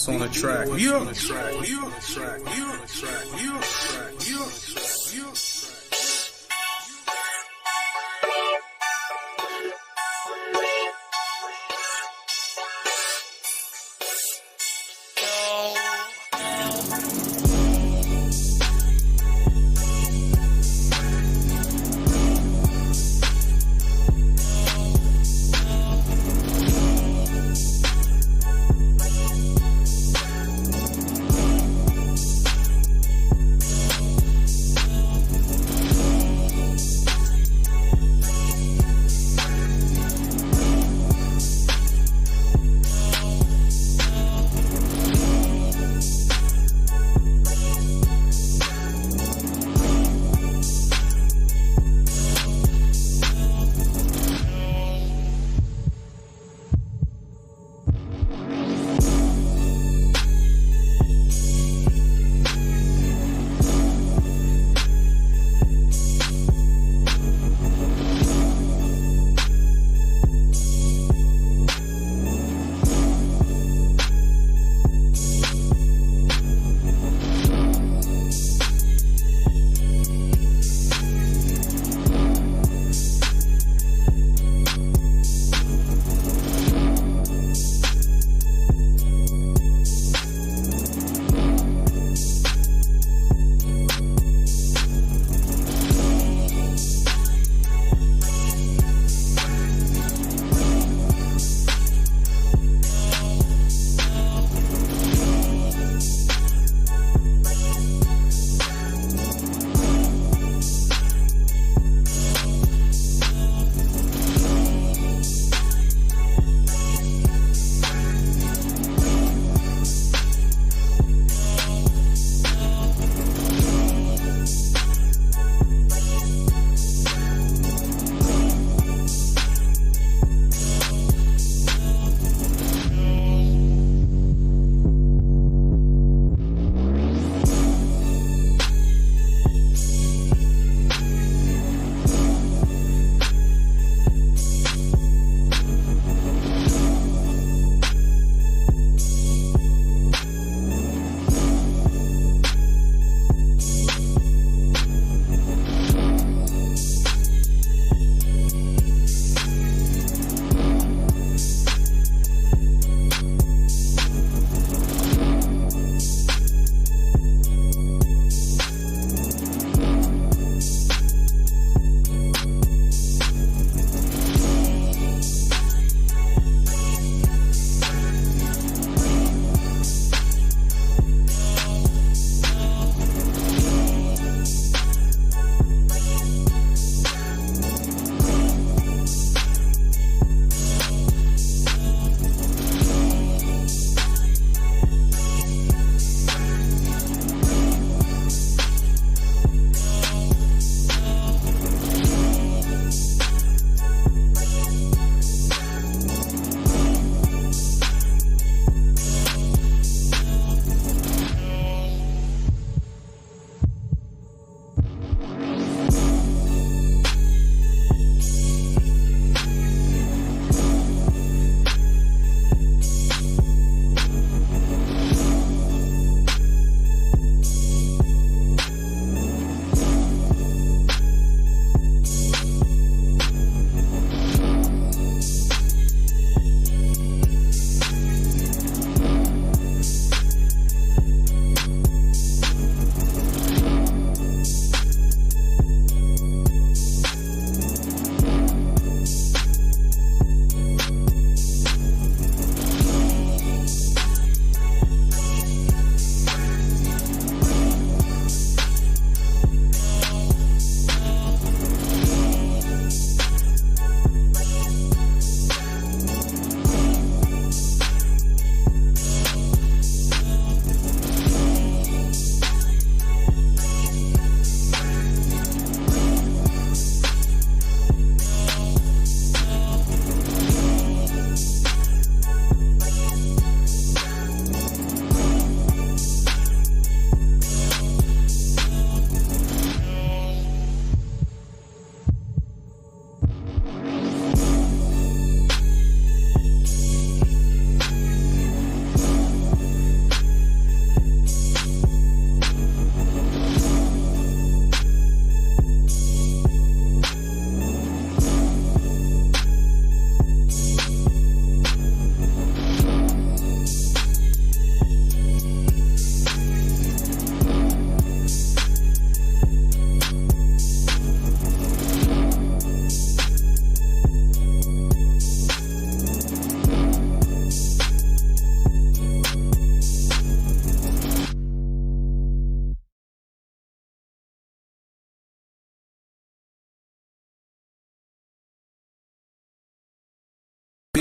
On the track. You on the track.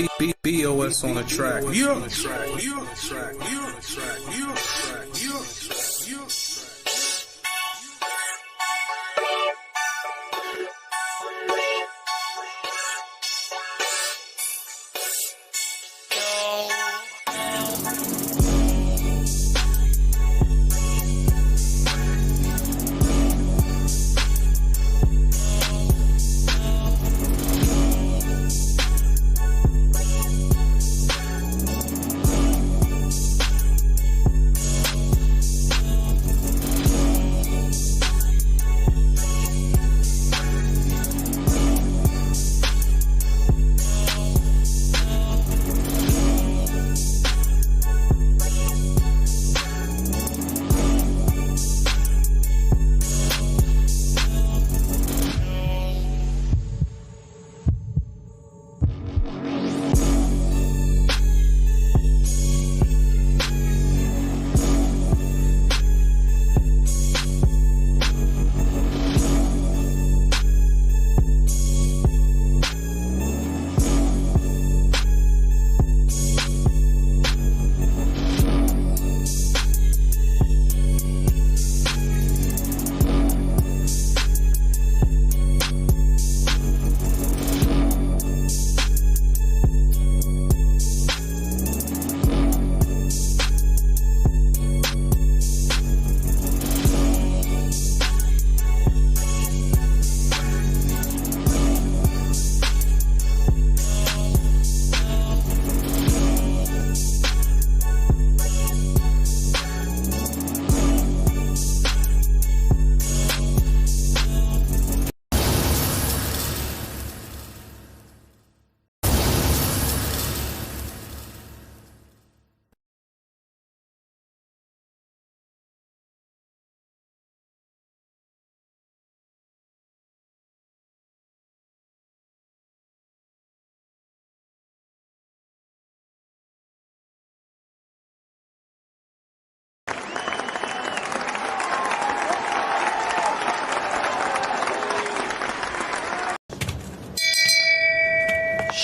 BOS on the track. You on the track. You on the track. You on the track. You on the track. You on the track. You on the track.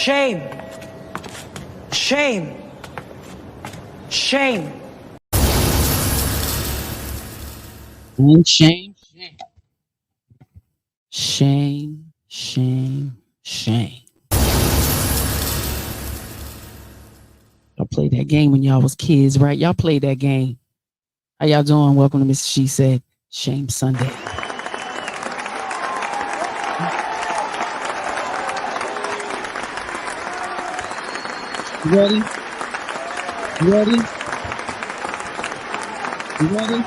Shame. Shame. Shame. Shame, shame. Shame, shame, shame. Y'all played that game when y'all was kids, right? Y'all played that game. How y'all doing? Welcome to Miss She Said Shame Sunday. You ready? You ready? You ready?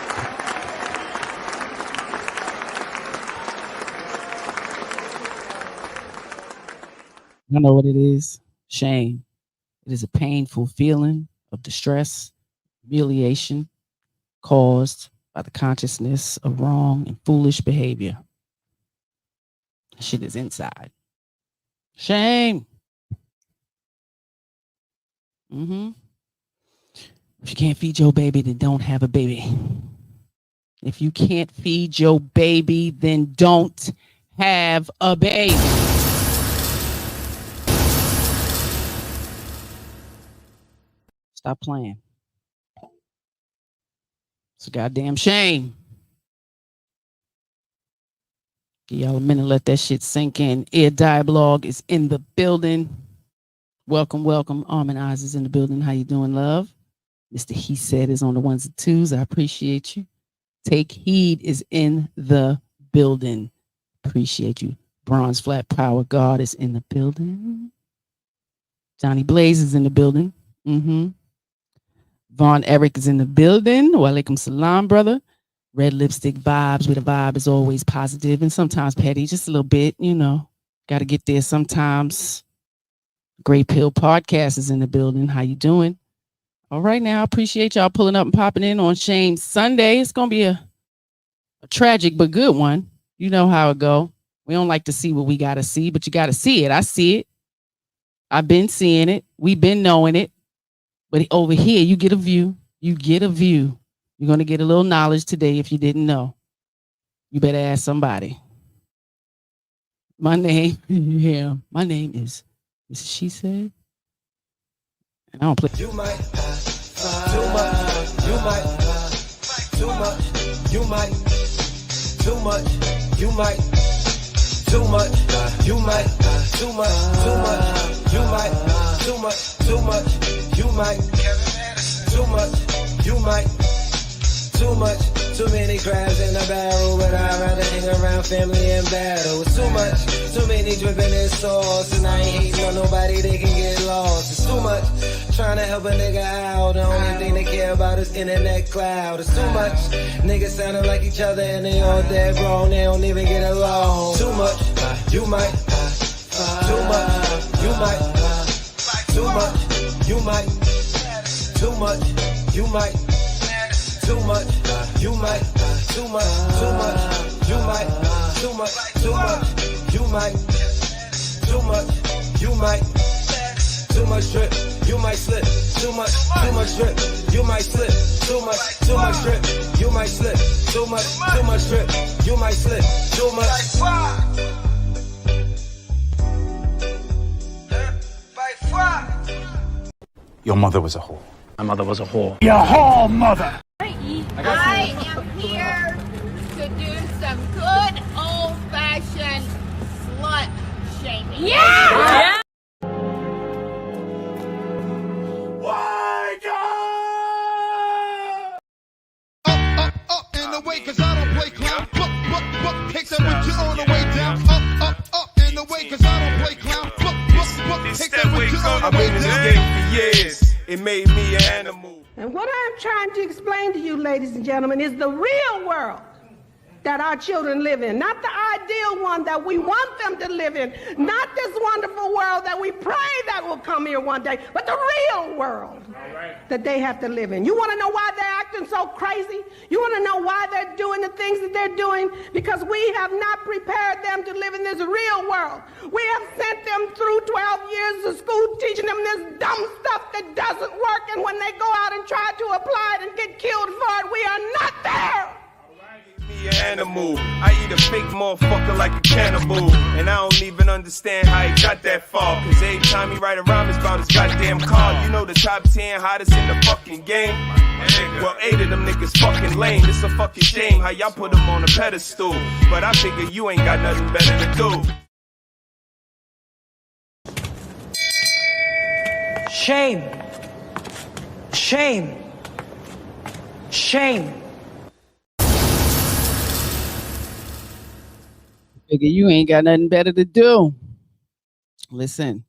I know what it is. Shame. It is a painful feeling of distress, humiliation caused by the consciousness of wrong and foolish behavior. That shit is inside. Shame. If you can't feed your baby, then don't have a baby. If you can't feed your baby, then don't have a baby. Stop playing. It's a goddamn shame. Give y'all a minute, let that shit sink in. Ear Dialogue is in the building. Welcome, welcome. Armin Oz is in the building. How you doing, love? Mr. He Said is on the ones and twos. I appreciate you. Take Heed is in the building. Appreciate you. Bronze Flat Power God is in the building. Johnny Blaze is in the building. Vaughn Eric is in the building. Walaikum salam, brother. Red Lipstick Vibes, where the vibe is always positive and sometimes petty, just a little bit, you know. Got to get there sometimes. Great Pill Podcast is in the building. How you doing? All right, now, I appreciate y'all pulling up and popping in on Shame Sunday. It's going to be a tragic but good one. You know how it go. We don't like to see what we got to see, but you got to see it. I see it. I've been seeing it. We've been knowing it. But over here, you get a view. You get a view. You're going to get a little knowledge today if you didn't know. You better ask somebody. My name is, She Said And I don't play. You might too much. You might too much. You might too much. You might too much. You might too much. Too much. You might too much. Too much. You might too much. You might too much. Too many crabs in the barrel, but I'd rather hang around family and battle. It's too much, too many dripping in sauce, and I ain't hating on nobody, they can get lost. It's too much, trying to help a nigga out. The only thing they care about is internet cloud. It's too much, niggas sounding like each other and they all dead wrong, they don't even get along. Too much, you might, too much, you might, too much, you might, too much, you might. Too much, you might, too much, too much, you might, too much, too much, you might, too much, you might, too much drip, you might slip, too much drip, you might slip, too much drip, you might slip, too much drip, you might slip, too much. Your mother was a whore. My mother was a whore. Your whore mother! I am here to do some good old-fashioned slut shaming. Yeah! Up in the way, cause I don't play clown. Book, take that with you on the way down. Up in the way, cause I don't play clown. Book, take that with you on the way down. I've been in this game for years. It made me an animal. And what I'm trying to explain to you, ladies and gentlemen, is the real world that our children live in. Not the ideal one that we want them to live in. Not this wonderful world that we pray that will come here one day, but the real world that they have to live in. You want to know why they're acting so crazy? You want to know why they're doing the things that they're doing? Because we have not prepared them to live in this real world. We have sent them through 12 years of school teaching them this dumb stuff that doesn't work, and when they go out and try to apply it and get killed for it, we are not there. Me an animal. I eat a fake motherfucker like a cannibal. And I don't even understand how he got that far. Cause every time he write a rhyme, it's about his goddamn car. You know the top 10 hottest in the fucking game? Well, 8 of them niggas fucking lame. It's a fucking shame how y'all put them on a pedestal. But I figure you ain't got nothing better to do. Shame. Shame. Shame. Figure you ain't got nothing better to do. Listen.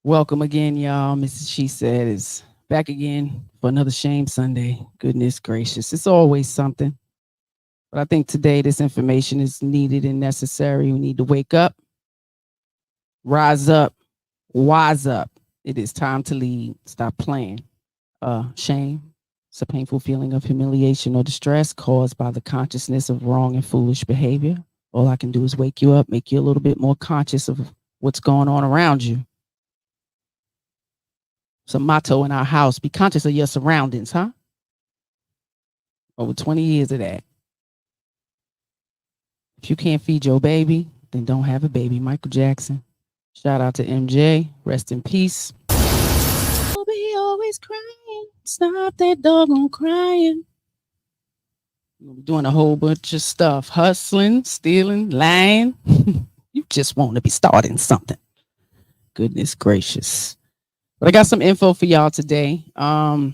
Welcome again, y'all. Mrs. She Said is back again for another Shame Sunday. Goodness gracious. It's always something. But I think today this information is needed and necessary. We need to wake up, rise up, wise up. It is time to lead. Stop playing. Shame. It's a painful feeling of humiliation or distress caused by the consciousness of wrong and foolish behavior. All I can do is wake you up, make you a little bit more conscious of what's going on around you. It's a motto in our house. Be conscious of your surroundings, huh? Over 20 years of that. If you can't feed your baby, then don't have a baby. Michael Jackson. Shout out to MJ. Rest in peace. Oh, but he always crying. Stop that doggone crying. We're doing a whole bunch of stuff. Hustling, stealing, lying. You just want to be starting something. Goodness gracious. But I got some info for y'all today. We're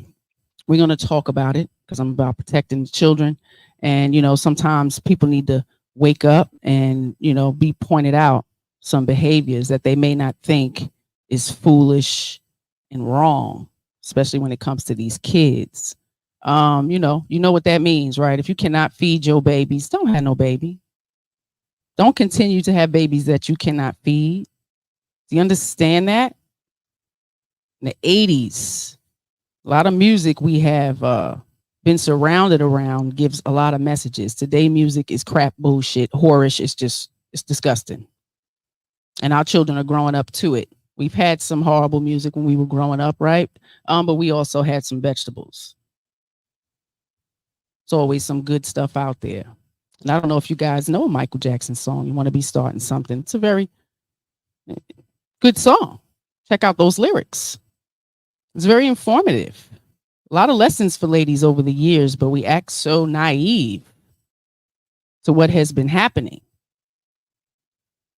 going to talk about it because I'm about protecting the children. And, you know, sometimes people need to wake up and, you know, be pointed out some behaviors that they may not think is foolish and wrong, especially when it comes to these kids. You know what that means, right? If you cannot feed your babies, don't have no baby. Don't continue to have babies that you cannot feed. Do you understand that? In the 80s, a lot of music we have been surrounded around gives a lot of messages. Today music is crap, bullshit, whorish. It's disgusting. And our children are growing up to it. We've had some horrible music when we were growing up, right? But we also had some vegetables. There's always some good stuff out there. And I don't know if you guys know a Michael Jackson song. You want to be starting something. It's a very good song. Check out those lyrics. It's very informative. A lot of lessons for ladies over the years, but we act so naive to what has been happening.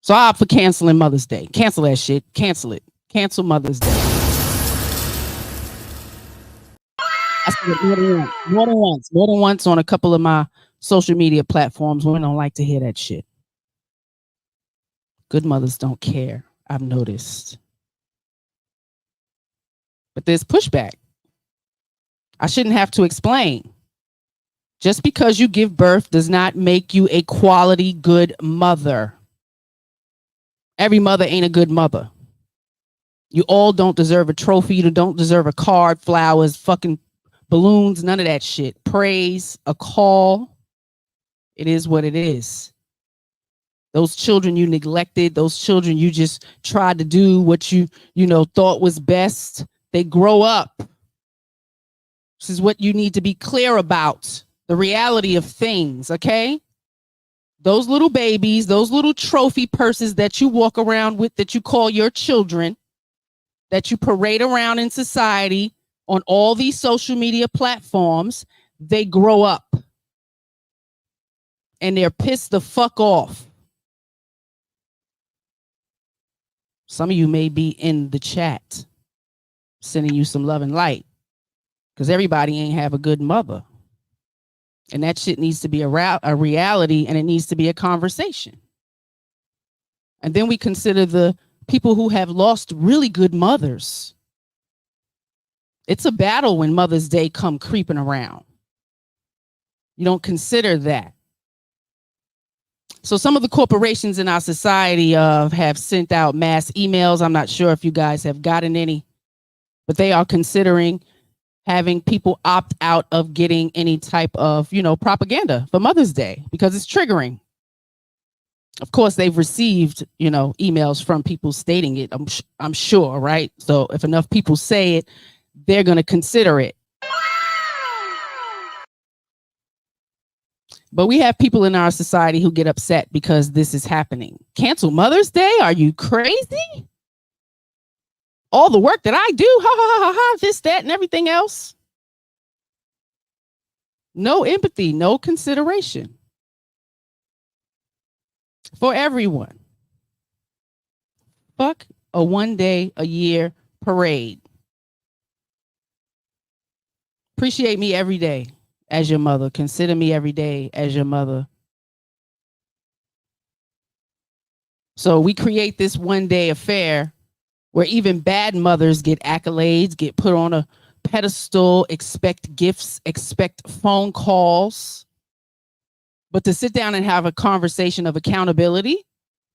So I opt for canceling Mother's Day. Cancel that shit. Cancel it. Cancel Mother's Day. I said it more than once on a couple of my social media platforms. Women don't like to hear that shit. Good mothers don't care, I've noticed. But there's pushback. I shouldn't have to explain. Just because you give birth does not make you a quality good mother. Every mother ain't a good mother. You all don't deserve a trophy. You don't deserve a card, flowers, fucking balloons, none of that shit. Praise, a call. It is what it is. Those children you neglected, those children you just tried to do what you thought was best, they grow up. This is what you need to be clear about, the reality of things, okay? Those little babies, those little trophy purses that you walk around with, that you call your children, that you parade around in society on all these social media platforms, they grow up and they're pissed the fuck off. Some of you may be in the chat sending you some love and light because everybody ain't have a good mother. And that shit needs to be a reality, and it needs to be a conversation. And then we consider the people who have lost really good mothers. It's a battle when Mother's Day come creeping around. You don't consider that. So some of the corporations in our society have sent out mass emails. I'm not sure if you guys have gotten any, but they are considering having people opt out of getting any type of, propaganda for Mother's Day because it's triggering. Of course, they've received, emails from people stating it. I'm sure, right? So if enough people say it, they're going to consider it. But we have people in our society who get upset because this is happening. Cancel Mother's Day? Are you crazy? All the work that I do, this, that, and everything else. No empathy, no consideration for everyone. Fuck a 1 day a year parade. Appreciate me every day as your mother. Consider me every day as your mother. So we create this 1 day affair where even bad mothers get accolades, get put on a pedestal, expect gifts, expect phone calls. But to sit down and have a conversation of accountability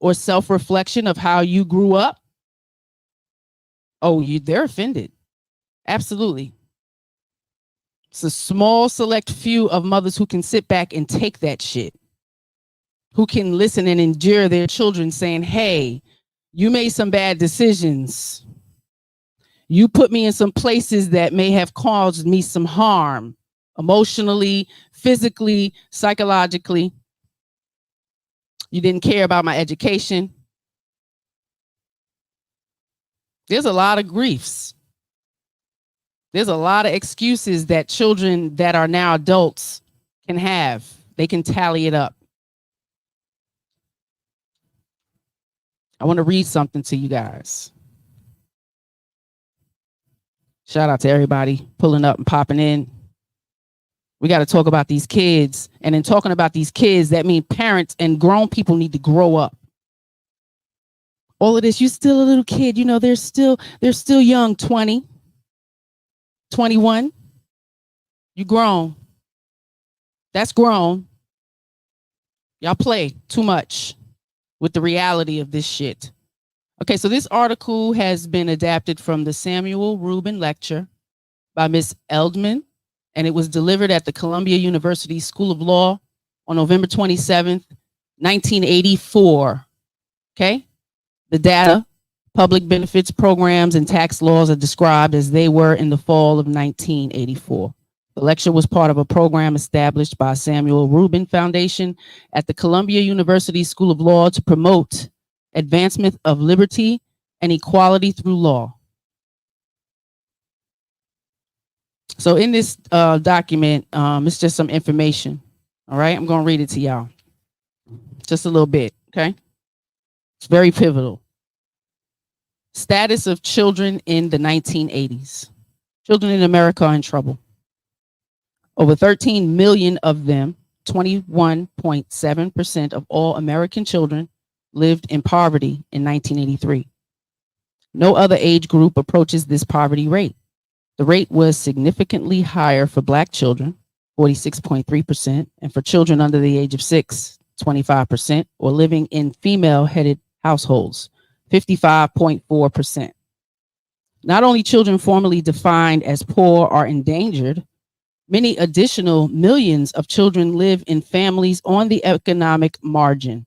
or self-reflection of how you grew up, they're offended. Absolutely. It's a small select few of mothers who can sit back and take that shit, who can listen and endure their children saying, hey, you made some bad decisions. You put me in some places that may have caused me some harm, emotionally, physically, psychologically. You didn't care about my education. There's a lot of griefs. There's a lot of excuses that children that are now adults can have. They can tally it up. I want to read something to you guys. Shout out to everybody pulling up and popping in. We got to talk about these kids. And in talking about these kids, that means parents and grown people need to grow up. All of this, you're still a little kid. They're still young, 20, 21. You grown. That's grown. Y'all play too much with the reality of this shit. Okay, so this article has been adapted from the Samuel Rubin lecture by Miss Eldman, and it was delivered at the Columbia University School of Law on November 27th, 1984. Okay? The data, public benefits programs, and tax laws are described as they were in the fall of 1984. The lecture was part of a program established by Samuel Rubin Foundation at the Columbia University School of Law to promote advancement of liberty and equality through law. So in this document, it's just some information. All right, I'm going to read it to y'all. Just a little bit, okay? It's very pivotal. Status of children in the 1980s. Children in America are in trouble. Over 13 million of them, 21.7% of all American children, lived in poverty in 1983. No other age group approaches this poverty rate. The rate was significantly higher for Black children, 46.3%, and for children under the age of 6, 25%, or living in female-headed households, 55.4%. Not only children formerly defined as poor are endangered, many additional millions of children live in families on the economic margin.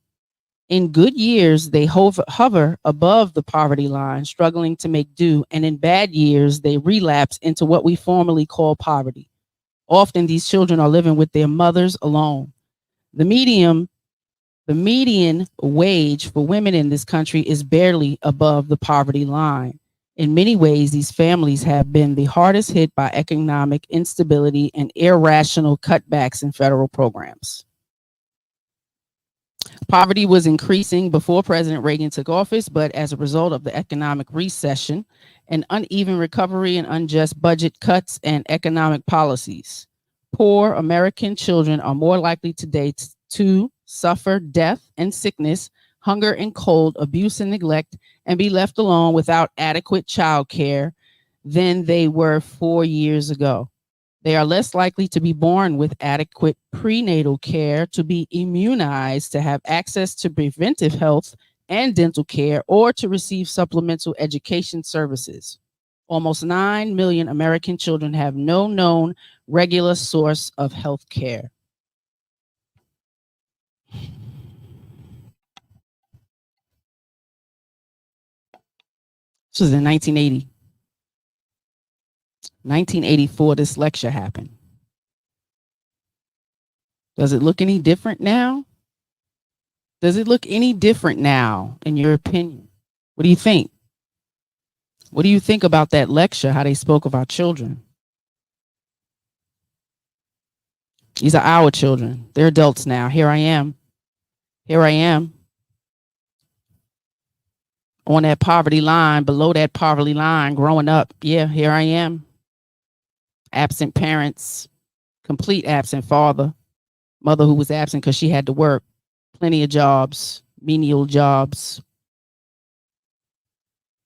In good years, they hover above the poverty line, struggling to make do, and in bad years, they relapse into what we formerly call poverty. Often, these children are living with their mothers alone. The median wage for women in this country is barely above the poverty line. In many ways, these families have been the hardest hit by economic instability and irrational cutbacks in federal programs. Poverty was increasing before President Reagan took office, but as a result of the economic recession, an uneven recovery and unjust budget cuts and economic policies, poor American children are more likely today to suffer death and sickness, hunger and cold, abuse and neglect, and be left alone without adequate child care than they were 4 years ago. They are less likely to be born with adequate prenatal care, to be immunized, to have access to preventive health and dental care, or to receive supplemental education services. Almost 9 million American children have no known regular source of health care. This was in 1980. 1984, this lecture happened. Does it look any different now? Does it look any different now, in your opinion? What do you think? What do you think about that lecture, how they spoke of our children? These are our children. They're adults now. Here I am. Here I am. On that poverty line, below that poverty line, growing up. Yeah, here I am. Absent parents, complete absent father, mother who was absent because she had to work, plenty of jobs, menial jobs,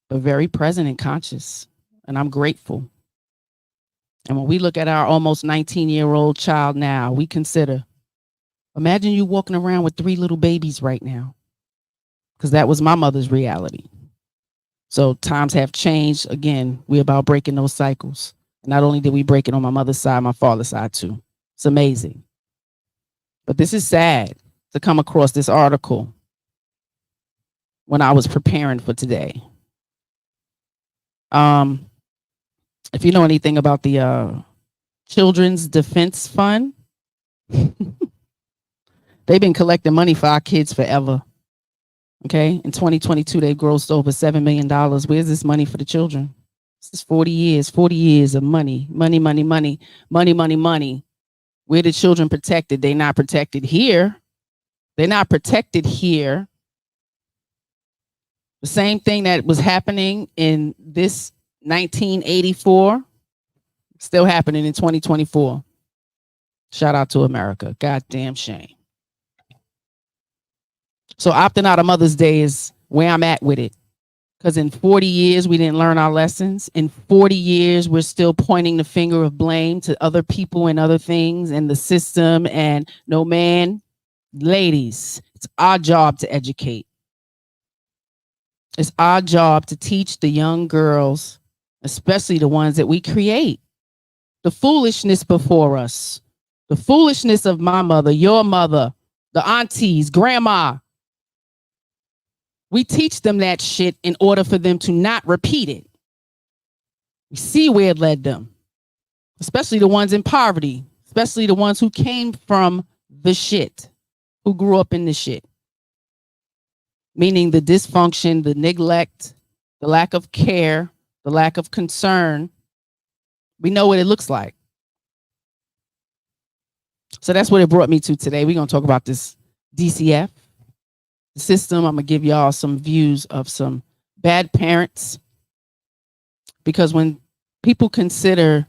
but very present and conscious. And I'm grateful. And when we look at our almost 19-year-old child now, we consider, imagine you walking around with 3 little babies right now, because that was my mother's reality. So times have changed. Again, we're about breaking those cycles. Not only did we break it on my mother's side, my father's side too. It's amazing. But this is sad to come across this article when I was preparing for today. If you know anything about the Children's Defense Fund, they've been collecting money for our kids forever. Okay, in 2022, they grossed over $7 million. Where's this money for the children? This is 40 years of money. Where the children protected? They're not protected here. They're not protected here. The same thing that was happening in this 1984, still happening in 2024. Shout out to America. Goddamn shame. So opting out of Mother's Day is where I'm at with it. Because in 40 years, we didn't learn our lessons. In 40 years, we're still pointing the finger of blame to other people and other things and the system. And no, man, ladies, it's our job to educate. It's our job to teach the young girls, especially the ones that we create, the foolishness before us, the foolishness of my mother, your mother, the aunties, grandma. We teach them that shit in order for them to not repeat it. We see where it led them, especially the ones in poverty, especially the ones who came from the shit, who grew up in the shit. Meaning the dysfunction, the neglect, the lack of care, the lack of concern, We know what it looks like. So that's what it brought me to today. We're going to talk about this DCF system. I'm going to give y'all some views of some bad parents, because when people consider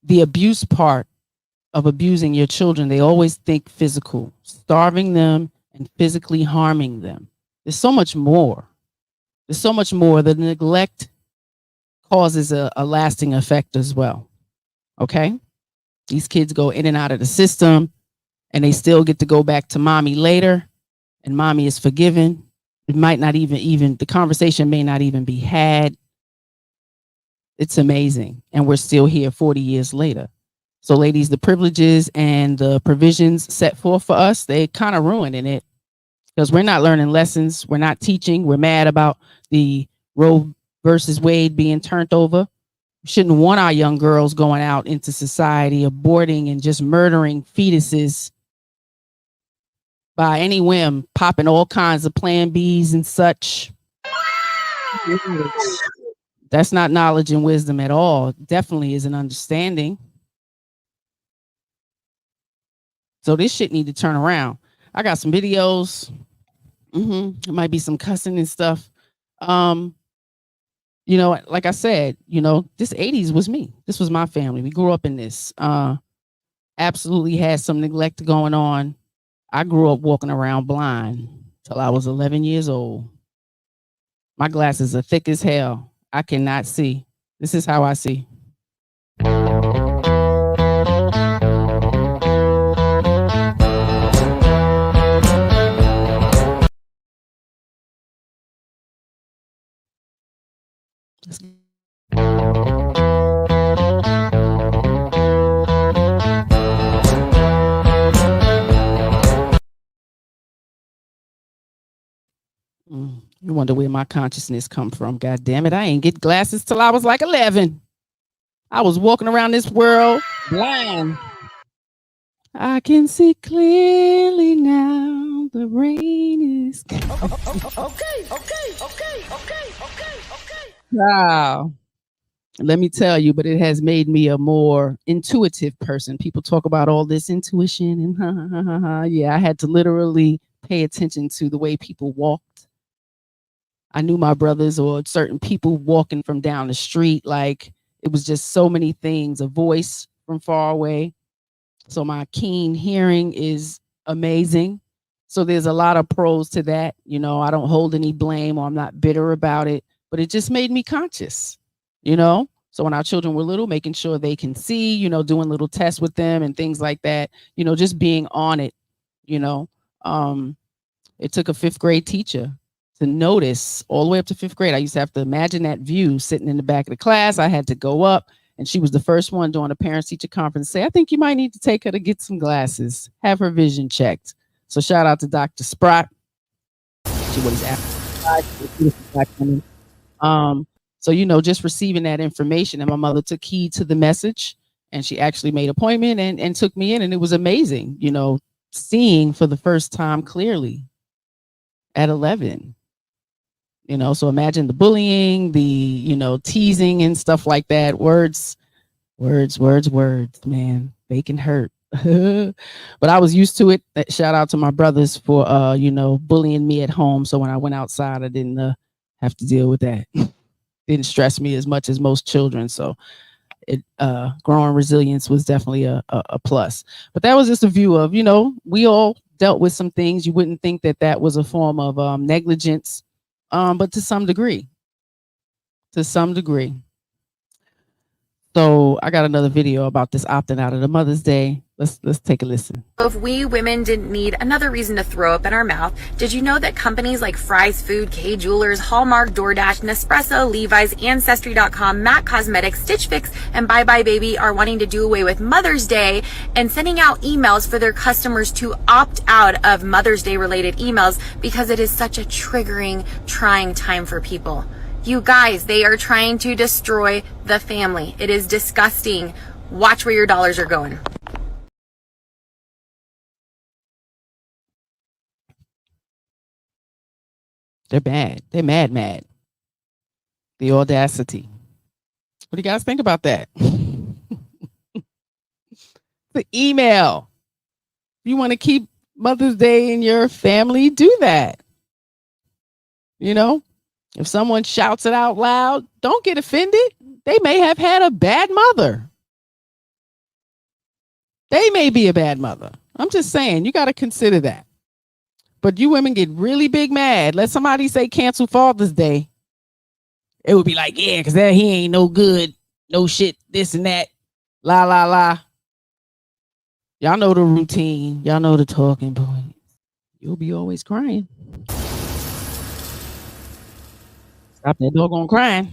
the abuse part of abusing your children, they always think physical, starving them and physically harming them. There's so much more. There's so much more. The neglect causes a lasting effect as well. Okay? These kids go in and out of the system, and they still get to go back to mommy later, and mommy is forgiven. It might not even the conversation may not even be had. It's amazing. And we're still here 40 years later. So ladies, the privileges and the provisions set forth for us, they kind of ruining it, because we're not learning lessons. We're not teaching. We're mad about the Roe versus Wade being turned over. We shouldn't want our young girls going out into society, aborting and just murdering fetuses by any whim, popping all kinds of Plan Bs and such. That's not knowledge and wisdom at all. Definitely is an understanding. So this shit need to turn around. I got some videos. It might be some cussing and stuff. You know, like I said, you know, this 80s was me. This was my family. We grew up in this. Absolutely had some neglect going on. I grew up walking around blind till I was 11 years old. My glasses are thick as hell. I cannot see. This is how I see. You wonder where my consciousness come from. God damn it. I ain't get glasses till I was like 11. I was walking around this world blind. I can see clearly now. The rain is okay. Wow. Let me tell you, but it has made me a more intuitive person. People talk about all this intuition and yeah, I had to literally pay attention to the way people walked. I knew my brothers or certain people walking from down the street. Like, it was just so many things, a voice from far away. So my keen hearing is amazing. So there's a lot of pros to that. You know, I don't hold any blame, or I'm not bitter about it, but it just made me conscious, you know? So when our children were little, making sure they can see, you know, doing little tests with them and things like that, you know, just being on it, you know. It took a 5th grade teacher to notice all the way up to 5th grade. I used to have to imagine that view sitting in the back of the class. I had to go up, and she was the first one during a parents-teacher conference to say, I think you might need to take her to get some glasses, have her vision checked. So shout out to Dr. Sprott. She was after. So, you know, just receiving that information, and my mother took heed to the message, and she actually made an appointment and took me in, and it was amazing, you know, seeing for the first time clearly at 11. You know, so imagine the bullying, the, you know, teasing and stuff like that. Words, man. They can hurt. But I was used to it. Shout out to my brothers for, you know, bullying me at home. So when I went outside, I didn't have to deal with that. Didn't stress me as much as most children. So it growing resilience was definitely a plus. But that was just a view of, you know, we all dealt with some things. You wouldn't think that that was a form of negligence. But to some degree. So I got another video about this opting out of the Mother's Day. Let's take a listen. If we women didn't need another reason to throw up in our mouth, did you know that companies like Fry's Food, K Jewelers, Hallmark, DoorDash, Nespresso, Levi's, Ancestry.com, MAC Cosmetics, Stitch Fix, and Bye Bye Baby are wanting to do away with Mother's Day and sending out emails for their customers to opt out of Mother's Day related emails because it is such a triggering, trying time for people. You guys, they are trying to destroy the family. It is disgusting. Watch where your dollars are going. They're bad. They're mad. The audacity. What do you guys think about that? the email. If you want to keep Mother's Day in your family, do that. You know, if someone shouts it out loud, don't get offended. They may have had a bad mother. They may be a bad mother. I'm just saying, you got to consider that. But you women get really big mad. Let somebody say cancel Father's Day. It would be like, yeah, because he ain't no good, no shit, this and that, la, la, la. Y'all know the routine. Y'all know the talking point. You'll be always crying. Stop that doggone crying.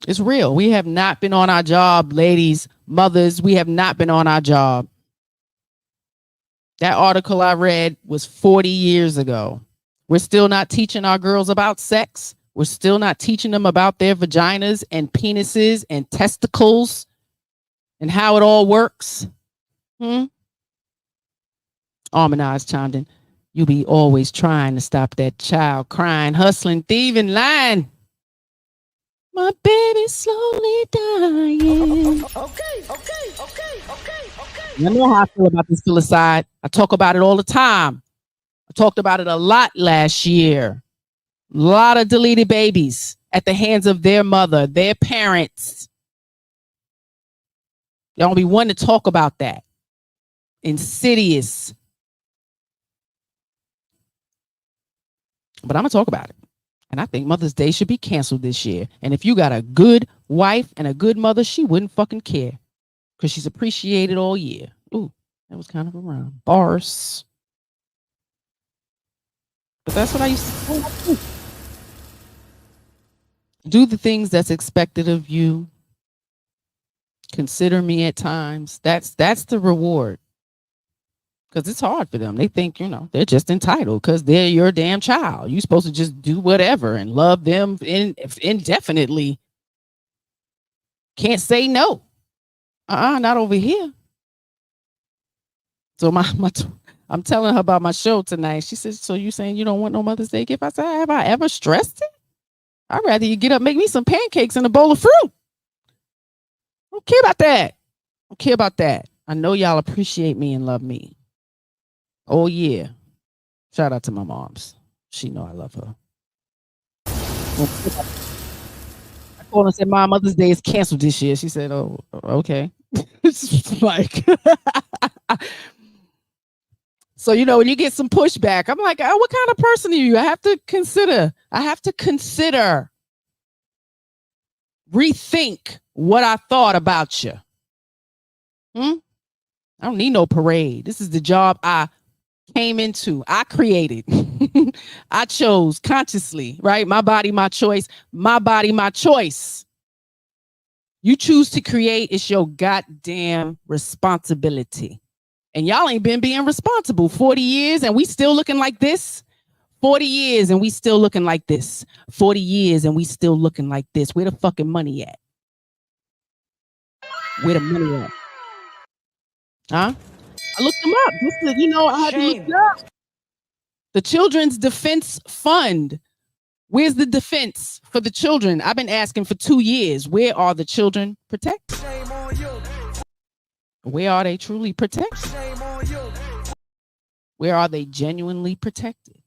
It's real. We have not been on our job, ladies, mothers. We have not been on our job. That article I read was 40 years ago. We're still not teaching our girls about sex. We're still not teaching them about their vaginas and penises and testicles and how it all works. Harmonize chimed in. You be always trying to stop that child crying, hustling, thieving, lying. My baby's slowly dying. Okay. You know how I feel about this filicide. I talk about it all the time. I talked about it a lot last year. A lot of deleted babies at the hands of their mother, their parents. Y'all be one to talk about that. Insidious. But I'm going to talk about it. And I think Mother's Day should be canceled this year. And if you got a good wife and a good mother, she wouldn't fucking care. Because she's appreciated all year. Ooh, that was kind of a rhyme. Bars. But that's what I used to do. Do the things that's expected of you. Consider me at times. That's the reward. Because it's hard for them. They think, they're just entitled because they're your damn child. You're supposed to just do whatever and love them indefinitely. Can't say no. Not over here. So I'm telling her about my show tonight. She says, so you saying you don't want no Mother's Day gift? I said, have I ever stressed it? I'd rather you get up, make me some pancakes and a bowl of fruit. I don't care about that. I know y'all appreciate me and love me. Oh, yeah. Shout out to my moms. She know I love her. I called and said, Mom, Mother's Day is canceled this year. She said, oh, okay. It's like, so, when you get some pushback, I'm like, oh, what kind of person are you? I have to consider, rethink what I thought about you. I don't need no parade. This is the job I came into. I created. I chose consciously, right? My body, my choice. My body, my choice. You choose to create, it's your goddamn responsibility. And y'all ain't been being responsible 40 years and we still looking like this. 40 years and we still looking like this. 40 years and we still looking like this. Where the fucking money at? Where the money at? Huh? I looked them up. I had to look it up. The Children's Defense Fund. Where's the defense for the children? I've been asking for 2 years. Where are the children protected? Where are they truly protected? Where are they genuinely protected?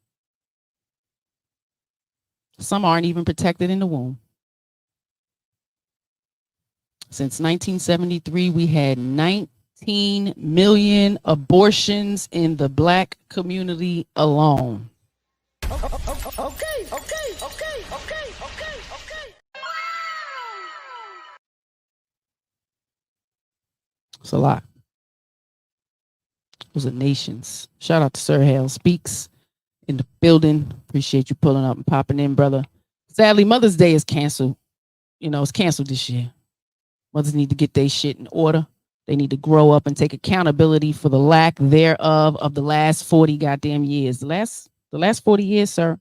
Some aren't even protected in the womb. Since 1973, we had 19 million abortions in the Black community alone. Okay. It's a lot. Those are nations. Shout out to Sir Hale Speaks in the building. Appreciate you pulling up and popping in, brother. Sadly, Mother's Day is canceled. It's canceled this year. Mothers need to get their shit in order. They need to grow up and take accountability for the lack thereof of the last 40 goddamn years. The last 40 years, sir.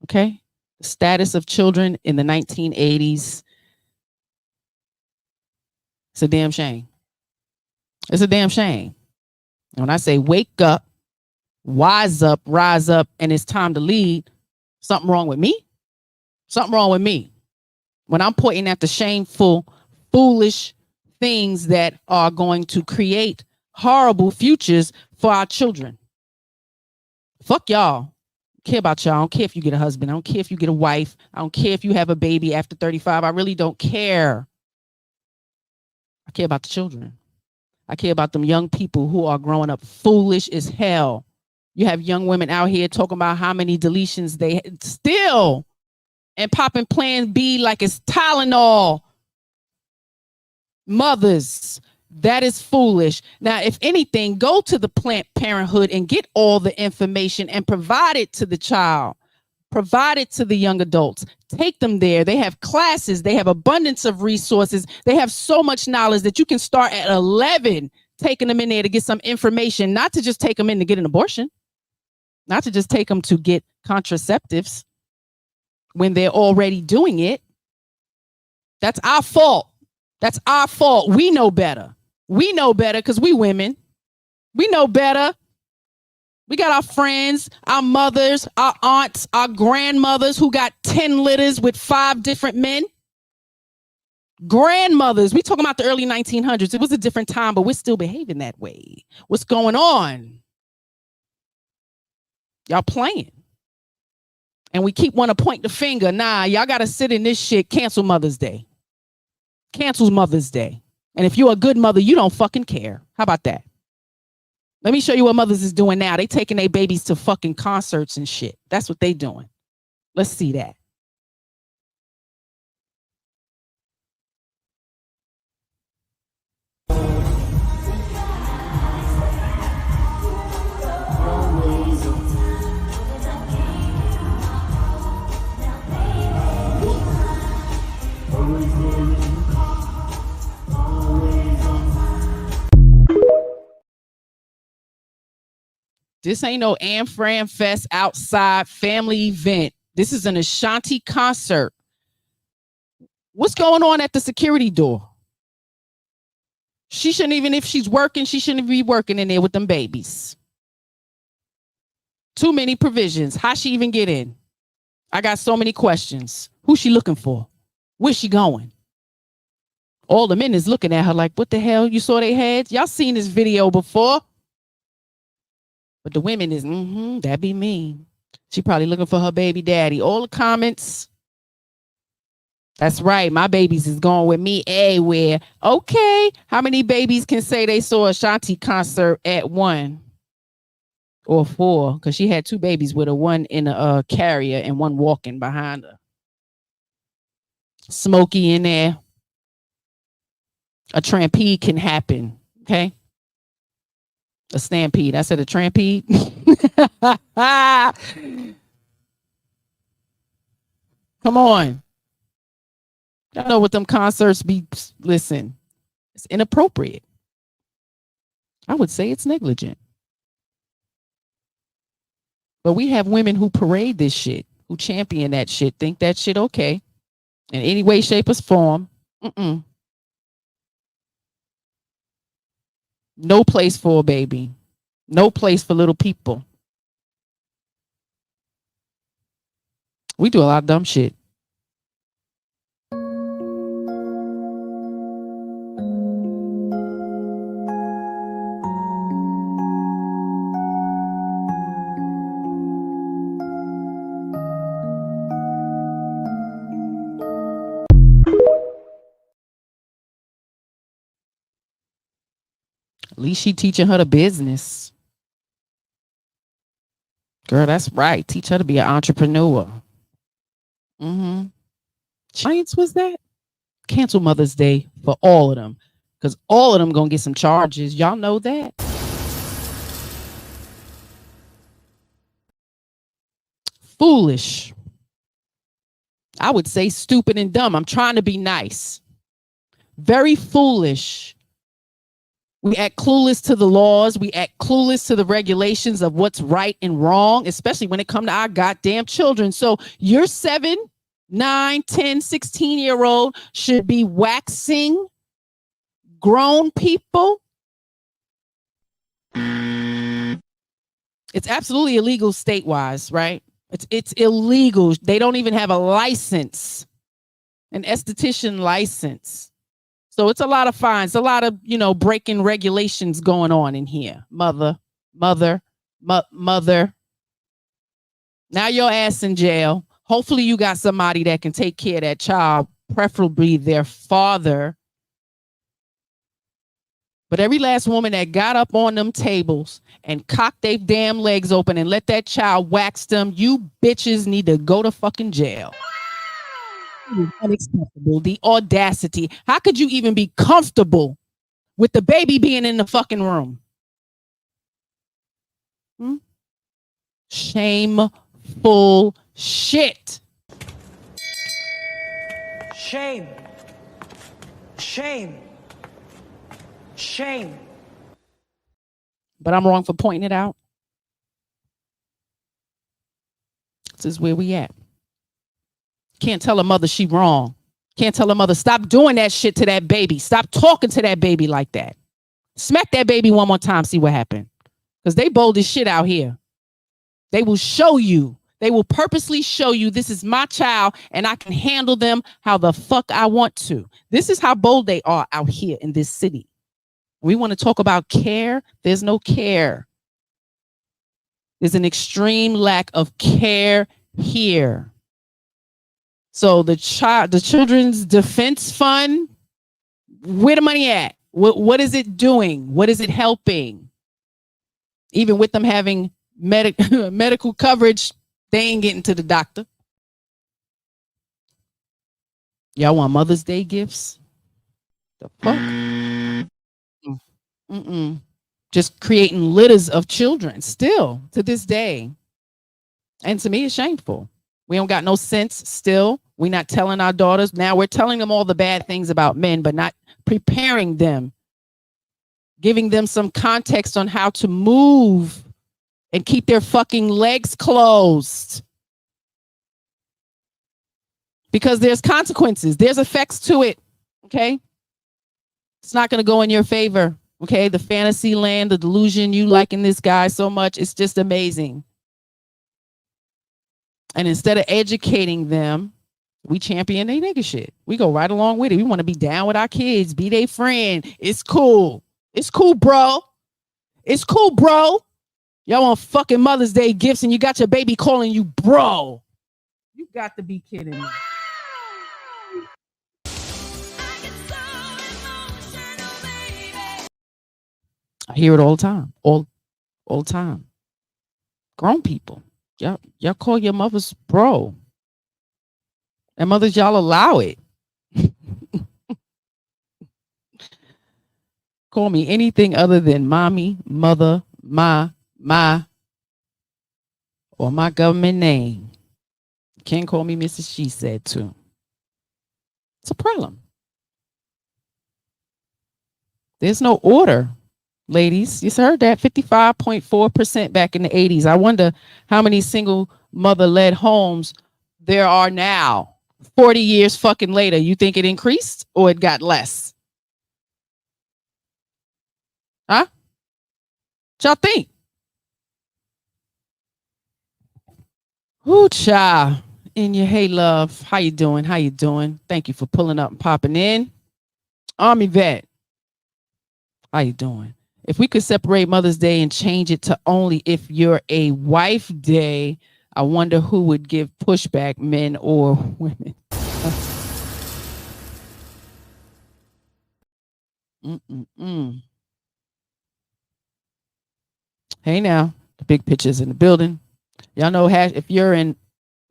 Okay? The status of children in the 1980s. It's a damn shame. It's a damn shame. And when I say wake up, wise up, rise up, and it's time to lead, something wrong with me? Something wrong with me. When I'm pointing at the shameful, foolish things that are going to create horrible futures for our children. Fuck y'all. I don't care about y'all. I don't care if you get a husband. I don't care if you get a wife. I don't care if you have a baby after 35. I really don't care. I care about the children. I care about them young people who are growing up foolish as hell. You have young women out here talking about how many deletions they still and popping Plan B like it's Tylenol. Mothers, that is foolish. Now, if anything, go to the Planned Parenthood and get all the information and provide it to the child. Provide it to the young adults. Take them there. They have classes. They have abundance of resources. They have so much knowledge that you can start at 11 taking them in there to get some information, not to just take them in to get an abortion, not to just take them to get contraceptives when they're already doing it. That's our fault. That's our fault. We know better. We know better because we women. We know better. We got our friends, our mothers, our aunts, our grandmothers who got 10 litters with 5 different men. Grandmothers. We talking about the early 1900s. It was a different time, but we're still behaving that way. What's going on? Y'all playing. And we keep wanting to point the finger. Nah, y'all got to sit in this shit. Cancel Mother's Day. Cancels Mother's Day. And if you're a good mother, you don't fucking care. How about that? Let me show you what mothers is doing now. They taking their babies to fucking concerts and shit. That's what they doing. Let's see that. This ain't no Am Fran Fest outside family event. This is an Ashanti concert. What's going on at the security door? She shouldn't even, if she's working, she shouldn't be working in there with them babies. Too many provisions. How she even get in? I got so many questions. Who's she looking for? Where's she going? All the men is looking at her like, what the hell? You saw their heads? Y'all seen this video before? But the women is, that be me. She probably looking for her baby daddy. All the comments. That's right. My babies is going with me everywhere. Okay. How many babies can say they saw a Ashanti concert at 1 or 4? Because she had 2 babies with her, one in a carrier and one walking behind her. Smokey in there. A trampede can happen. Okay. A stampede. I said a trampede. Come on. I know what them concerts be. Listen, it's inappropriate. I would say it's negligent. But we have women who parade this shit, who champion that shit, think that shit okay. In any way, shape, or form. No place for a baby. No place for little people. We do a lot of dumb shit. At least she teaching her the business. Girl, that's right. Teach her to be an entrepreneur. Science was that? Cancel Mother's Day for all of them. Because all of them going to get some charges. Y'all know that? Foolish. I would say stupid and dumb. I'm trying to be nice. Very foolish. We act clueless to the laws. We act clueless to the regulations of what's right and wrong, especially when it comes to our goddamn children. So your 7, 9, 10, 16-year-old should be waxing grown people. It's absolutely illegal state-wise, right? It's illegal. They don't even have a license, an esthetician license. So it's a lot of fines, a lot of, you know, breaking regulations going on in here. Mother. Now your ass in jail. Hopefully you got somebody that can take care of that child, preferably their father. But every last woman that got up on them tables and cocked their damn legs open and let that child wax them, you bitches need to go to fucking jail. Unacceptable. The audacity. How could you even be comfortable with the baby being in the fucking room? Shameful shit. Shame. Shame. Shame. But I'm wrong for pointing it out. This is where we at. Can't tell a mother she wrong. Can't tell a mother, stop doing that shit to that baby. Stop talking to that baby like that. Smack that baby one more time, see what happened. Because they bold as shit out here. They will show you. They will purposely show you this is my child and I can handle them how the fuck I want to. This is how bold they are out here in this city. We want to talk about care. There's no care. There's an extreme lack of care here. So the Children's Defense Fund, where the money at? What is it doing? What is it helping? Even with them having medical coverage, they ain't getting to the doctor. Y'all want Mother's Day gifts? The fuck? Just creating litters of children still to this day. And to me, it's shameful. We don't got no sense still. We're not telling our daughters. Now we're telling them all the bad things about men, but not preparing them, giving them some context on how to move and keep their fucking legs closed. Because there's consequences. There's effects to it. Okay? It's not going to go in your favor. Okay? The fantasy land, the delusion, you liking this guy so much, it's just amazing. And instead of educating them, we champion they nigga shit. We go right along with it. We want to be down with our kids, be their friend. It's cool. It's cool, bro. It's cool, bro. Y'all want fucking Mother's Day gifts and you got your baby calling you bro. You got to be kidding me. I hear it all the time. All the time. Grown people. Y'all call your mothers bro. And mothers, y'all allow it. Call me anything other than mommy, mother, my, or my government name. You can't call me Mrs. She Said too. It's a problem. There's no order, ladies. You heard that 55.4% back in the 80s. I wonder how many single mother-led homes there are now. 40 years fucking later, you think it increased or it got less? Huh? What y'all think? Ooh, child. In your hey love. How you doing? How you doing? Thank you for pulling up and popping in. Army vet. How you doing? If we could separate Mother's Day and change it to only if you're a wife day, I wonder who would give pushback, men or women. Hey now, the big pictures in the building. Y'all know if you're in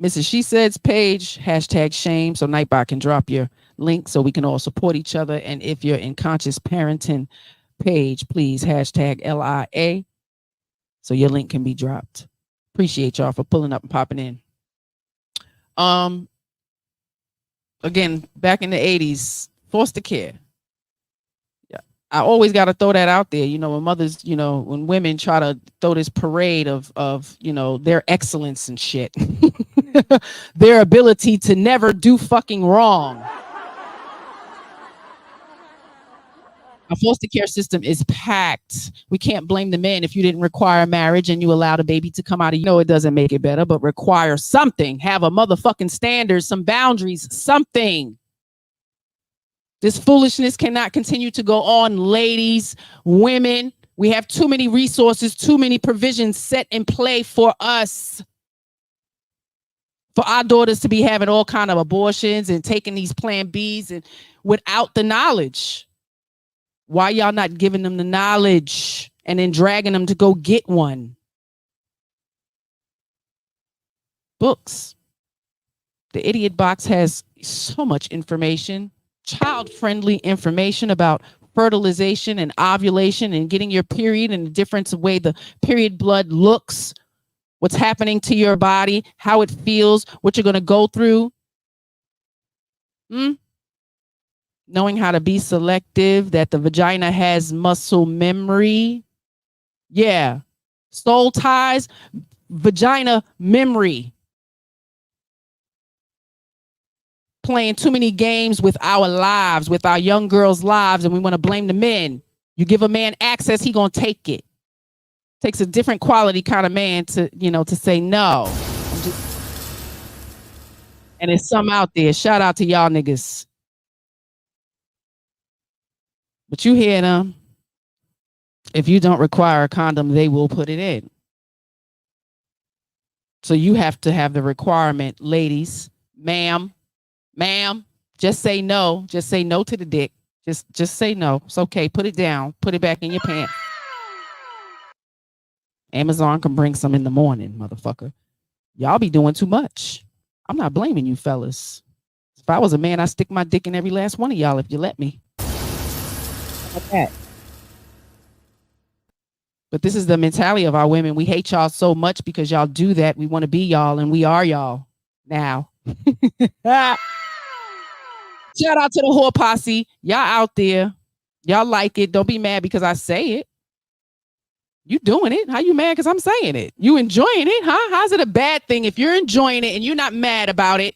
Mrs. She Said's page, hashtag shame, so Nightbot can drop your link so we can all support each other. And if you're in Conscious Parenting page, please hashtag L.I.A. so your link can be dropped. Appreciate y'all for pulling up and popping in. Again, back in the 80s, foster care. Yeah, I always got to throw that out there. You know, when mothers, you know, when women try to throw this parade of you know, their excellence and shit, their ability to never do fucking wrong. Our foster care system is packed. We can't blame the men if you didn't require marriage and you allowed a baby to come out of you. No, it doesn't make it better, but require something. Have a motherfucking standard, some boundaries, something. This foolishness cannot continue to go on, ladies, women. We have too many resources, too many provisions set in play for us. For our daughters to be having all kind of abortions and taking these Plan Bs and without the knowledge. Why y'all not giving them the knowledge and then dragging them to go get one? Books. The Idiot Box has so much information, child-friendly information about fertilization and ovulation and getting your period and the difference of way the period blood looks, what's happening to your body, how it feels, what you're going to go through. Knowing how to be selective, that the vagina has muscle memory. Yeah. Soul ties, vagina memory. Playing too many games with our lives, with our young girls' lives, and we want to blame the men. You give a man access, he gonna take it. Takes a different quality kind of man to, to say no. And there's some out there. Shout out to y'all niggas. But you hear them. If you don't require a condom, they will put it in. So you have to have the requirement, ladies, ma'am, just say no. Just say no to the dick. Just say no. It's okay. Put it down. Put it back in your pants. Amazon can bring some in the morning, motherfucker. Y'all be doing too much. I'm not blaming you, fellas. If I was a man, I'd stick my dick in every last one of y'all if you let me. How about that? But this is the mentality of our women. We hate y'all so much because y'all do that. We want to be y'all, and we are y'all now. Shout out to the whore posse. Y'all out there. Y'all like it. Don't be mad because I say it. You doing it. How you mad because I'm saying it? You enjoying it, huh? How's it a bad thing if you're enjoying it and you're not mad about it?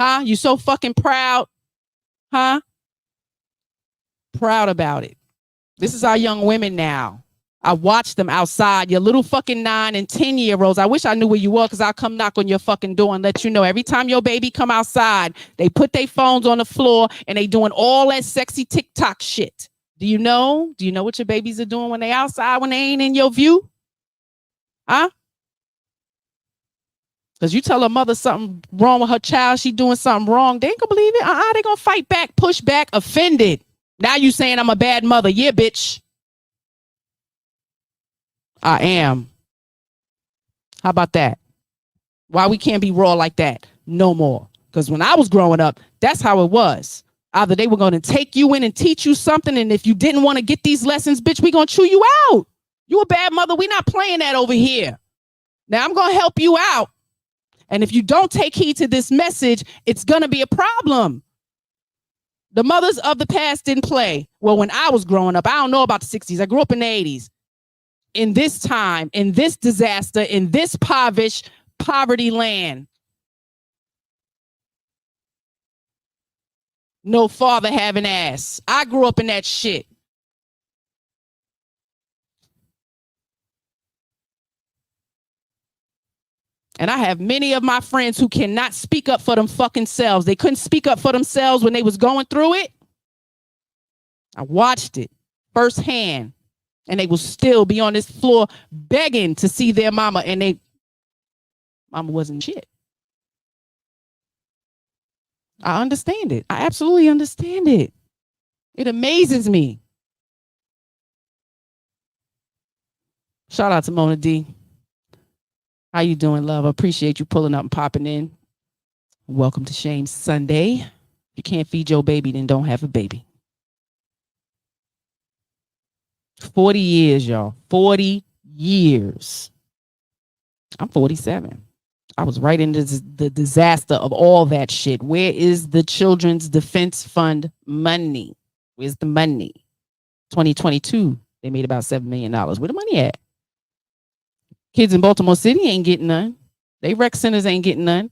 Huh? You so fucking proud? Huh? Proud about it. This is our young women now. I watch them outside, your little fucking 9 and 10-year-olds. I wish I knew where you were because I'll come knock on your fucking door and let you know every time your baby come outside, they put their phones on the floor and they doing all that sexy TikTok shit. Do you know? Do you know what your babies are doing when they outside, when they ain't in your view? Huh? Because you tell a mother something wrong with her child, she doing something wrong, they ain't gonna believe it. They gonna fight back, push back, offended. Now you saying I'm a bad mother. Yeah, bitch. I am. How about that? Why we can't be raw like that? No more. Because when I was growing up, that's how it was. Either they were going to take you in and teach you something, and if you didn't want to get these lessons, bitch, we going to chew you out. You a bad mother. We not playing that over here. Now I'm going to help you out. And if you don't take heed to this message, it's going to be a problem. The mothers of the past didn't play. Well, when I was growing up, I don't know about the 60s. I grew up in the 80s. In this time, in this disaster, in this poverty land. No father having ass. I grew up in that shit. And I have many of my friends who cannot speak up for them fucking selves. They couldn't speak up for themselves when they was going through it. I watched it firsthand. And they will still be on this floor begging to see their mama. And mama wasn't shit. I understand it. I absolutely understand it. It amazes me. Shout out to Mona D. How you doing, love? I appreciate you pulling up and popping in. Welcome to Shame Sunday. If you can't feed your baby, then don't have a baby. 40 years, y'all. 40 years. I'm 47. I was right into the disaster of all that shit. Where is the Children's Defense Fund money? Where's the money? 2022, they made about $7 million. Where the money at? Kids in Baltimore City ain't getting none. They rec centers ain't getting none.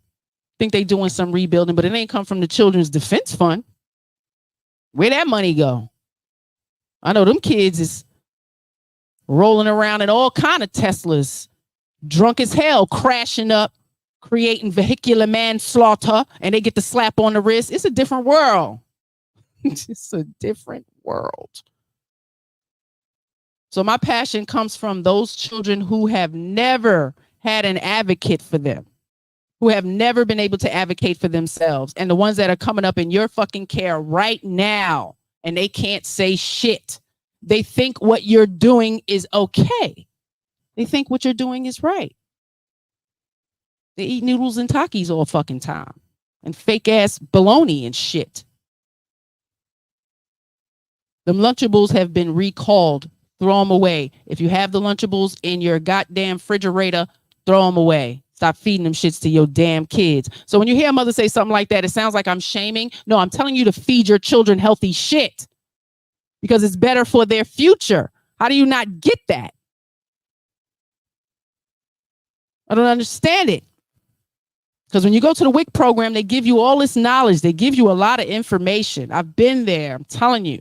Think they doing some rebuilding, but it ain't come from the Children's Defense Fund. Where that money go? I know them kids is rolling around in all kind of Teslas, drunk as hell, crashing up, creating vehicular manslaughter, and they get the slap on the wrist. It's a different world. It's a different world. So my passion comes from those children who have never had an advocate for them, who have never been able to advocate for themselves, and the ones that are coming up in your fucking care right now, and they can't say shit. They think what you're doing is okay. They think what you're doing is right. They eat noodles and Takis all fucking time and fake ass bologna and shit. Them Lunchables have been recalled. Throw them away. If you have the Lunchables in your goddamn refrigerator, throw them away. Stop feeding them shits to your damn kids. So when you hear a mother say something like that, it sounds like I'm shaming. No, I'm telling you to feed your children healthy shit because it's better for their future. How do you not get that? I don't understand it. Because when you go to the WIC program, they give you all this knowledge. They give you a lot of information. I've been there. I'm telling you.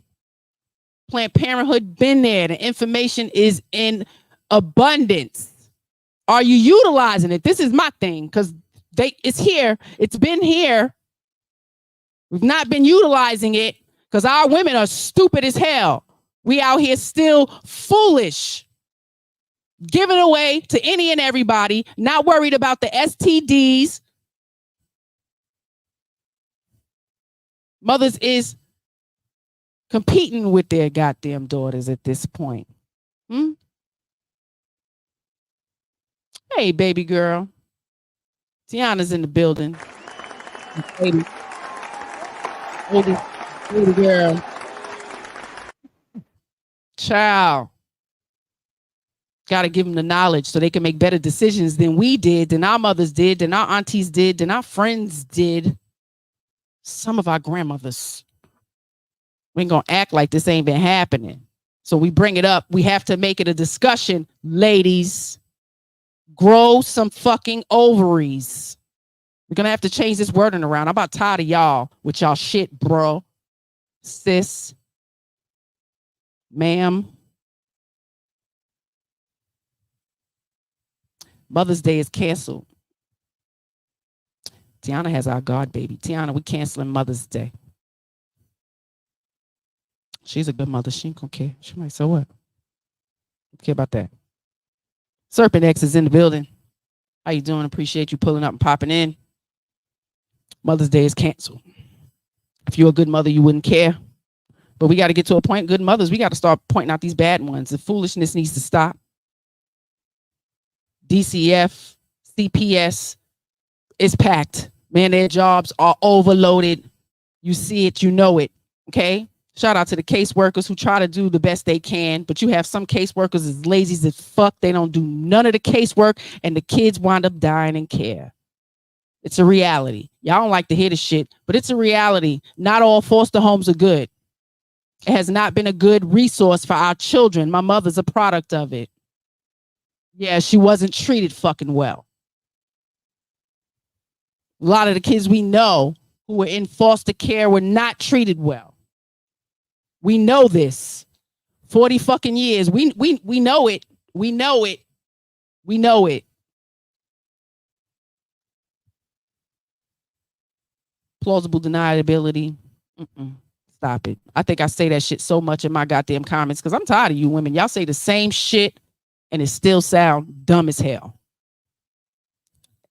Planned Parenthood been there. The information is in abundance. Are you utilizing it? This is my thing because it's here. It's been here. We've not been utilizing it because our women are stupid as hell. We out here still foolish, giving away to any and everybody, not worried about the STDs. Mothers is competing with their goddamn daughters at this point. Hey, baby girl. Tiana's in the building. Baby girl. Child. Got to give them the knowledge so they can make better decisions than we did, than our mothers did, than our aunties did, than our friends did. Some of our grandmothers. We ain't gonna act like this ain't been happening. So we bring it up. We have to make it a discussion, ladies. Grow some fucking ovaries. We're gonna have to change this wording around. I'm about tired of y'all with y'all shit, bro. Sis. Ma'am. Mother's Day is canceled. Tiana has our God baby. Tiana, we canceling Mother's Day. She's a good mother. She ain't gonna care. She might, so what? Don't care about that. Serpent X is in the building. How you doing? Appreciate you pulling up and popping in. Mother's Day is canceled. If you're a good mother, you wouldn't care. But we got to get to a point, good mothers, we got to start pointing out these bad ones. The foolishness needs to stop. DCF, CPS is packed. Man, their jobs are overloaded. You see it, you know it. Okay? Shout out to the caseworkers who try to do the best they can, but you have some caseworkers as lazy as fuck. They don't do none of the casework, and the kids wind up dying in care. It's a reality. Y'all don't like to hear the shit, but it's a reality. Not all foster homes are good. It has not been a good resource for our children. My mother's a product of it. Yeah, she wasn't treated fucking well. A lot of the kids we know who were in foster care were not treated well. We know this. 40 fucking years. We know it. We know it. We know it. Plausible deniability. Stop it. I think I say that shit so much in my goddamn comments because I'm tired of you women. Y'all say the same shit and it still sound dumb as hell.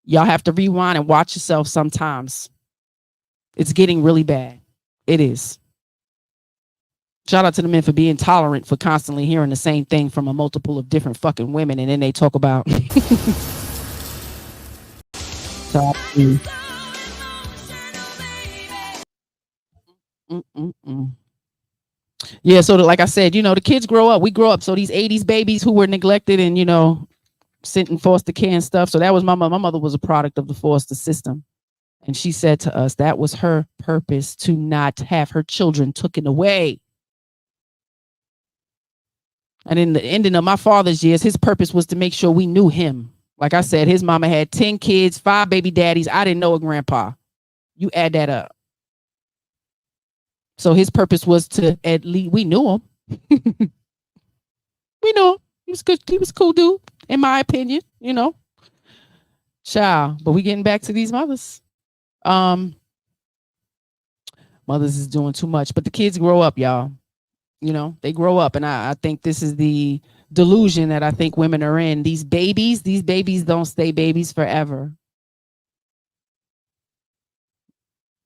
Y'all have to rewind and watch yourself sometimes. It's getting really bad. It is. Shout out to the men for being tolerant, for constantly hearing the same thing from a multiple of different fucking women, and then they talk about Yeah, so like I said, you know, the kids grow up. We grow up. So these 80s babies who were neglected and, you know, sent in foster care and stuff. So that was my mother. My mother was a product of the foster system. And she said to us that was her purpose, to not have her children taken away. And in the ending of my father's years, his purpose was to make sure we knew him. Like I said, his mama had 10 kids, 5 baby daddies. I didn't know a grandpa. You add that up. So his purpose was to, at least we knew him. We knew him. He was good. He was a cool dude, in my opinion, you know. Child. But we getting back to these mothers. One Mothers is doing too much, but the kids grow up, y'all. You know, they grow up, and I think this is the delusion that I think women are in. These babies don't stay babies forever.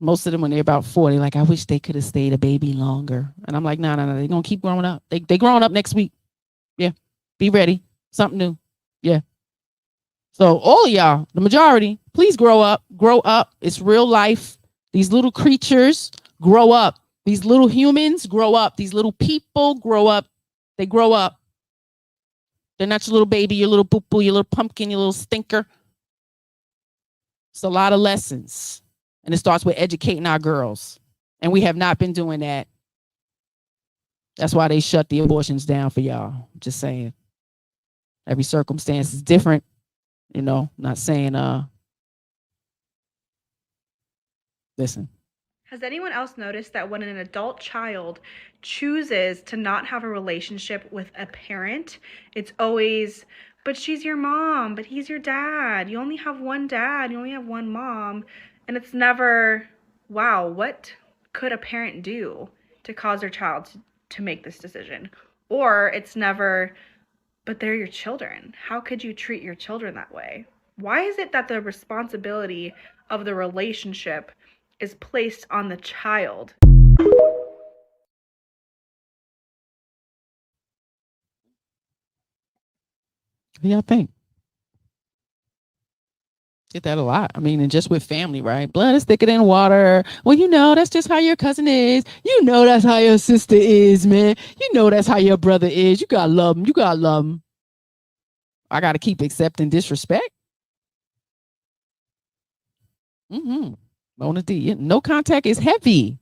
Most of them, when they're about 40, like, I wish they could have stayed a baby longer. And I'm like, no, they're gonna keep growing up. They growing up next week. Yeah, be ready. Something new. Yeah. So all of y'all, the majority, please grow up. Grow up. It's real life. These little creatures grow up. These little humans grow up. These little people grow up. They grow up. They're not your little baby, your little boo-boo, your little pumpkin, your little stinker. It's a lot of lessons. And it starts with educating our girls. And we have not been doing that. That's why they shut the abortions down for y'all. Just saying. Every circumstance is different. You know, not saying, listen. Has anyone else noticed that when an adult child chooses to not have a relationship with a parent, it's always, but she's your mom, but he's your dad. You only have one dad, you only have one mom. And it's never, wow, what could a parent do to cause their child to make this decision? Or it's never, but they're your children. How could you treat your children that way? Why is it that the responsibility of the relationship is placed on the child? What do y'all think? Get that a lot. I mean, and just with family, right? Blood is thicker than water. Well, you know, that's just how your cousin is. You know, that's how your sister is, man. You know, that's how your brother is. You gotta love him. You gotta love him. I gotta keep accepting disrespect. Mona D. No contact is heavy.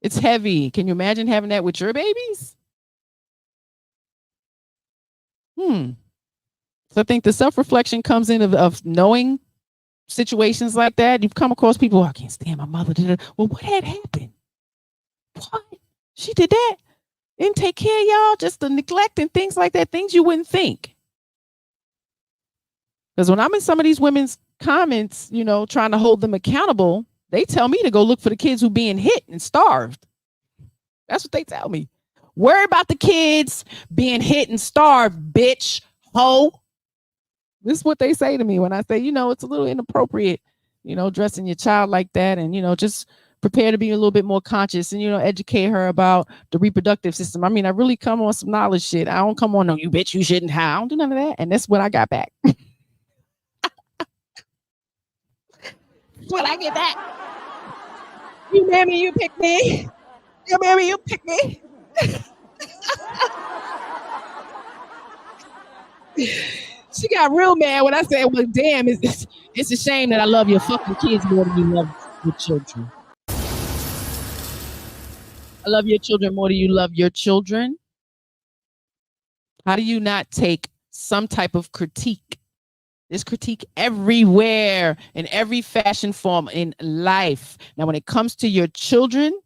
It's heavy. Can you imagine having that with your babies? So I think the self-reflection comes in of knowing situations like that. You've come across people, I can't stand my mother. Well, what had happened? What? She did that? Didn't take care of y'all? Just the neglect and things like that, things you wouldn't think. Because when I'm in some of these women's comments, you know, trying to hold them accountable, they tell me to go look for the kids who being hit and starved. That's what they tell me. Worry about the kids being hit and starved, bitch, hoe. This is what they say to me when I say, you know, it's a little inappropriate, you know, dressing your child like that. And, you know, just prepare to be a little bit more conscious and, you know, educate her about the reproductive system. I mean, I really come on some knowledge shit. I don't come on, no, you bitch, you shouldn't have. I don't do none of that. And that's what I got back. When I get back. You mammy, you pick me. You mammy, you pick me. She got real mad when I said, well, damn, it's a shame that I love your fucking kids more than you love your children. I love your children more than you love your children. How do you not take some type of critique? There's critique everywhere in every fashion form in life. Now, when it comes to your children,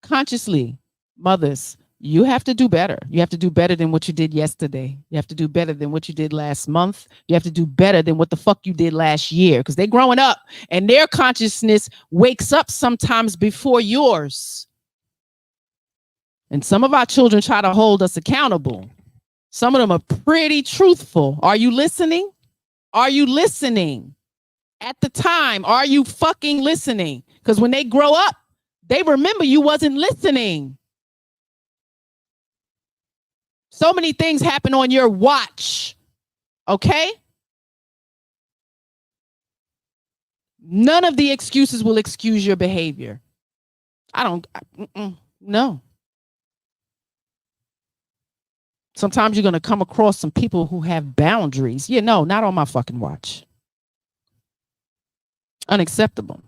consciously, mothers, you have to do better. You have to do better than what you did yesterday. You have to do better than what you did last month. You have to do better than what the fuck you did last year, because they're growing up and their consciousness wakes up sometimes before yours. And some of our children try to hold us accountable. Some of them are pretty truthful. Are you listening? Are you listening? At the time, are you fucking listening? Because when they grow up, they remember you wasn't listening. So many things happen on your watch. Okay? None of the excuses will excuse your behavior. No. Sometimes you're going to come across some people who have boundaries. Yeah, no, not on my fucking watch. Unacceptable.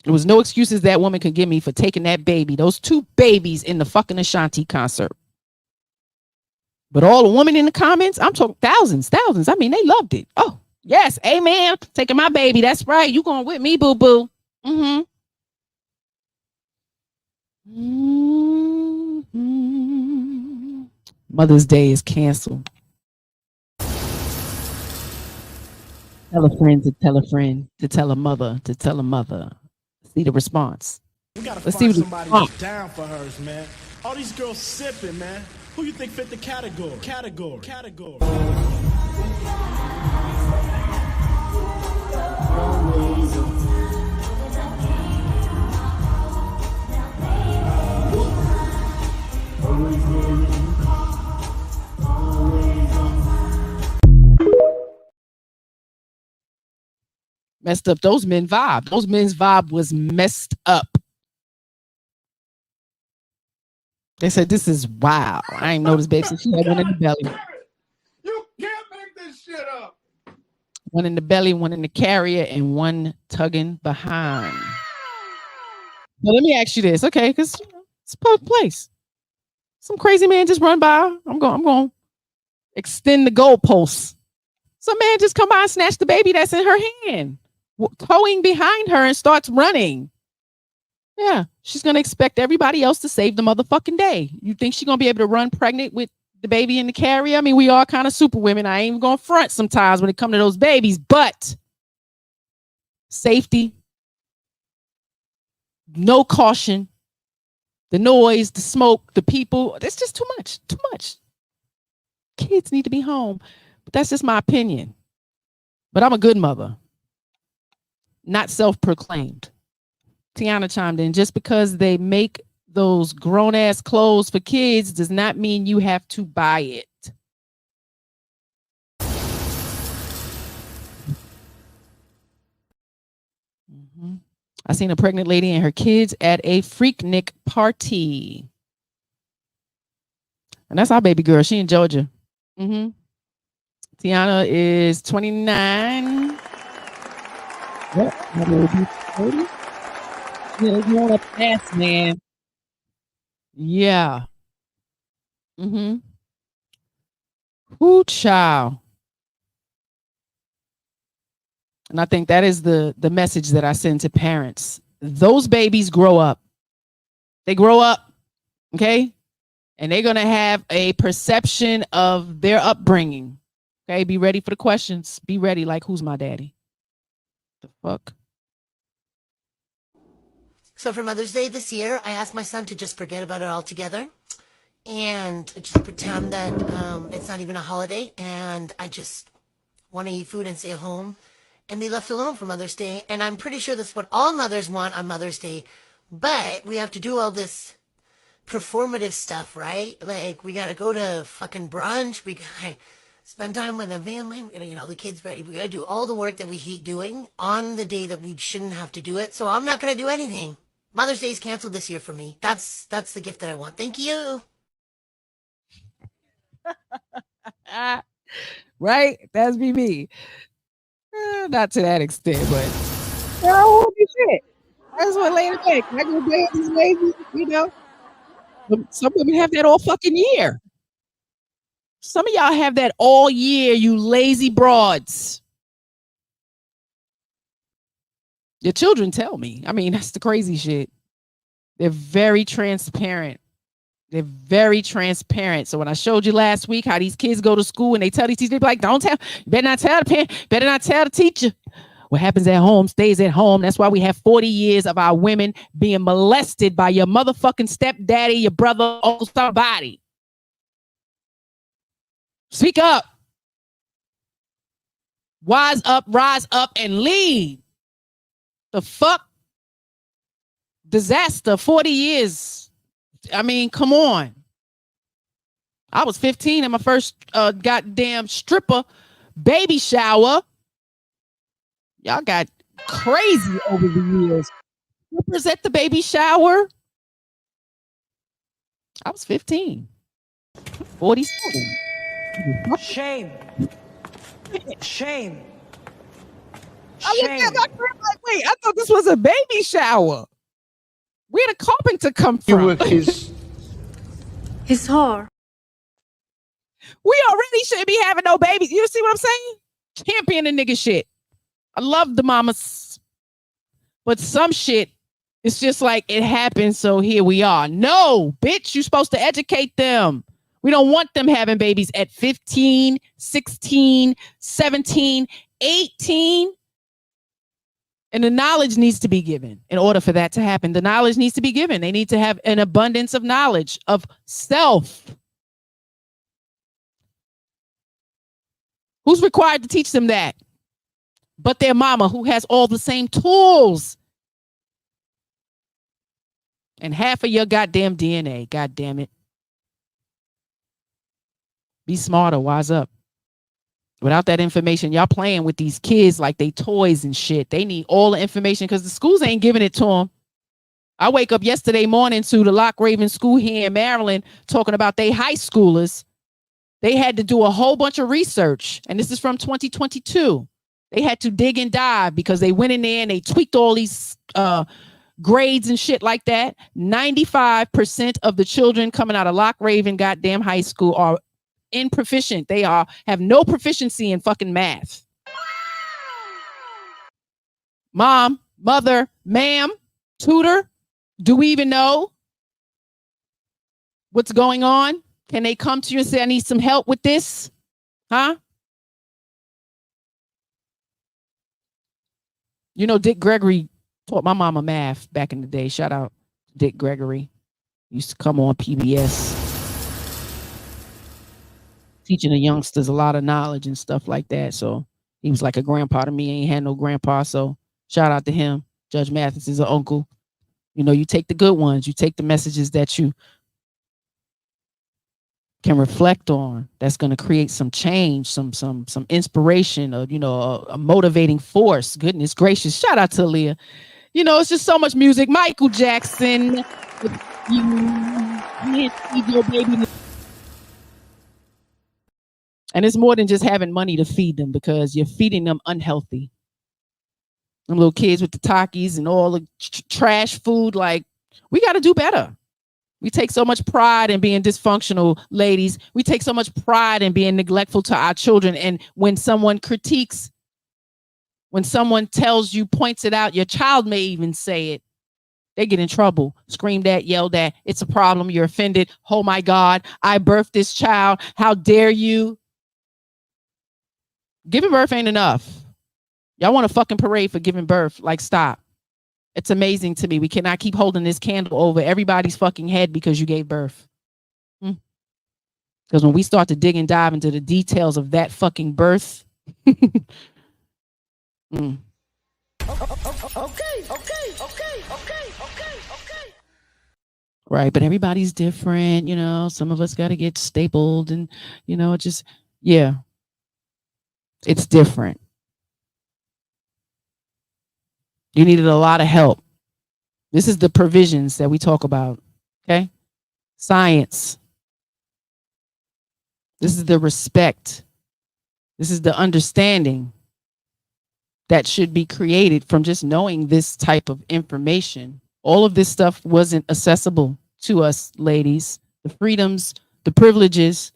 There was no excuses that woman could give me for taking that baby, those two babies, in the fucking Ashanti concert. But all the women in the comments, I'm talking thousands. I mean, they loved it. Oh, yes, amen. Taking my baby. That's right. You going with me, boo-boo. Mother's Day is canceled. Tell a friend to tell a friend to tell a mother to tell a mother. See the response. We gotta Let's see find what somebody who's down for hers, man. All these girls sipping, man. Who you think fit the category? Category. Messed up those men vibe. Those men's vibe was messed up. They said, this is wild. I ain't noticed, babe, since she had one in the belly. You can't make this shit up. One in the belly, one in the carrier, and one tugging behind. But let me ask you this, okay? Because it's a public place. Some crazy man just run by. I'm going to extend the goalposts. Some man just come by and snatch the baby that's in her hand, towing behind her and starts running. Yeah, she's going to expect everybody else to save the motherfucking day. You think she's going to be able to run pregnant with the baby in the carrier? I mean, we are kind of super women. I ain't even going to front sometimes when it comes to those babies, but safety, no caution, the noise, the smoke, the people, that's just too much. Kids need to be home. But that's just my opinion. But I'm a good mother, not self-proclaimed. Tiana chimed in, just because they make those grown-ass clothes for kids does not mean you have to buy it. I seen a pregnant lady and her kids at a Freaknik party. And that's our baby girl. She in Georgia. Tiana is 29. Yep. Yeah, going up fast, man. Yeah. Whoo, child. And I think that is the message that I send to parents. Those babies grow up. They grow up, okay? And they're going to have a perception of their upbringing. Okay, be ready for the questions. Be ready, like, who's my daddy? The fuck? So for Mother's Day this year, I asked my son to just forget about it altogether and just pretend that it's not even a holiday, and I just want to eat food and stay at home and be left alone for Mother's Day. And I'm pretty sure that's what all mothers want on Mother's Day, but we have to do all this performative stuff, right? Like, we gotta go to fucking brunch, we gotta spend time with the family, the kids ready. We gotta do all the work that we hate doing on the day that we shouldn't have to do it. So I'm not gonna do anything. Mother's Day is canceled this year for me. That's the gift that I want. Thank you. Right? That's me. Not to that extent, but shit. That's what later back. I go play these ladies, Some women have that all fucking year. Some of y'all have that all year, you lazy broads. Your children tell me. I mean, that's the crazy shit. They're very transparent. So when I showed you last week how these kids go to school and they tell these teachers, they be like, don't tell, you better not tell the parent, better not tell the teacher. What happens at home stays at home. That's why we have 40 years of our women being molested by your motherfucking stepdaddy, your brother, or somebody. Speak up. Wise up, rise up, and lead. The fuck? Disaster, 40 years. I mean, come on. I was 15 in my first goddamn stripper baby shower. Y'all got crazy over the years. Strippers at the baby shower. I was 15. 47. Shame. Shame. I looked at my crib like, wait, I thought this was a baby shower. Where'd a carpenter come from? You were his whore. We already shouldn't be having no babies. You see what I'm saying? Champion the nigga shit. I love the mamas. But some shit, it's just like it happened, so here we are. No, bitch, you're supposed to educate them. We don't want them having babies at 15, 16, 17, 18. And the knowledge needs to be given in order for that to happen. The knowledge needs to be given. They need to have an abundance of knowledge of self. Who's required to teach them that? But their mama, who has all the same tools. And half of your goddamn DNA. God damn it. Be smarter. Wise up. Without that information, y'all playing with these kids like they toys and shit. They need all the information because the schools ain't giving it to them. I wake up yesterday morning to the Lock Raven School here in Maryland talking about they high schoolers. They had to do a whole bunch of research. And this is from 2022. They had to dig and dive because they went in there and they tweaked all these grades and shit like that. 95% of the children coming out of Lock Raven goddamn high school are proficient. They have no proficiency in fucking math. Mom, mother, ma'am, tutor, do we even know what's going on? Can they come to you and say, I need some help with this? Huh? You know, Dick Gregory taught my mama math back in the day. Shout out Dick Gregory. Used to come on PBS. Teaching the youngsters a lot of knowledge and stuff like that. So he was like a grandpa to me. I ain't had no grandpa. So shout out to him. Judge Mathis is an uncle. You know, you take the good ones. You take the messages that you can reflect on. That's going to create some change, some inspiration, or, you know, a motivating force. Goodness gracious. Shout out to L.I.A. You know, it's just so much music. Michael Jackson. You baby. And it's more than just having money to feed them because you're feeding them unhealthy. Them little kids with the Takis and all the trash food. Like, we got to do better. We take so much pride in being dysfunctional, ladies. We take so much pride in being neglectful to our children. And when someone critiques, when someone tells you, points it out, your child may even say it. They get in trouble, screamed at, yelled at. It's a problem. You're offended. Oh my God, I birthed this child. How dare you? Giving birth ain't enough. Y'all want a fucking parade for giving birth. Like, stop. It's amazing to me. We cannot keep holding this candle over everybody's fucking head because you gave birth. Because when we start to dig and dive into the details of that fucking birth. Okay. Right, but everybody's different, you know. Some of us got to get stapled and, you know, just, yeah. It's different. You needed a lot of help. This is the provisions that we talk about, okay? Science. This is the respect. This is the understanding that should be created from just knowing this type of information. All of this stuff wasn't accessible to us, ladies. The freedoms, the privileges,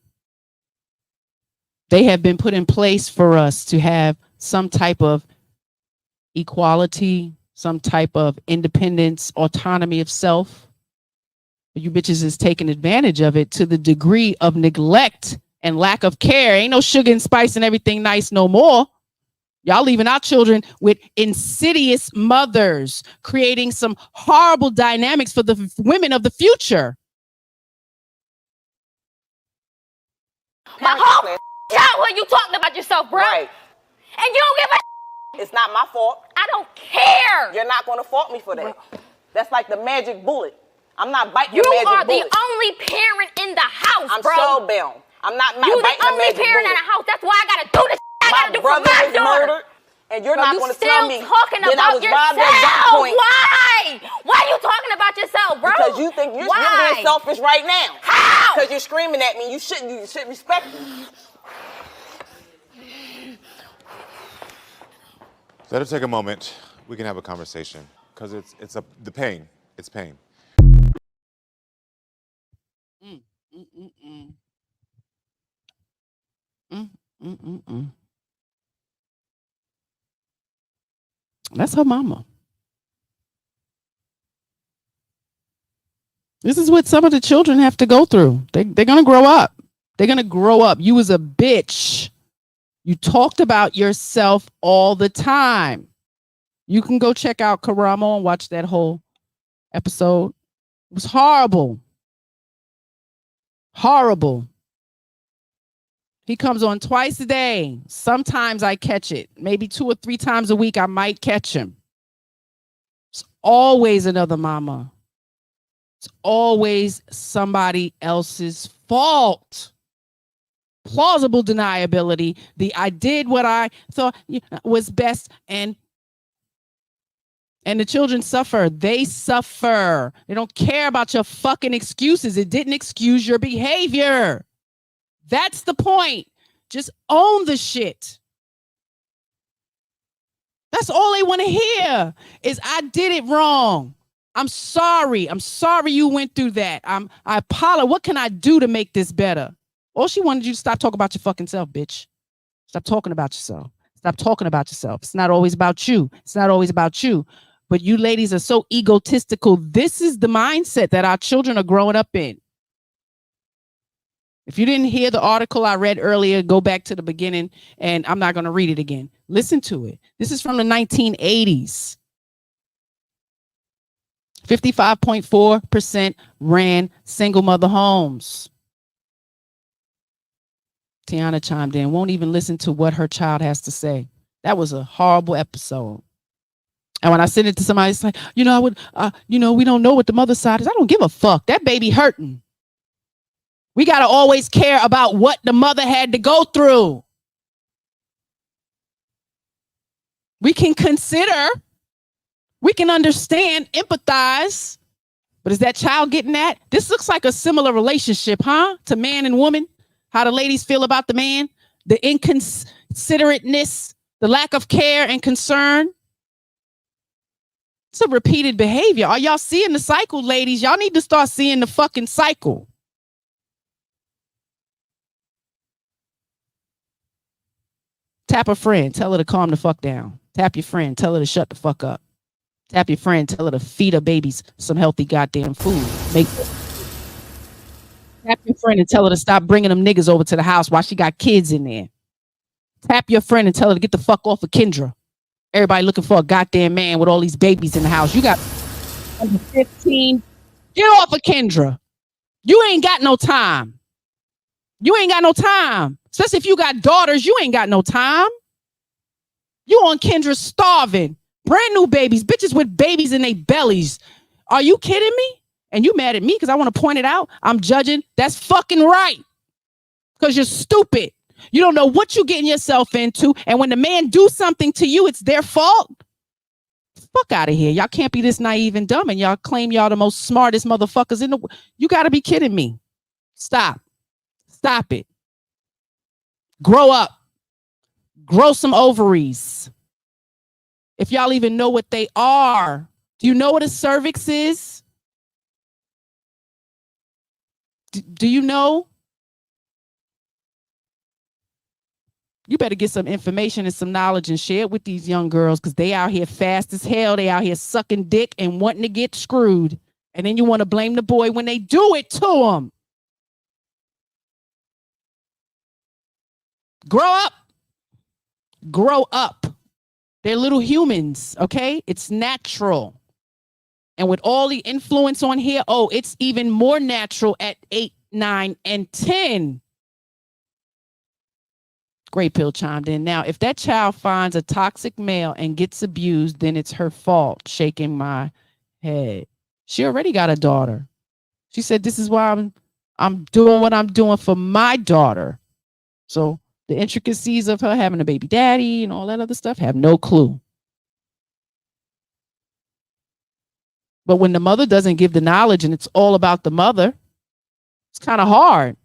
they have been put in place for us to have some type of equality, some type of independence, autonomy of self. You bitches is taking advantage of it to the degree of neglect and lack of care. Ain't no sugar and spice and everything nice no more. Y'all leaving our children with insidious mothers, creating some horrible dynamics for the women of the future. My whole childhood you talking about yourself, bro. Right. And you don't give a It's not my fault. I don't care. You're not going to fault me for that. That's like the magic bullet. I'm not biting the magic bullet. You are the only parent in the house, bro. I'm soul-bound. I'm not biting the magic bullet. You the only parent in the house. That's why I got to do this I got to do for my daughter. Murdered, and you're not going to tell me that I was robbed at gunpoint. Why? Why are you talking about yourself, bro? Because you think you're being selfish right now. How? Because you're screaming at me. You should respect me. Let her take a moment. We can have a conversation because the pain. It's pain. That's her mama. This is what some of the children have to go through. They're going to grow up. They're going to grow up. You was a bitch. You talked about yourself all the time. You can go check out Karamo and watch that whole episode. It was horrible. Horrible. He comes on twice a day. Sometimes I catch it. Maybe 2 or 3 times a week I might catch him. It's always another mama. It's always somebody else's fault. Plausible deniability. I did what I thought was best, and the children suffer. They suffer. They don't care about your fucking excuses. It didn't excuse your behavior. That's the point. Just own the shit. That's all they want to hear is I did it wrong. I'm sorry. I'm sorry you went through that. I apologize. What can I do to make this better? All she wanted you to stop talking about your fucking self, bitch. Stop talking about yourself. Stop talking about yourself. It's not always about you. It's not always about you. But you ladies are so egotistical. This is the mindset that our children are growing up in. If you didn't hear the article I read earlier, go back to the beginning, and I'm not going to read it again. Listen to it. This is from the 1980s. 55.4% ran single mother homes. Tiana chimed in, won't even listen to what her child has to say. That was a horrible episode. And when I send it to somebody, it's like, we don't know what the mother side is. I don't give a fuck. That baby hurting. We got to always care about what the mother had to go through. We can consider, we can understand, empathize, but is that child getting that? This looks like a similar relationship, huh? To man and woman, how the ladies feel about the man, the inconsiderateness, the lack of care and concern. It's a repeated behavior. Are y'all seeing the cycle, ladies? Y'all need to start seeing the fucking cycle. Tap a friend, tell her to calm the fuck down. Tap your friend, tell her to shut the fuck up. Tap your friend, tell her to feed her babies some healthy goddamn food. Tap your friend and tell her to stop bringing them niggas over to the house while she got kids in there. Tap your friend and tell her to get the fuck off of Kendra. Everybody looking for a goddamn man with all these babies in the house. You got under 15. Get off of Kendra. You ain't got no time. You ain't got no time. Especially if you got daughters, you ain't got no time. You on Kendra starving. Brand new babies, bitches with babies in their bellies. Are you kidding me? And you mad at me because I want to point it out? I'm judging. That's fucking right. Because you're stupid. You don't know what you're getting yourself into. And when the man do something to you, it's their fault. Fuck out of here. Y'all can't be this naive and dumb. And y'all claim y'all the most smartest motherfuckers in the world. You got to be kidding me. Stop. Stop it. Grow up. Grow some ovaries. If y'all even know what they are. Do you know what a cervix is? Do you know? You better get some information and some knowledge and share it with these young girls because they out here fast as hell. They out here sucking dick and wanting to get screwed. And then you want to blame the boy when they do it to them. Grow up. Grow up. They're little humans, okay? It's natural. And with all the influence on here, it's even more natural at 8, 9, and 10. Great Pill chimed in. Now, if that child finds a toxic male and gets abused, then it's her fault. Shaking my head. She already got a daughter. She said, this is why I'm doing what I'm doing for my daughter. So the intricacies of her having a baby daddy and all that other stuff, have no clue. But when the mother doesn't give the knowledge and it's all about the mother, it's kind of hard.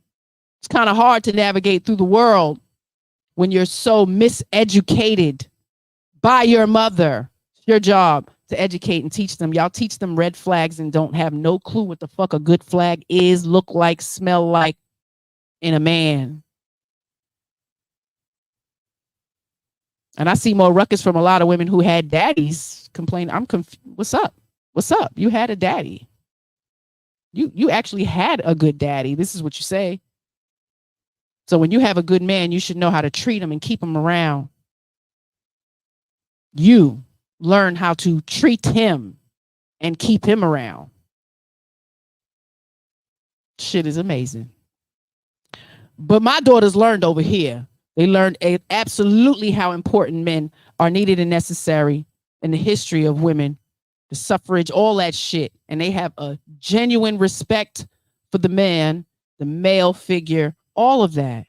It's kind of hard to navigate through the world when you're so miseducated by your mother. It's your job to educate and teach them. Y'all teach them red flags and don't have no clue what the fuck a good flag is, look like, smell like in a man. And I see more ruckus from a lot of women who had daddies complain. I'm confused. What's up? What's up? You had a daddy. You actually had a good daddy. This is what you say. So when you have a good man, you should know how to treat him and keep him around. You learn how to treat him and keep him around. Shit is amazing. But my daughters learned over here. They learned absolutely how important men are needed and necessary in the history of women, the suffrage, all that shit. And they have a genuine respect for the man, the male figure, all of that.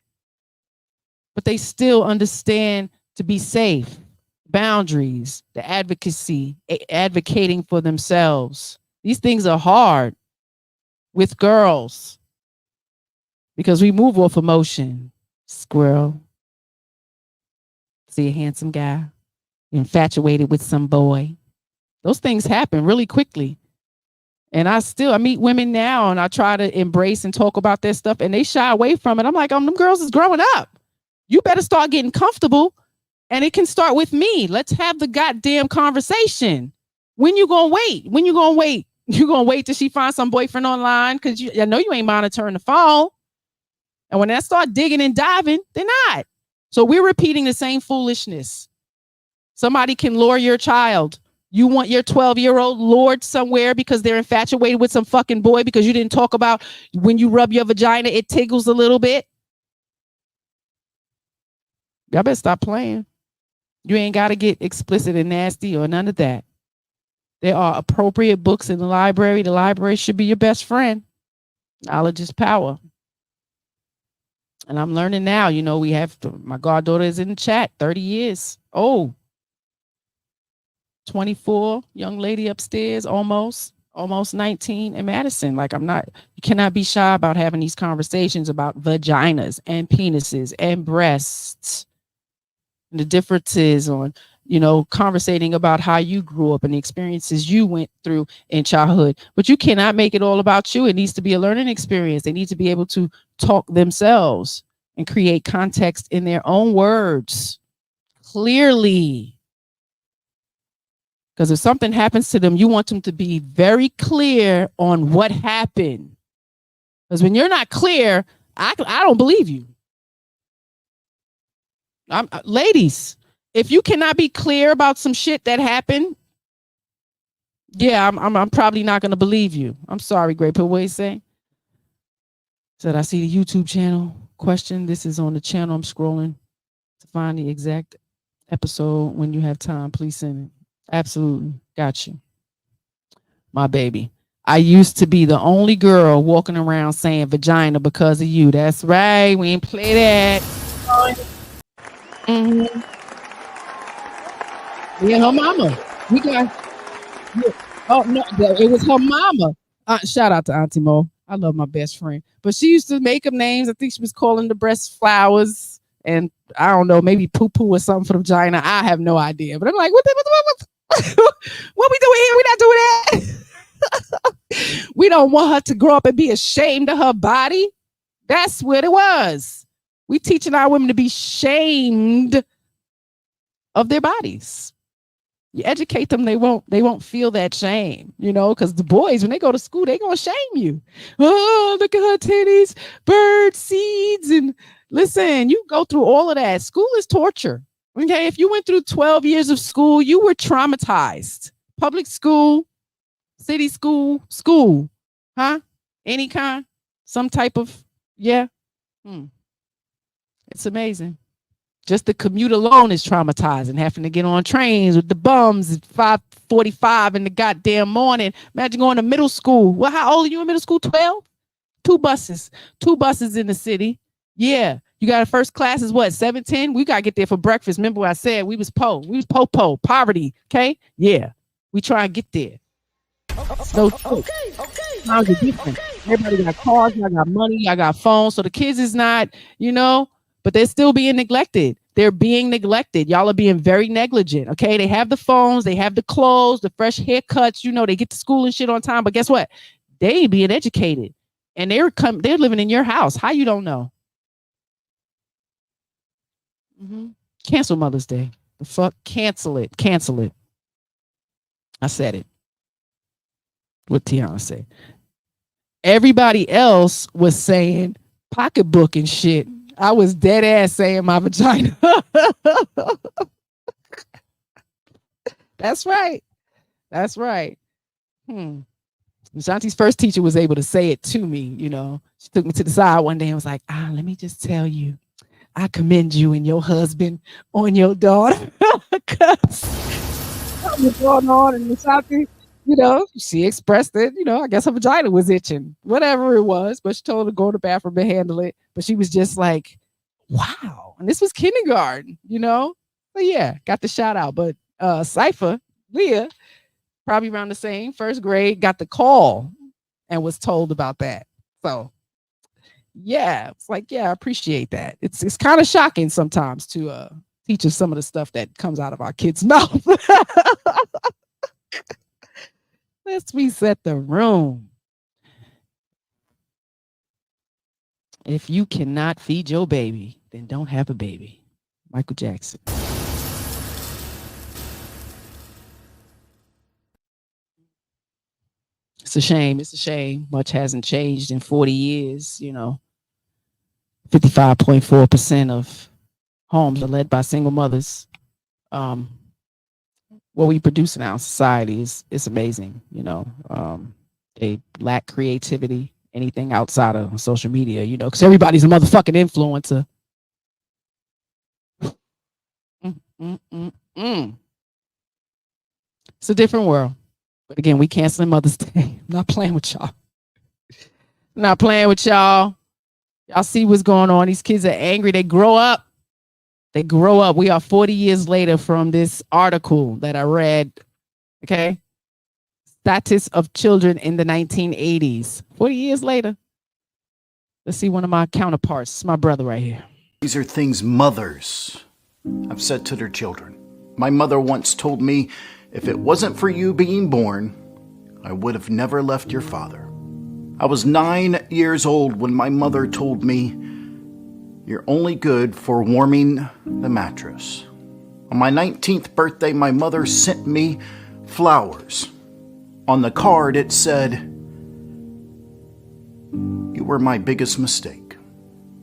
But they still understand to be safe, boundaries, the advocacy, advocating for themselves. These things are hard with girls because we move off emotion. Squirrel. See a handsome guy, infatuated with some boy. Those things happen really quickly. And I meet women now and I try to embrace and talk about their stuff and they shy away from it. I'm like, them girls is growing up. You better start getting comfortable and it can start with me. Let's have the goddamn conversation. When you gonna wait? When you gonna wait? You gonna wait till she finds some boyfriend online? Cause I know you ain't monitoring the phone. And when I start digging and diving, they're not. So we're repeating the same foolishness. Somebody can lure your child. You want your 12-year-old lured somewhere because they're infatuated with some fucking boy because you didn't talk about when you rub your vagina, it tickles a little bit. Y'all better stop playing. You ain't got to get explicit and nasty or none of that. There are appropriate books in the library. The library should be your best friend. Knowledge is power. And I'm learning now, we have my goddaughter is in the chat, 30 years old. 24, young lady upstairs, almost 19 in Madison. Like you cannot be shy about having these conversations about vaginas and penises and breasts. And the differences on, conversating about how you grew up and the experiences you went through in childhood. But you cannot make it all about you. It needs to be a learning experience. They need to be able to talk themselves and create context in their own words clearly. Because if something happens to them, you want them to be very clear on what happened. Because when you're not clear, I don't believe you. Ladies, if you cannot be clear about some shit that happened, yeah, I'm probably not going to believe you. I'm sorry, Great Put. What you say? Said I see the YouTube channel. Question. This is on the channel. I'm scrolling to find the exact episode. When you have time, please send it. Absolutely. Got you. My baby. I used to be the only girl walking around saying vagina because of you. That's right. We ain't play that. Mm-hmm. Yeah, her mama. We got. Oh no, it was her mama. Shout out to Auntie Mo. I love my best friend, but she used to make up names. I think she was calling the breast flowers, and I don't know, maybe poo poo or something for the vagina. I have no idea, but I'm like, what we doing here? We not doing that. We don't want her to grow up and be ashamed of her body. That's what it was. We teaching our women to be shamed of their bodies. You educate them, they won't feel that shame, because the boys, when they go to school, they gonna shame you. Oh, look at her titties, bird seeds, and listen, you go through all of that. School is torture. Okay, if you went through 12 years of school, you were traumatized. Public school, city school, huh? Any kind, some type of, yeah. It's amazing. Just the commute alone is traumatizing. Having to get on trains with the bums at 5:45 in the goddamn morning. Imagine going to middle school. Well, how old are you in middle school? 12? Two buses in the city. Yeah. You got a first class is what? 7:10? We got to get there for breakfast. Remember what I said? We was poverty. Okay. Yeah. We try and get there. So okay. Times are different. Everybody got cars. Y'all got money. Y'all got phones. So the kids is not, but they're still being neglected. They're being neglected. Y'all are being very negligent. Okay. They have the phones. They have the clothes, the fresh haircuts. They get to school and shit on time. But guess what? They ain't being educated. And they're living in your house. How you don't know? Cancel Mother's Day. The fuck? Cancel it. I said it. What Tiana said. Everybody else was saying pocketbook and shit. I was dead ass saying my vagina. That's right. That's right. Shanti's first teacher was able to say it to me, you know. She took me to the side one day and was like, let me just tell you, I commend you and your husband on your daughter. Because what was going on in the Shanti, you know, she expressed it, you know, I guess her vagina was itching, whatever it was, but she told her to go to the bathroom and handle it. But she was just like, wow. And this was kindergarten, you know? So yeah, got the shout out. But Cypher, Leah, probably around the same, first grade, got the call and was told about that. So yeah, it's like, yeah, I appreciate that. It's kind of shocking sometimes to teach us some of the stuff that comes out of our kids' mouth. Let's reset the room. If you cannot feed your baby, then don't have a baby. Michael Jackson. It's a shame. It's a shame. Much hasn't changed in 40 years. You know, 55.4% of homes are led by single mothers. What we produce in our society is amazing. You know, they lack creativity, anything outside of social media, you know, because everybody's a motherfucking influencer. It's a different world. But again, we canceling Mother's Day. I'm not playing with y'all. Not playing with y'all. Y'all see what's going on. These kids are angry. They grow up. They grow up. We are 40 years later from this article that I read. Okay. Status of children in the 1980s. 40 years later. Let's see one of my counterparts. It's my brother right here. These are things mothers have said to their children. My mother once told me, if it wasn't for you being born, I would have never left your father. I was 9 years old when my mother told me, you're only good for warming the mattress. On my 19th birthday, my mother sent me flowers. On the card, it said, you were my biggest mistake.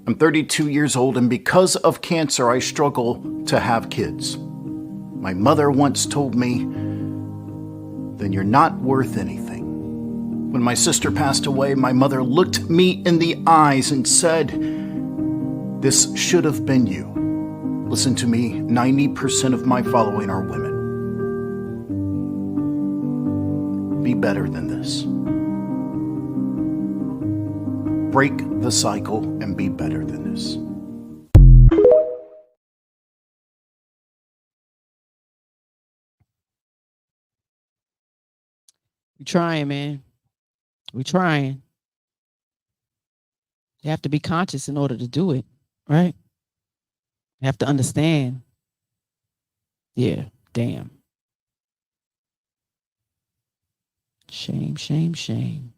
I'm 32 years old, and because of cancer, I struggle to have kids. My mother once told me, then you're not worth anything. When my sister passed away, my mother looked me in the eyes and said, this should have been you. Listen to me, 90% of my following are women. Be better than this. Break the cycle and be better than this. We trying, man. We trying. You have to be conscious in order to do it, right? You have to understand. Yeah, damn. Shame, shame, shame.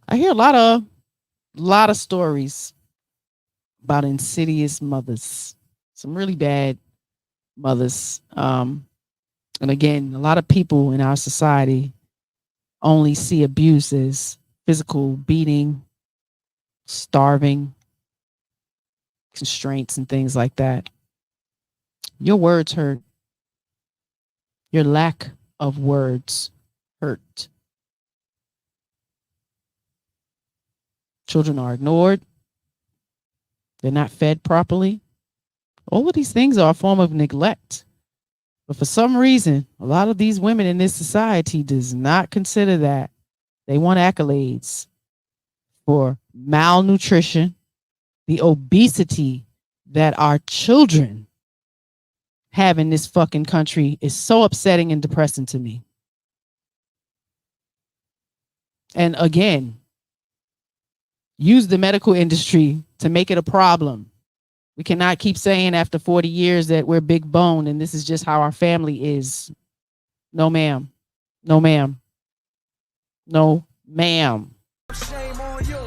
I hear a lot of stories about insidious mothers. Some really bad mothers. And again, a lot of people in our society only see abuse as physical beating, starving, constraints, and things like that. Your words hurt. Your lack of words hurt. Children are ignored. They're not fed properly. All of these things are a form of neglect. But for some reason, a lot of these women in this society does not consider that. They want accolades for malnutrition, the obesity that our children have in this fucking country is so upsetting and depressing to me. And again, use the medical industry to make it a problem. We cannot keep saying after 40 years that we're big bone and this is just how our family is. No, ma'am. No, ma'am. No, ma'am. Shame on you.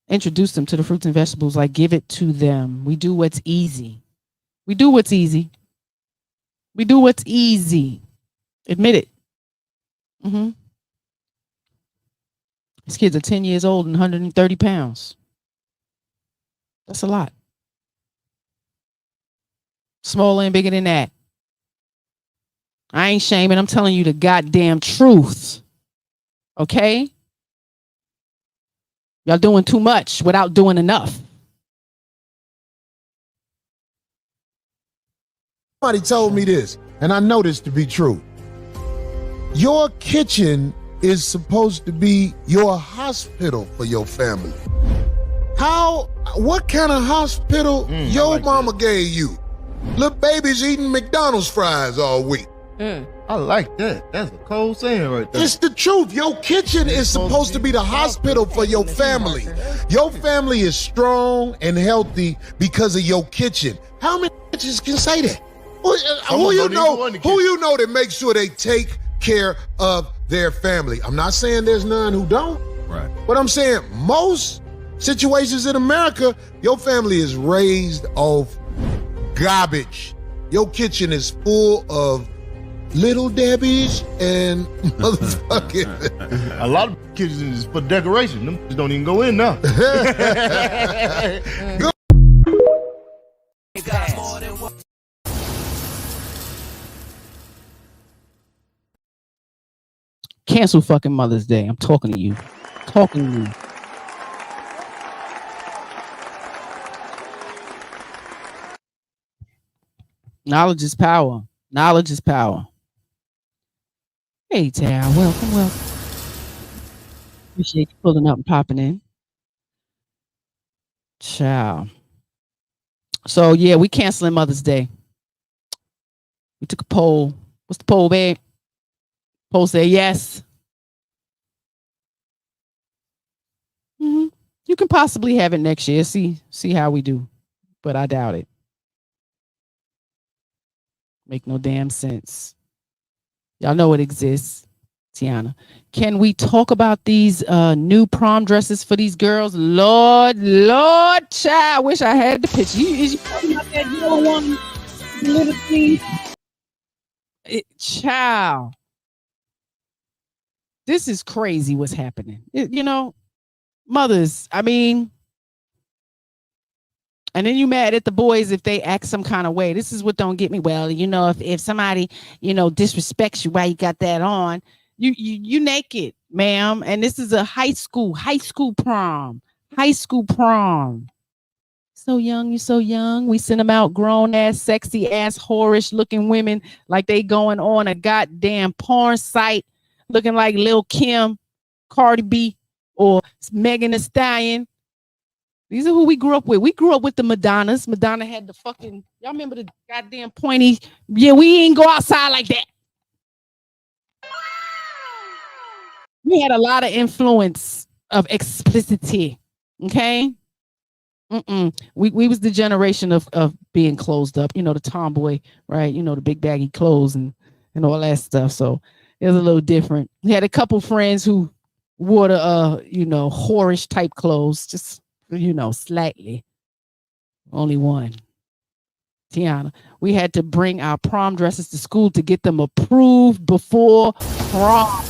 Introduce them to the fruits and vegetables, like give it to them. We do what's easy. We do what's easy. We do what's easy. Admit it. These kids are 10 years old and 130 pounds. That's a lot. Smaller and bigger than that. I ain't shaming. I'm telling you the goddamn truth. Okay? Y'all doing too much without doing enough. Somebody told me this, and I know this to be true. Your kitchen is supposed to be your hospital for your family. What kind of hospital your mama gave you? Little babies eating McDonald's fries all week. I like that. That's a cold saying right there. It's the truth. Your kitchen is supposed to be the hospital for your family. Your family is strong and healthy because of your kitchen. How many bitches can say that? Who you know that makes sure they take care of their family? I'm not saying there's none who don't. Right. But I'm saying most situations in America, your family is raised off garbage. Your kitchen is full of Little Debbie's and motherfucking. A lot of kitchens is for decoration. Them don't even go in now. Cancel fucking Mother's Day. I'm talking to you. Talking to you. Knowledge is power. Knowledge is power. Hey, Tara. Welcome. Appreciate you pulling up and popping in. Ciao. So, yeah, we canceling Mother's Day. We took a poll. What's the poll, babe? Poll said yes. You can possibly have it next year. See how we do. But I doubt it. Make no damn sense. Y'all know it exists. Tiana, can we talk about these new prom dresses for these girls? Lord, child, I wish I had the picture. Is you talking about that yellow one? Little thing? Child. This is crazy what's happening. Mothers, I mean, and then you mad at the boys if they act some kind of way. This is what don't get me. Well, if somebody, disrespects you while you got that on, you naked, ma'am. And this is a high school prom. So young, you're so young. We send them out grown ass, sexy ass, whorish looking women like they going on a goddamn porn site looking like Lil Kim, Cardi B, or Megan Thee Stallion. These are who we grew up with. We grew up with the Madonnas. Madonna had the fucking, y'all remember the goddamn pointy? Yeah, we ain't go outside like that. We had a lot of influence of explicitity. Okay? We was the generation of being closed up. The tomboy, right? The big baggy clothes and all that stuff. So it was a little different. We had a couple friends who wore the, whorish type clothes, just, slightly. Only one. Tiana, we had to bring our prom dresses to school to get them approved before prom.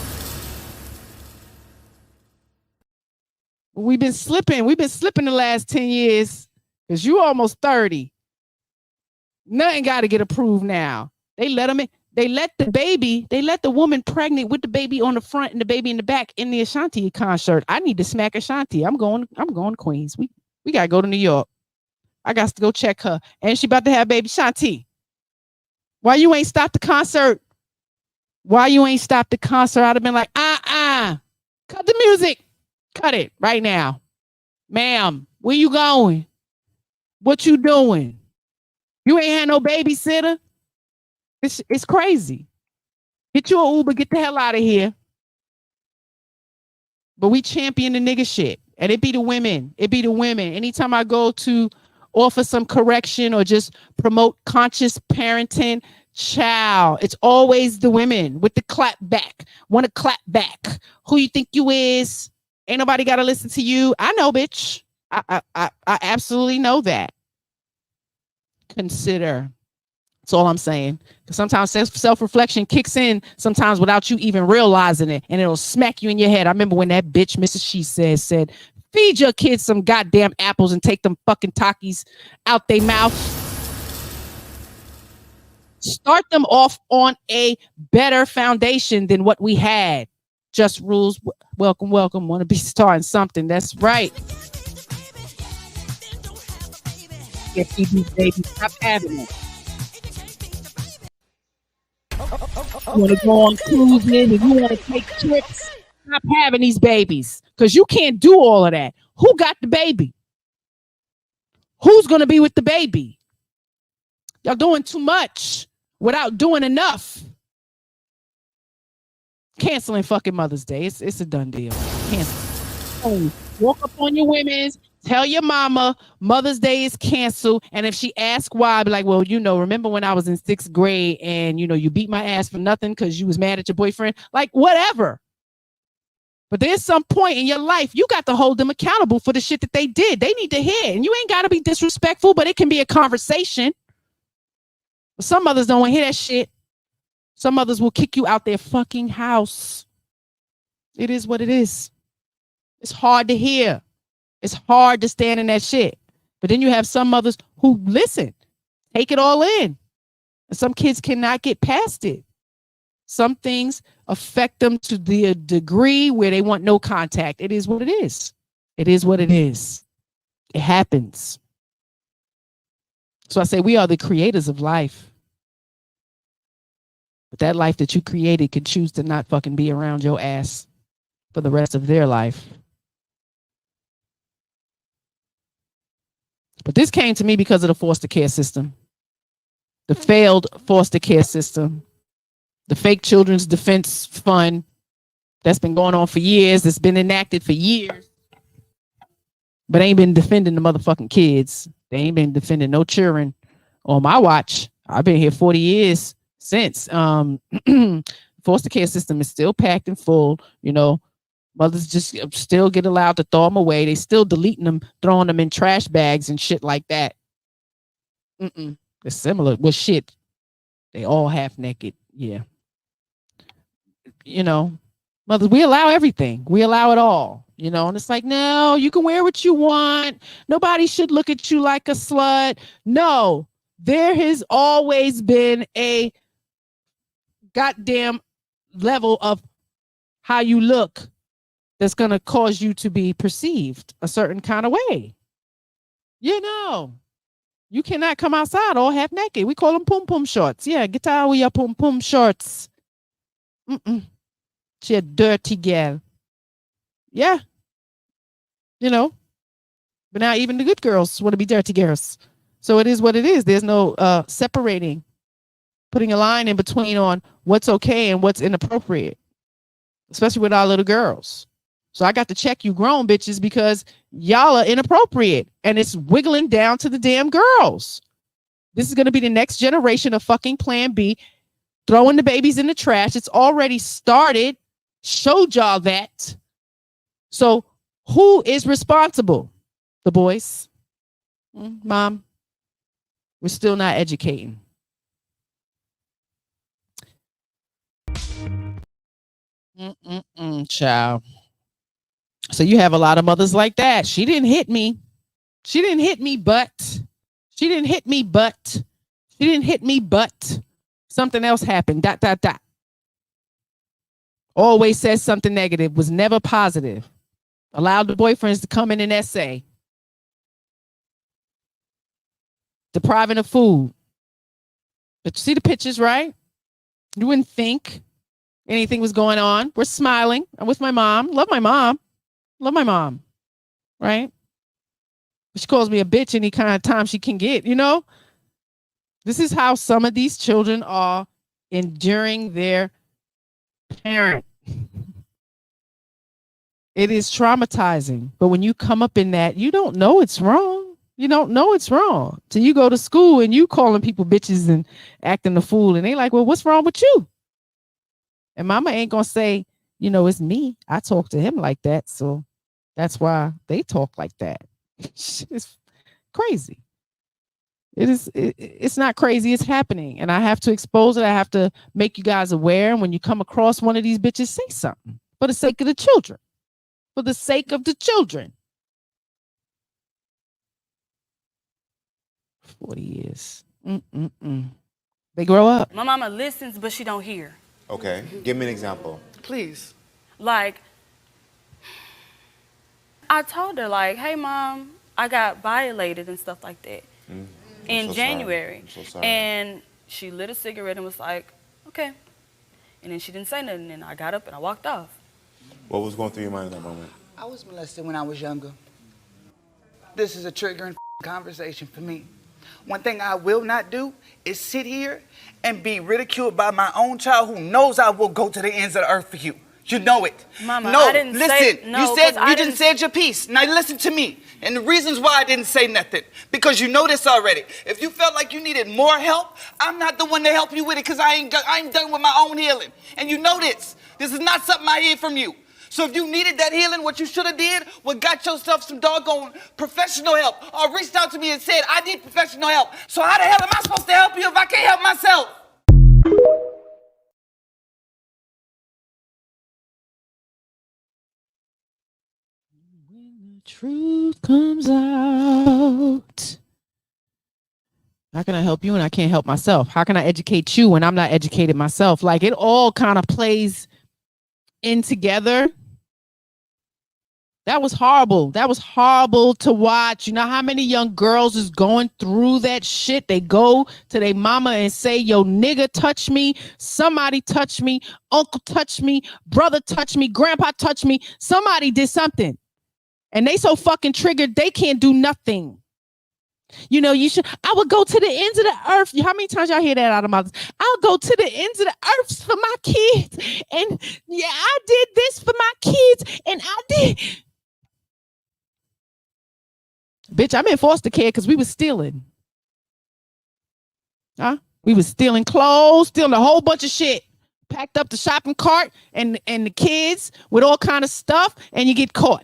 We've been slipping the last 10 years because you almost 30. Nothing got to get approved now. They let them in. They let the woman pregnant with the baby on the front and the baby in the back in the Ashanti concert. I need to smack Ashanti. I'm going to Queens. We got to go to New York. I got to go check her. And she about to have baby Shanti. Why you ain't stopped the concert? I'd have been like, cut the music. Cut it right now. Ma'am, where you going? What you doing? You ain't had no babysitter? It's crazy. Get you an Uber, get the hell out of here. But we champion the nigga shit. And it be the women. Anytime I go to offer some correction or just promote conscious parenting, child, it's always the women with the clap back. Want to clap back. Who you think you is? Ain't nobody got to listen to you. I know, bitch. I absolutely know that. Consider. That's all I'm saying. Because sometimes self-reflection kicks in sometimes without you even realizing it. And it'll smack you in your head. I remember when that bitch, Mrs. She said, feed your kids some goddamn apples and take them fucking Takis out their mouth. Start them off on a better foundation than what we had. Just rules. Welcome, welcome. Want to be starting something. That's right. If you do, baby, stop having it. You want to go on cruising and you want to take trips, stop having these babies because you can't do all of that. Who got the baby? Who's going to be with the baby? Y'all doing too much without doing enough. Canceling fucking Mother's Day. It's a done deal. Cancel. Walk up on your women's. Tell your mama Mother's Day is canceled. And if she asks why, I'll be like, well, remember when I was in 6th grade and, you beat my ass for nothing because you was mad at your boyfriend? Like, whatever. But there's some point in your life, you got to hold them accountable for the shit that they did. They need to hear. And you ain't got to be disrespectful, but it can be a conversation. But some mothers don't want to hear that shit. Some mothers will kick you out their fucking house. It is what it is. It's hard to hear. It's hard to stand in that shit. But then you have some mothers who listen, take it all in. And some kids cannot get past it. Some things affect them to the degree where they want no contact. It is what it is. It is what it is. It happens. So I say we are the creators of life. But that life that you created can choose to not fucking be around your ass for the rest of their life. But this came to me because of the foster care system. The failed foster care system. The fake children's defense fund that's been going on for years. That's been enacted for years. But ain't been defending the motherfucking kids. They ain't been defending no children on my watch. I've been here 40 years since. Foster care system is still packed and full. Mothers just still get allowed to throw them away. They still deleting them, throwing them in trash bags and shit like that. It's similar. Well, shit. They all half naked. Yeah. Mothers, we allow everything. We allow it all. And it's like, no, you can wear what you want. Nobody should look at you like a slut. No, there has always been a goddamn level of how you look that's going to cause you to be perceived a certain kind of way. You cannot come outside all half naked. We call them pum pum shorts. Yeah, get out with your pum pum shorts. She a dirty girl. Yeah. But now even the good girls want to be dirty girls. So it is what it is. There's no separating, putting a line in between on what's okay and what's inappropriate, especially with our little girls. So I got to check you grown bitches because y'all are inappropriate and it's wiggling down to the damn girls. This is going to be the next generation of fucking Plan B, throwing the babies in the trash. It's already started. Showed y'all that. So who is responsible? The boys. Mom, we're still not educating. Child. So you have a lot of mothers like that. She didn't hit me. She didn't hit me, but. She didn't hit me, but. She didn't hit me, but. Something else happened. ... Always says something negative. Was never positive. Allowed the boyfriends to come in and essay. Depriving of food. But you see the pictures, right? You wouldn't think anything was going on. We're smiling. I'm with my mom. Love my mom. Love my mom. Right? She calls me a bitch any kind of time she can get, This is how some of these children are enduring their parent. It is traumatizing. But when you come up in that, you don't know it's wrong. You don't know it's wrong. So you go to school and you calling people bitches and acting a fool. And they like, well, what's wrong with you? And mama ain't going to say, it's me. I talk to him like that. So that's why they talk like that. It's crazy. It's not crazy. It's happening. And I have to expose it. I have to make you guys aware. And when you come across one of these bitches, say something for the sake of the children. For the sake of the children. 40 years. They grow up. My mama listens, but she don't hear. Okay, give me an example. Please. Like, I told her, like, hey, Mom, I got violated and stuff like that in January. I'm so sorry. And she lit a cigarette and was like, okay. And then she didn't say nothing, and I got up and I walked off. What was going through your mind at that moment? I was molested when I was younger. This is a triggering conversation for me. One thing I will not do is sit here and be ridiculed by my own child who knows I will go to the ends of the earth for you. You know it. Mama, no, I didn't listen. say, no, you just said your piece. Now listen to me. And the reasons why I didn't say nothing, because you know this already. If you felt like you needed more help, I'm not the one to help you with it, because I ain't done with my own healing. And you know this. This is not something I hear from you. So if you needed that healing, what you should have did was got yourself some doggone professional help, or reached out to me and said, I need professional help. So how the hell am I supposed to help you if I can't help myself? Truth comes out. How can I help you when I can't help myself? How can I educate you when I'm not educated myself? Like, it all kind of plays in together. That was horrible. That was horrible to watch. You know how many young girls is going through that shit? They go to their mama and say, yo, nigga, touch me. Somebody touch me. Uncle touch me. Brother touch me. Grandpa touch me. Somebody did something. And they so fucking triggered, they can't do nothing. You know, I would go to the ends of the earth. How many times y'all hear that out of mothers? I'll go to the ends of the earth for my kids. And yeah, I did this for my kids. And I did. Bitch, I'm in foster care because we was stealing. Huh? We was stealing clothes, stealing a whole bunch of shit. Packed up the shopping cart and the kids with all kind of stuff, and you get caught.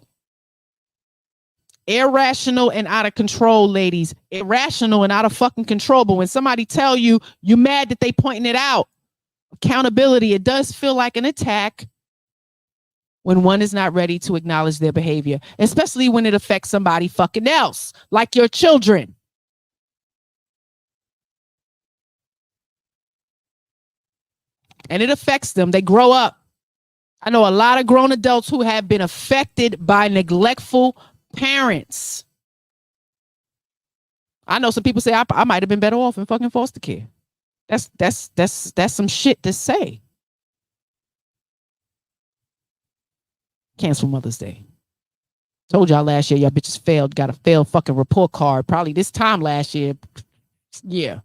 Irrational and out of control, ladies. Irrational and out of fucking control. But when somebody tell you, you're mad that they pointing it out. Accountability, it does feel like an attack when one is not ready to acknowledge their behavior, especially when it affects somebody fucking else, like your children. And it affects them. They grow up. I know a lot of grown adults who have been affected by neglectful parents. I know some people say I might have been better off in fucking foster care. That's some shit to say. Cancel Mother's Day. Told y'all last year y'all bitches failed. Got a failed fucking report card. Probably this time last year. Yeah.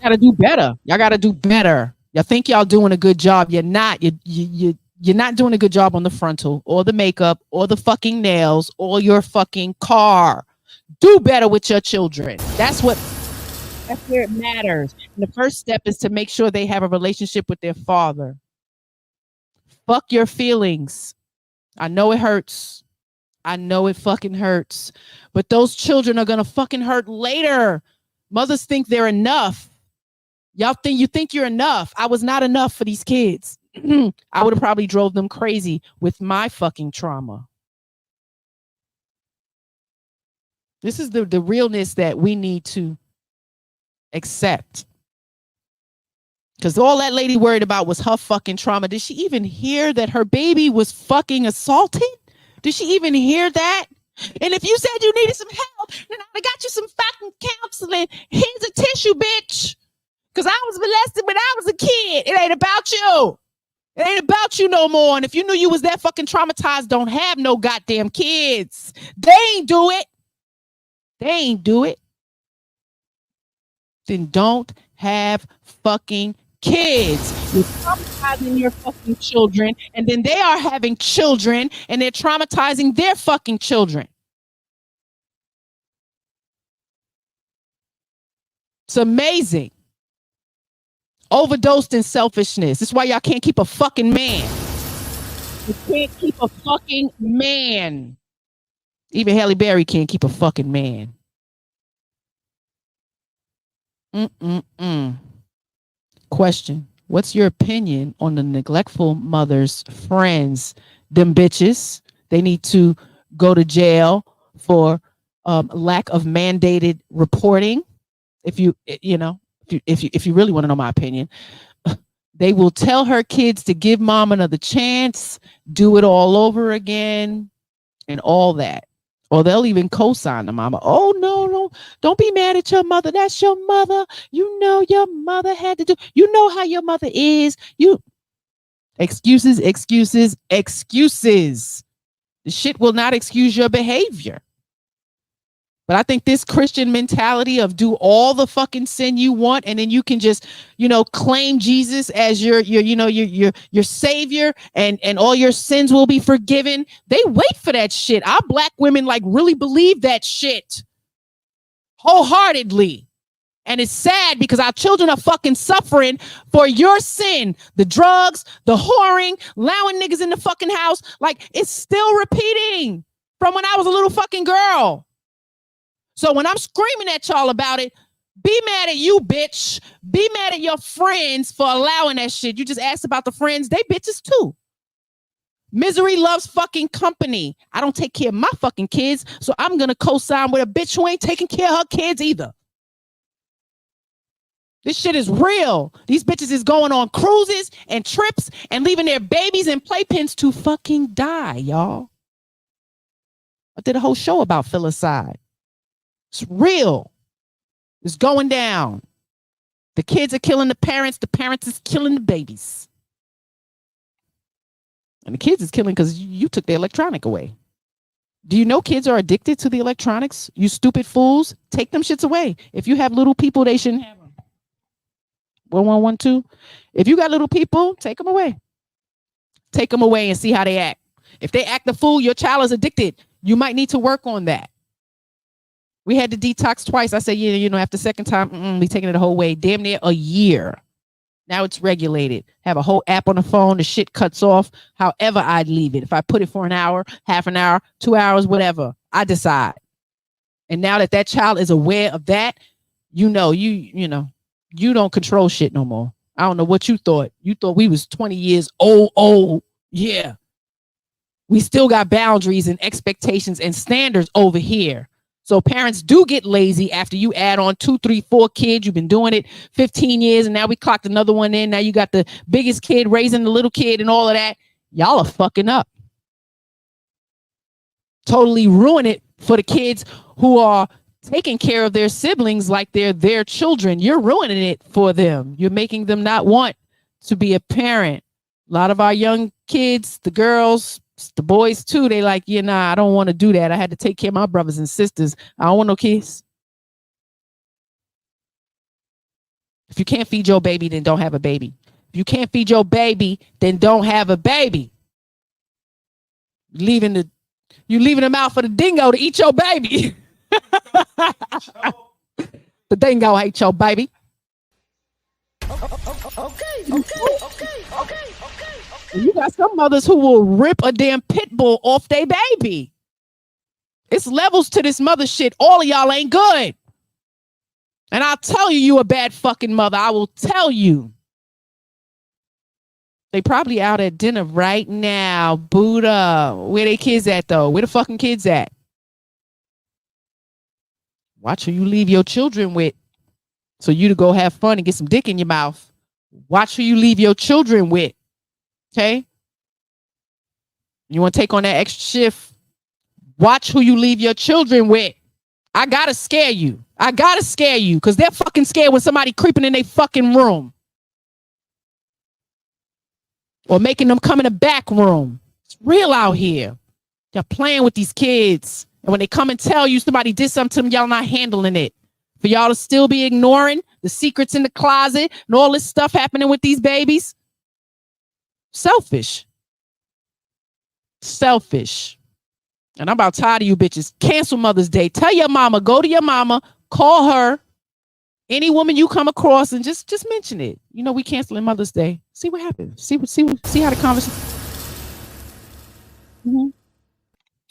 Gotta do better. Y'all gotta do better. Y'all think y'all doing a good job. You're not. You're not doing a good job on the frontal or the makeup or the fucking nails or your fucking car. Do better with your children. That's where it matters. And the first step is to make sure they have a relationship with their father. Fuck your feelings. I know it hurts. I know it fucking hurts. But those children are gonna fucking hurt later. Mothers think they're enough. Y'all think you're enough. I was not enough for these kids. I would have probably drove them crazy with my fucking trauma. This is the realness that we need to accept. Because all that lady worried about was her fucking trauma. Did she even hear that her baby was fucking assaulted? Did she even hear that? And if you said you needed some help, then I got you some fucking counseling. Here's a tissue, bitch. Because I was molested when I was a kid. It ain't about you. It ain't about you no more. And if you knew you was that fucking traumatized, don't have no goddamn kids. They ain't do it. They ain't do it. Then don't have fucking kids. You're traumatizing your fucking children, and then they are having children, and they're traumatizing their fucking children. It's amazing. Overdosed in selfishness. That's why y'all can't keep a fucking man. You can't keep a fucking man. Even Halle Berry can't keep a fucking man. Question. What's your opinion on the neglectful mother's friends? Them bitches. They need to go to jail for lack of mandated reporting. If you really want to know my opinion, they will tell her kids to give mom another chance, do it all over again, and all that. Or they'll even co-sign the mama. Oh, no, don't be mad at your mother. That's your mother. You know your mother had to do. You know how your mother is. Excuses. The shit will not excuse your behavior. But I think this Christian mentality of do all the fucking sin you want, and then you can just, claim Jesus as your savior, and all your sins will be forgiven. They wait for that shit. Our black women really believe that shit wholeheartedly. And it's sad because our children are fucking suffering for your sin. The drugs, the whoring, allowing niggas in the fucking house. It's still repeating from when I was a little fucking girl. So when I'm screaming at y'all about it, be mad at you, bitch. Be mad at your friends for allowing that shit. You just asked about the friends. They bitches too. Misery loves fucking company. I don't take care of my fucking kids, so I'm going to co-sign with a bitch who ain't taking care of her kids either. This shit is real. These bitches is going on cruises and trips and leaving their babies in playpens to fucking die, y'all. I did a whole show about filicide. It's real. It's going down. The kids are killing the parents is killing the babies. And the kids is killing because you took the electronic away. Do you know kids are addicted to the electronics? You stupid fools. Take them shits away. If you have little people, they shouldn't have them. 1112. If you got little people, take them away. Take them away and see how they act. If they act the fool, your child is addicted. You might need to work on that. We had to detox twice. I said, after the second time, we taking it the whole way. Damn near a year. Now it's regulated. Have a whole app on the phone. The shit cuts off. However I'd leave it. If I put it for an hour, half an hour, 2 hours, whatever, I decide. And now that child is aware of that, you don't control shit no more. I don't know what you thought. You thought we was 20 years old. Yeah. We still got boundaries and expectations and standards over here. So parents do get lazy after you add on 2, 3, 4 kids. You've been doing it 15 years and now we clocked another one in. Now you got the biggest kid raising the little kid and all of that. Y'all are fucking up. Totally ruin it for the kids who are taking care of their siblings like they're their children. You're ruining it for them. You're making them not want to be a parent. A lot of our young kids, the girls, the boys too, they I don't want to do that. I had to take care of my brothers and sisters. I don't want no kids. If you can't feed your baby, then don't have a baby. If you can't feed your baby, then don't have a baby. You leaving them out for the dingo to eat your baby. The dingo ate your baby. Okay. You got some mothers who will rip a damn pit bull off their baby. It's levels to this mother shit. All of y'all ain't good. And I'll tell you a bad fucking mother. I will tell you. They probably out at dinner right now. Buddha. Where they kids at though? Where the fucking kids at? Watch who you leave your children with. So you to go have fun and get some dick in your mouth. Watch who you leave your children with. Okay? You want to take on that extra shift? Watch who you leave your children with. I gotta scare you. Because they're fucking scared when somebody creeping in their fucking room. Or making them come in the back room. It's real out here. You're playing with these kids. And when they come and tell you somebody did something to them, y'all not handling it. For y'all to still be ignoring the secrets in the closet and all this stuff happening with these babies. Selfish. And I'm about tired of you bitches. Cancel Mother's Day. Tell your mama, go to your mama, call her. Any woman you come across and just mention it. We canceling Mother's Day. See what happens. See how the conversation.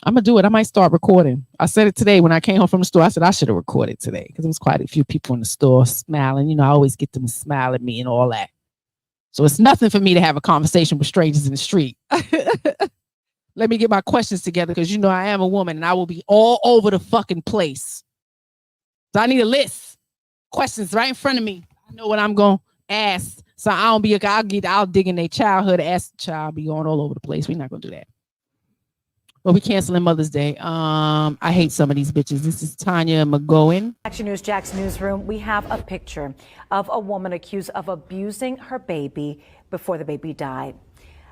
I'm going to do it. I might start recording. I said it today when I came home from the store. I said I should have recorded today because there was quite a few people in the store smiling. I always get them to smile at me and all that. So it's nothing for me to have a conversation with strangers in the street. Let me get my questions together because you know I am a woman and I will be all over the fucking place. So I need a list. Questions right in front of me. I know what I'm gonna ask. So I don't be I'll dig in their childhood, ask the child, be going all over the place. We're not gonna do that. Well, we canceling Mother's Day. I hate some of these bitches. This is Tanya McGowan. Action News Jack's newsroom. We have a picture of a woman accused of abusing her baby before the baby died.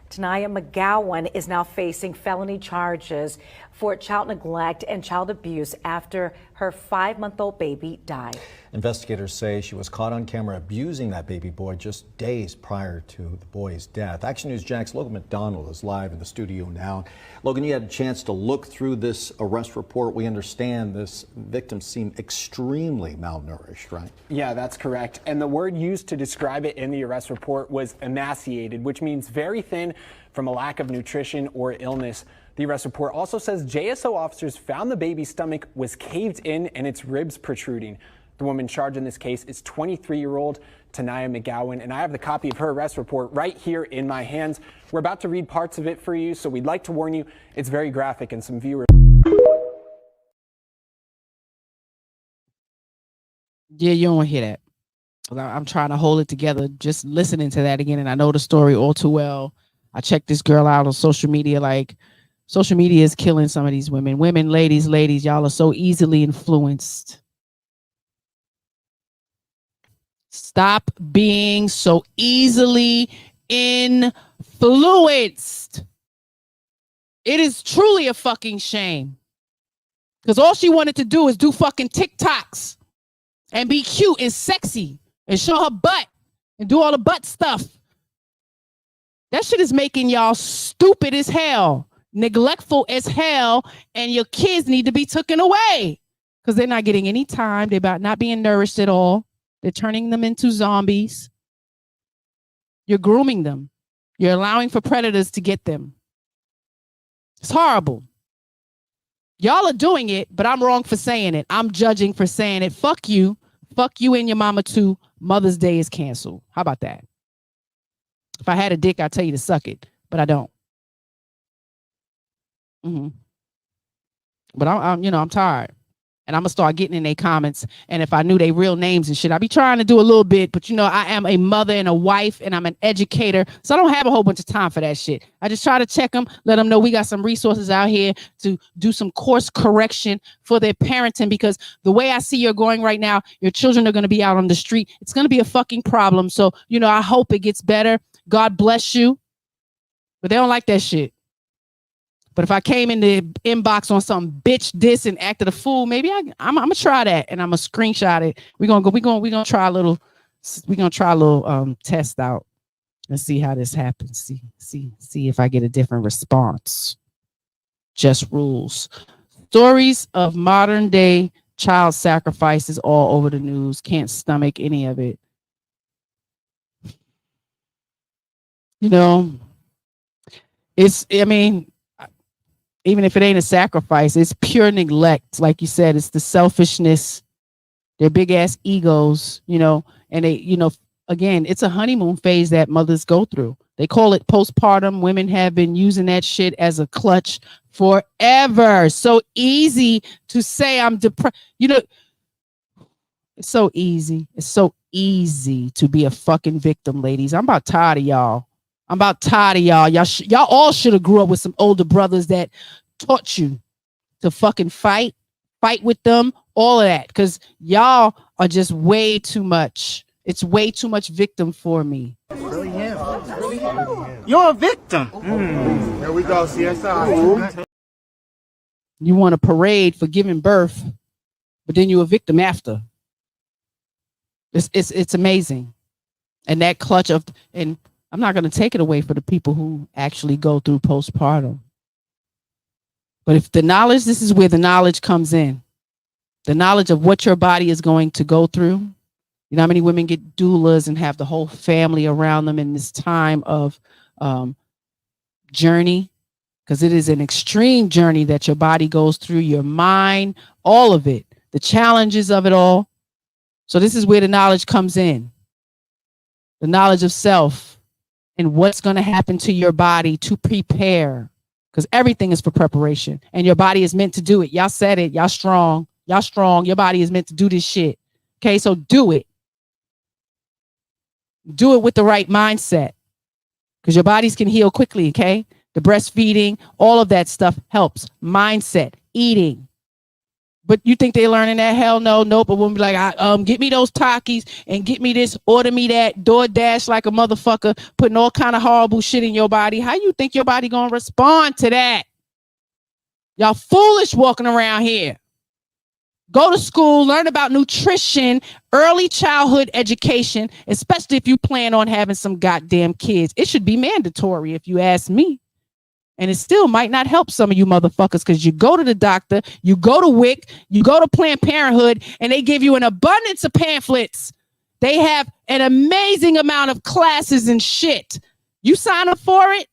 Tania McGowan is now facing felony charges for child neglect and child abuse after her 5-month-old baby died. Investigators say she was caught on camera abusing that baby boy just days prior to the boy's death. Action News Jack's Logan McDonald is live in the studio now. Logan, you had a chance to look through this arrest report. We understand this victim seemed extremely malnourished, right? Yeah, that's correct. And the word used to describe it in the arrest report was emaciated, which means very thin from a lack of nutrition or illness. The arrest report also says JSO officers found the baby's stomach was caved in and its ribs protruding. The woman charged in this case is 23-year-old Tania McGowan, and I have the copy of her arrest report right here in my hands. We're about to read parts of it for you, so we'd like to warn you, it's very graphic and some viewers. Yeah, you don't want to hear that. I'm trying to hold it together, just listening to that again, and I know the story all too well. I checked this girl out on social media, like, social media is killing some of these women. Women, ladies, y'all are so easily influenced. Stop being so easily influenced. It is truly a fucking shame. Because all she wanted to do is do fucking TikToks and be cute and sexy and show her butt and do all the butt stuff. That shit is making y'all stupid as hell, neglectful as hell, and your kids need to be taken away because they're not getting any time. They're about not being nourished at all. They're turning them into zombies. You're grooming them. You're allowing for predators to get them. It's horrible. Y'all are doing it, but I'm wrong for saying it. I'm judging for saying it. Fuck you. Fuck you and your mama too. Mother's Day is canceled. How about that? If I had a dick, I'd tell you to suck it, but I don't. But I'm tired. And I'm going to start getting in their comments. And if I knew their real names and shit, I'd be trying to do a little bit. But, I am a mother and a wife and I'm an educator. So I don't have a whole bunch of time for that shit. I just try to check them, let them know we got some resources out here to do some course correction for their parenting. Because the way I see you're going right now, your children are going to be out on the street. It's going to be a fucking problem. So, I hope it gets better. God bless you. But they don't like that shit. But if I came in the inbox on some bitch diss and acted a fool, maybe I'm gonna try that and I'm gonna screenshot it. We're gonna try a little test out and see how this happens. See if I get a different response. Just rules. Stories of modern day child sacrifices all over the news. Can't stomach any of it. Even if it ain't a sacrifice, it's pure neglect. Like you said, it's the selfishness, their big ass egos, and they, again, it's a honeymoon phase that mothers go through. They call it postpartum. Women have been using that shit as a clutch forever. So easy to say I'm depressed. It's so easy. It's so easy to be a fucking victim, ladies. I'm about tired of y'all. Y'all all should have grew up with some older brothers that taught you to fucking fight with them, all of that. Because y'all are just way too much. It's way too much victim for me. You're a victim. Here we go, CSI. You want a parade for giving birth, but then you're a victim after. It's amazing. And that clutch of, and I'm not going to take it away for the people who actually go through postpartum. But if this is where the knowledge comes in. The knowledge of what your body is going to go through. You know how many women get doulas and have the whole family around them in this time of journey? Because it is an extreme journey that your body goes through, your mind, all of it, the challenges of it all. So this is where the knowledge comes in. The knowledge of self and what's going to happen to your body to prepare. Because everything is for preparation. And your body is meant to do it. Y'all said it. Y'all strong. Y'all strong. Your body is meant to do this shit. Okay, so do it. Do it with the right mindset. Because your bodies can heal quickly, okay? The breastfeeding, all of that stuff helps. Mindset, eating. But you think they're learning that? Hell no, nope. But we'll be like, get me those Takis and get me this, order me that, DoorDash like a motherfucker, putting all kind of horrible shit in your body. How you think your body gonna respond to that? Y'all foolish walking around here. Go to school, learn about nutrition, early childhood education, especially if you plan on having some goddamn kids. It should be mandatory if you ask me. And it still might not help some of you motherfuckers because you go to the doctor, you go to WIC, you go to Planned Parenthood, and they give you an abundance of pamphlets. They have an amazing amount of classes and shit. You sign up for it?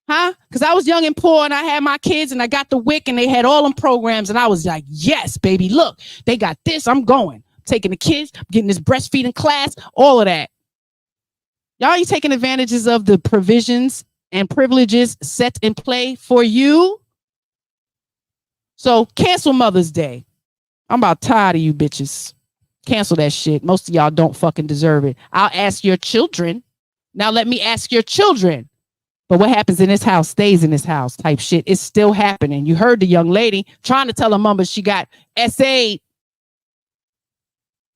Huh? Because I was young and poor and I had my kids and I got the WIC and they had all them programs and I was like, yes, baby, look, they got this. I'm going. Taking the kids, getting this breastfeeding class, all of that. Y'all ain't taking advantages of the provisions and privileges set in play for you. So cancel Mother's Day. I'm about tired of you bitches. Cancel that shit. Most of y'all don't fucking deserve it. I'll ask your children. Now let me ask your children. But what happens in this house stays in this house type shit. It's still happening. You heard the young lady trying to tell her mama she got SA'd.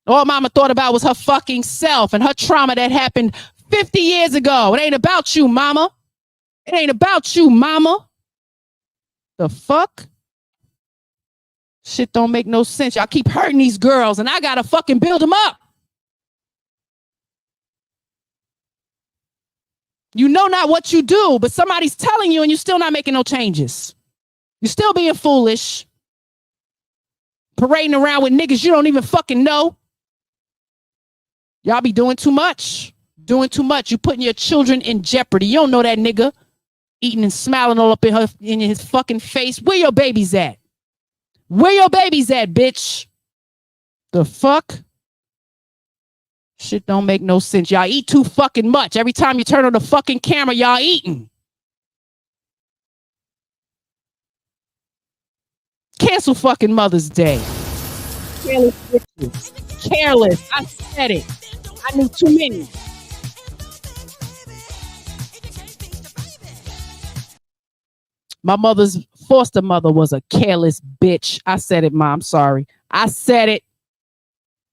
All mama thought about was her fucking self and her trauma that happened 50 years ago. It ain't about you, mama. It ain't about you, mama. The fuck? Shit don't make no sense. Y'all keep hurting these girls and I gotta fucking build them up. You know not what you do, but somebody's telling you and you're still not making no changes. You're still being foolish. Parading around with niggas you don't even fucking know. Y'all be doing too much. Doing too much. You putting your children in jeopardy. You don't know that nigga. Eating and smiling all up in his fucking face. Where your babies at? Where your babies at, bitch? The fuck? Shit don't make no sense. Y'all eat too fucking much. Every time you turn on the fucking camera, y'all eating. Cancel fucking Mother's Day. Careless bitches. Careless. I said it. I knew too many. My mother's foster mother was a careless bitch. I said it, Mom. Sorry. I said it.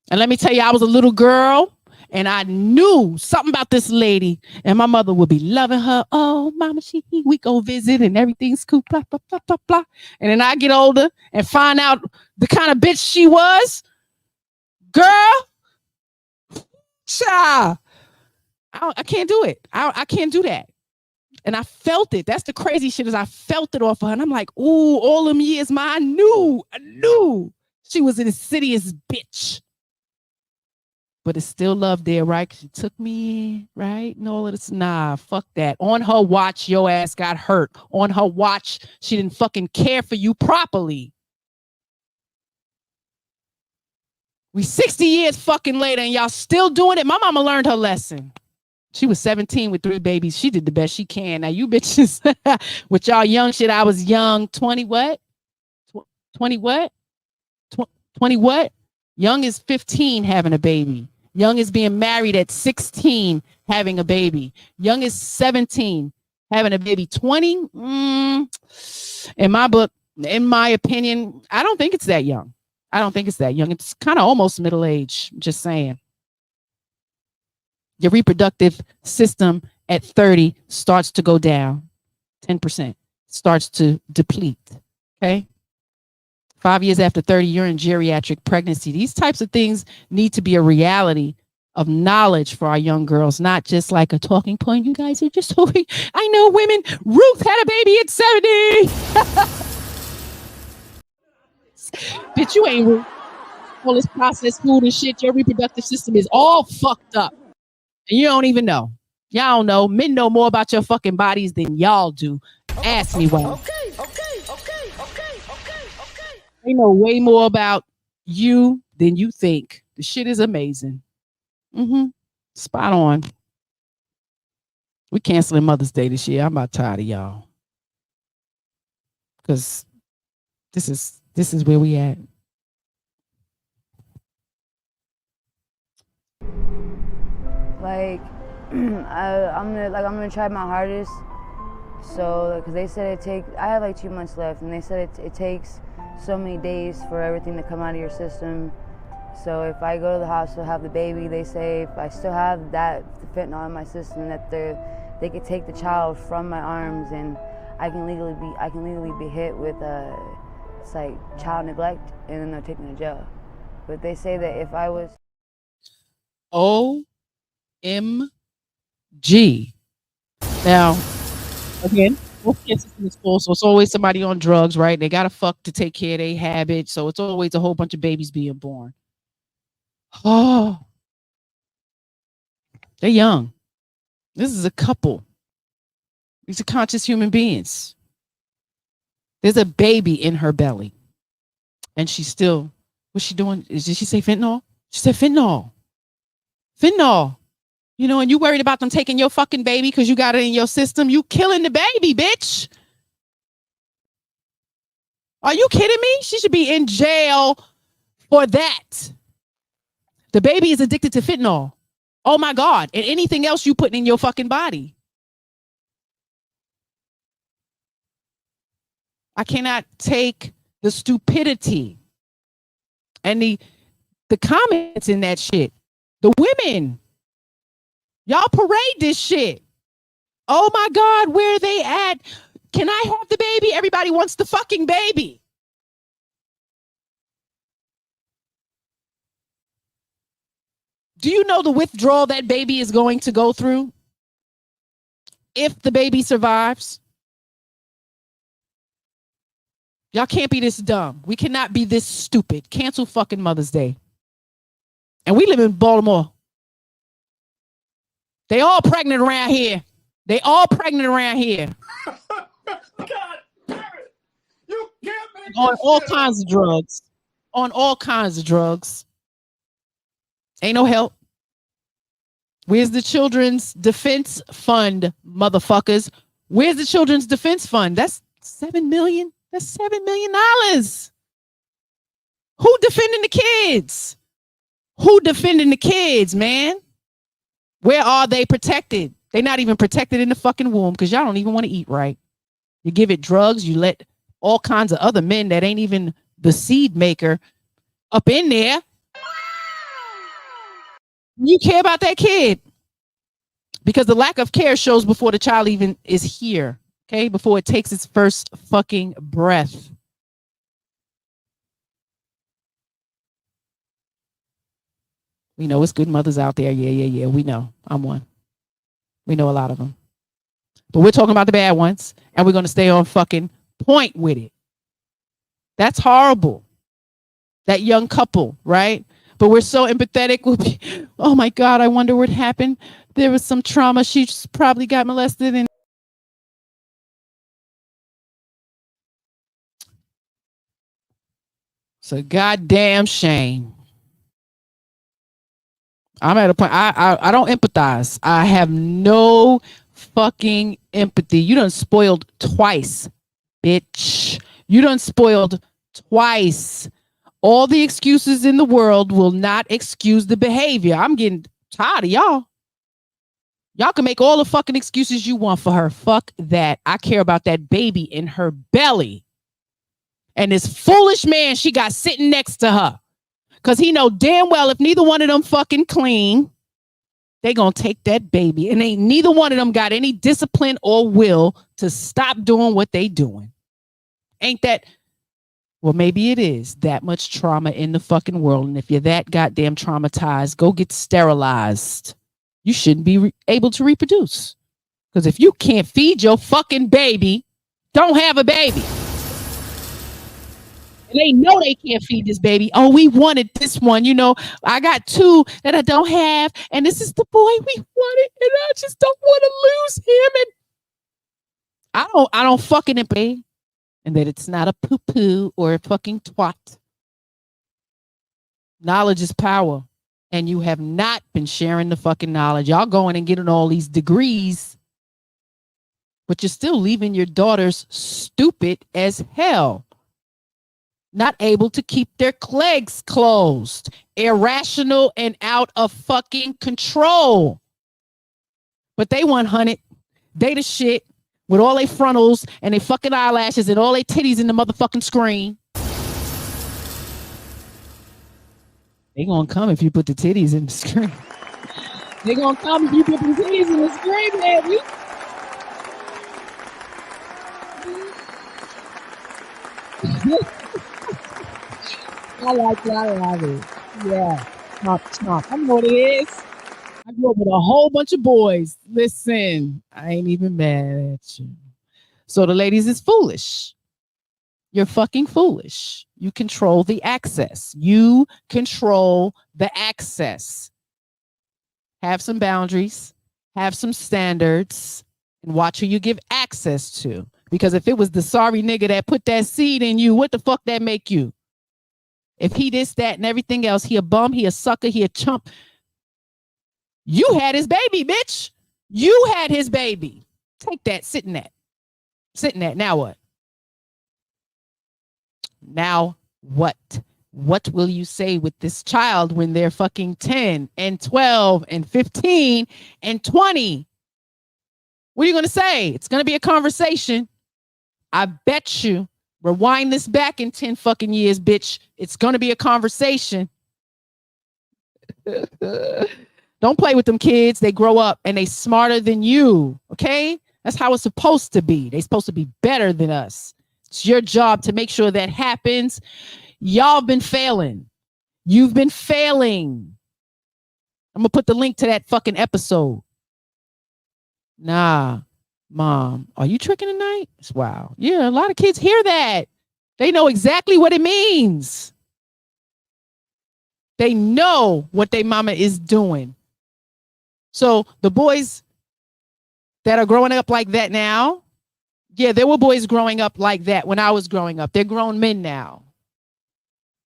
And let me tell you, I was a little girl and I knew something about this lady and my mother would be loving her. Oh, mama, we go visit and everything's cool, blah, blah, blah, blah, blah. And then I get older and find out the kind of bitch she was. Girl, child, I can't do it. I can't do that. And I felt it. That's the crazy shit is I felt it off of her. And I'm like, ooh, all them years, I knew she was an insidious bitch. But it's still love there, right? She took me in, right? And all of this. Nah, fuck that. On her watch, your ass got hurt. On her watch, she didn't fucking care for you properly. We 60 years fucking later and y'all still doing it. My mama learned her lesson. She was 17 with 3 babies. She did the best she can. Now you bitches with y'all young shit. I was young. 20 what? 20 what? 20 what? Young is 15 having a baby. Young is being married at 16 having a baby. Young is 17 having a baby. 20? In my book, in my opinion, I don't think it's that young. I don't think it's that young. It's kind of almost middle age. Just saying. Your reproductive system at 30 starts to go down. 10% starts to deplete. Okay. 5 years after 30, you're in geriatric pregnancy. These types of things need to be a reality of knowledge for our young girls, not just like a talking point. You guys are just hoping. I know women. Ruth had a baby at 70. Bitch, you ain't Ruth. All this processed food and shit, your reproductive system is all fucked up. And you don't even know. Y'all don't know. Men know more about your fucking bodies than y'all do. Ask me why. Okay. They know way more about you than you think. The shit is amazing. Spot on. We canceling Mother's Day this year. I'm about tired of y'all. Because this is where we at. Like, I'm gonna try my hardest. So, because they said I have like 2 months left, and they said it takes so many days for everything to come out of your system. So if I go to the hospital, have the baby, they say if I still have the fentanyl in my system, that they could take the child from my arms, and I can legally be hit with it's like child neglect, and then they'll take me to jail. But they say that if I was OMG. Now, again, healthcare system is full, so it's always somebody on drugs, right? They gotta fuck to take care of their habit, so it's always a whole bunch of babies being born. Oh, they're young. This is a couple. These are conscious human beings. There's a baby in her belly, and she's still. What's she doing? Did she say fentanyl? She said fentanyl. Fentanyl. You know, and you worried about them taking your fucking baby because you got it in your system. You killing the baby, bitch. Are you kidding me? She should be in jail for that. The baby is addicted to fentanyl. Oh my God. And anything else you put in your fucking body. I cannot take the stupidity and the comments in that shit. The women. Y'all parade this shit. Oh my God, where are they at? Can I have the baby? Everybody wants the fucking baby. Do you know the withdrawal that baby is going to go through if the baby survives? Y'all can't be this dumb. We cannot be this stupid. Cancel fucking Mother's Day. And we live in Baltimore. They all pregnant around here. They all pregnant around here. God, you can't make On all kinds of drugs. On all kinds of drugs. Ain't no help. Where's the Children's Defense Fund, motherfuckers? Where's the Children's Defense Fund? That's $7 million. That's $7 million. Who defending the kids? Who defending the kids, man? Where are they protected? They're not even protected in the fucking womb because y'all don't even want to eat right. You give it drugs. You let all kinds of other men that ain't even the seed maker up in there. You care about that kid because the lack of care shows before the child even is here. Okay, before it takes its first fucking breath. We know it's good mothers out there. Yeah. We know. I'm one. We know a lot of them. But we're talking about the bad ones, and we're going to stay on fucking point with it. That's horrible. That young couple, right? But we're so empathetic. Oh my God, I wonder what happened. There was some trauma. She probably got molested and it's a goddamn shame. I'm at a point. I don't empathize. I have no fucking empathy. You done spoiled twice, bitch. You done spoiled twice. All the excuses in the world will not excuse the behavior. I'm getting tired of y'all. Y'all can make all the fucking excuses you want for her. Fuck that. I care about that baby in her belly. And this foolish man she got sitting next to her. Because he know damn well if neither one of them fucking clean, they gonna take that baby. And ain't neither one of them got any discipline or will to stop doing what they doing. Ain't that... Well, maybe it is that much trauma in the fucking world. And if you're that goddamn traumatized, go get sterilized. You shouldn't be able to reproduce. Because if you can't feed your fucking baby, don't have a baby. And they know they can't feed this baby. Oh, we wanted this one. You know, I got two that I don't have. And this is the boy we wanted. And I just don't want to lose him. And I don't fucking pay. And that it's not a poo-poo or a fucking twat. Knowledge is power. And you have not been sharing the fucking knowledge. Y'all going and getting all these degrees. but you're still leaving your daughters stupid as hell. Not able to keep their legs closed. Irrational and out of fucking control. But they 100. They the shit with all their frontals and their fucking eyelashes and all their titties in the motherfucking screen. They gonna come if you put the titties in the screen. They gonna come if you put the titties in the screen, baby. I like it. I love it. Yeah. Chomp. I know what it is. I grew up with a whole bunch of boys. Listen, I ain't even mad at you. So the ladies is foolish. You're fucking foolish. You control the access. You control the access. Have some boundaries. Have some standards. And watch who you give access to. Because if it was the sorry nigga that put that seed in you, what the fuck that make you? If he this, that, and everything else, he a bum, he a sucker, he a chump. You had his baby, bitch. You had his baby. Take that, sit in that. Now what? Now what? What will you say with this child when they're fucking 10 and 12 and 15 and 20? What are you going to say? It's going to be a conversation. I bet you. Rewind this back in 10 fucking years, bitch. It's going to be a conversation. Don't play with them kids. They grow up and they smarter than you. Okay? That's how it's supposed to be. They're supposed to be better than us. It's your job to make sure that happens. Y'all been failing. You've been failing. I'm going to put the link to that fucking episode. Nah. Mom, are you tricking tonight? Wow. Yeah, a lot of kids hear that. They know exactly what it means. They know what their mama is doing. So the boys that are growing up like that now, yeah, there were boys growing up like that when I was growing up. They're grown men now.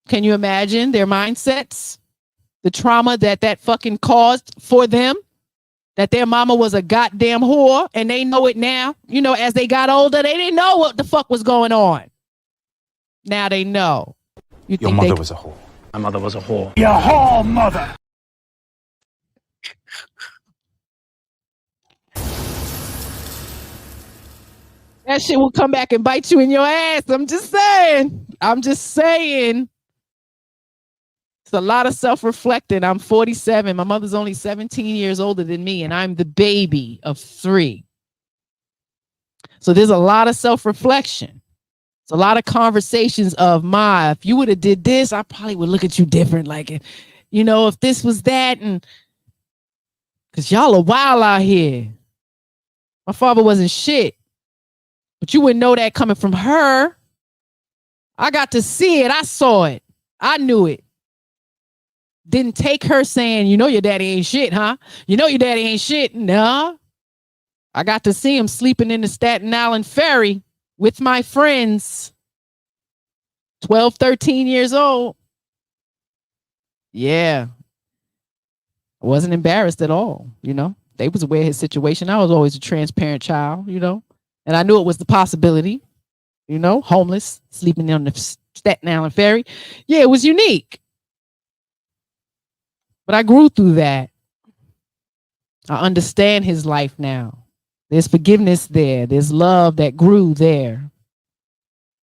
Can you imagine their mindsets? The trauma that fucking caused for them? That their mama was a goddamn whore and they know it now. You know, as they got older, they didn't know what the fuck was going on. Now they know. Your mother was a whore. My mother was a whore. Your whore mother. That shit will come back and bite you in your ass. I'm just saying. It's a lot of self-reflecting. I'm 47. My mother's only 17 years older than me, and I'm the baby of 3. So there's a lot of self-reflection. It's a lot of conversations of, Ma, if you would have did this, I probably would look at you different. Like, you know, if this was that, and because y'all are wild out here. My father wasn't shit. But you wouldn't know that coming from her. I got to see it. I saw it. I knew it. Didn't take her saying, you know your daddy ain't shit, huh? You know your daddy ain't shit. No. I got to see him sleeping in the Staten Island ferry with my friends. 12, 13 years old. Yeah. I wasn't embarrassed at all, you know. They was aware of his situation. I was always a transparent child, you know. And I knew it was the possibility, you know, homeless, sleeping on the Staten Island ferry. Yeah, it was unique. But I grew through that. I understand his life now. There's forgiveness there. There's love that grew there.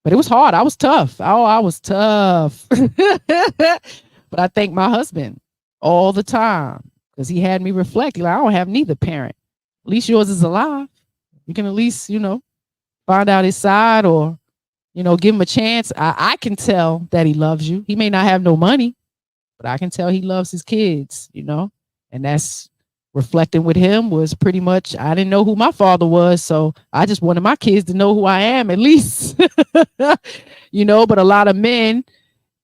But it was hard. I was tough. Oh, I was tough. But I thank my husband all the time because he had me reflect. Like, I don't have neither parent. At least yours is alive. You can at least, you know, find out his side or, you know, give him a chance. I can tell that he loves you. He may not have no money, but I can tell he loves his kids, you know, and that's reflecting with him was pretty much, I didn't know who my father was. So I just wanted my kids to know who I am at least, you know, but a lot of men,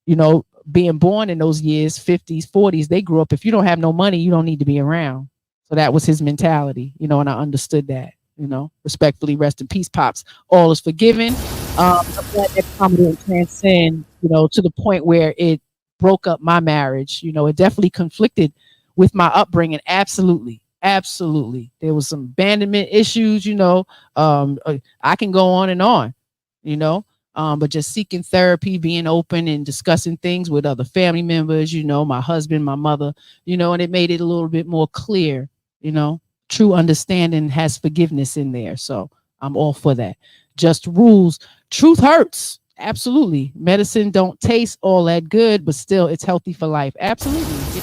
you know, being born in those years, 50s, 40s, they grew up. If you don't have no money, you don't need to be around. So that was his mentality, you know, and I understood that, you know, respectfully, rest in peace, Pops. All is forgiven. I'm glad that comedy and transcend, you know, to the point where it broke up my marriage. You know, it definitely conflicted with my upbringing. Absolutely. Absolutely. There was some abandonment issues, you know. I can go on and on, you know. But just seeking therapy, being open and discussing things with other family members, you know, my husband, my mother, you know, and it made it a little bit more clear, you know. True understanding has forgiveness in there. So I'm all for that. Just rules. Truth hurts. Absolutely. Medicine don't taste all that good, but still it's healthy for life. Absolutely.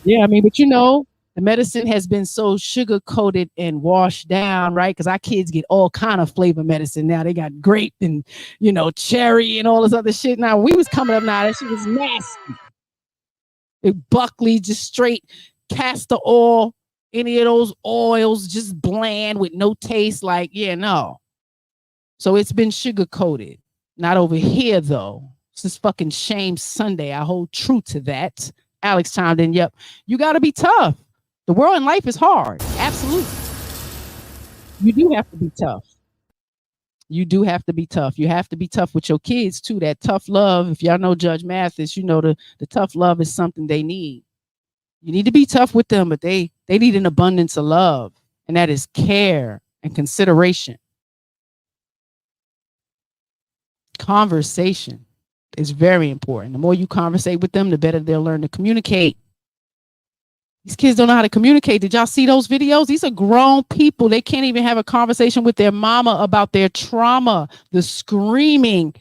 Yeah, I mean, but you know, the medicine has been so sugar coated and washed down, right? Because our kids get all kind of flavor medicine now. They got grape and, you know, cherry and all this other shit. Now we was coming up now, that shit was nasty. Buckley, just straight castor oil, any of those oils, just bland with no taste. Like, yeah, no. So it's been sugar coated. Not over here though. This is fucking Shame Sunday. I hold true to that. Alex chimed in. Yep, you got to be tough. The world in life is hard. Absolutely. You do have to be tough. You do have to be tough. You have to be tough with your kids too. That tough love, if y'all know Judge Mathis, you know the tough love is something they need. You need to be tough with them, but they need an abundance of love, and that is care and consideration. Conversation is very important. The more you conversate with them, the better they'll learn to communicate. These kids don't know how to communicate. Did y'all see those videos? These are grown people. They can't even have a conversation with their mama about their trauma, the screaming.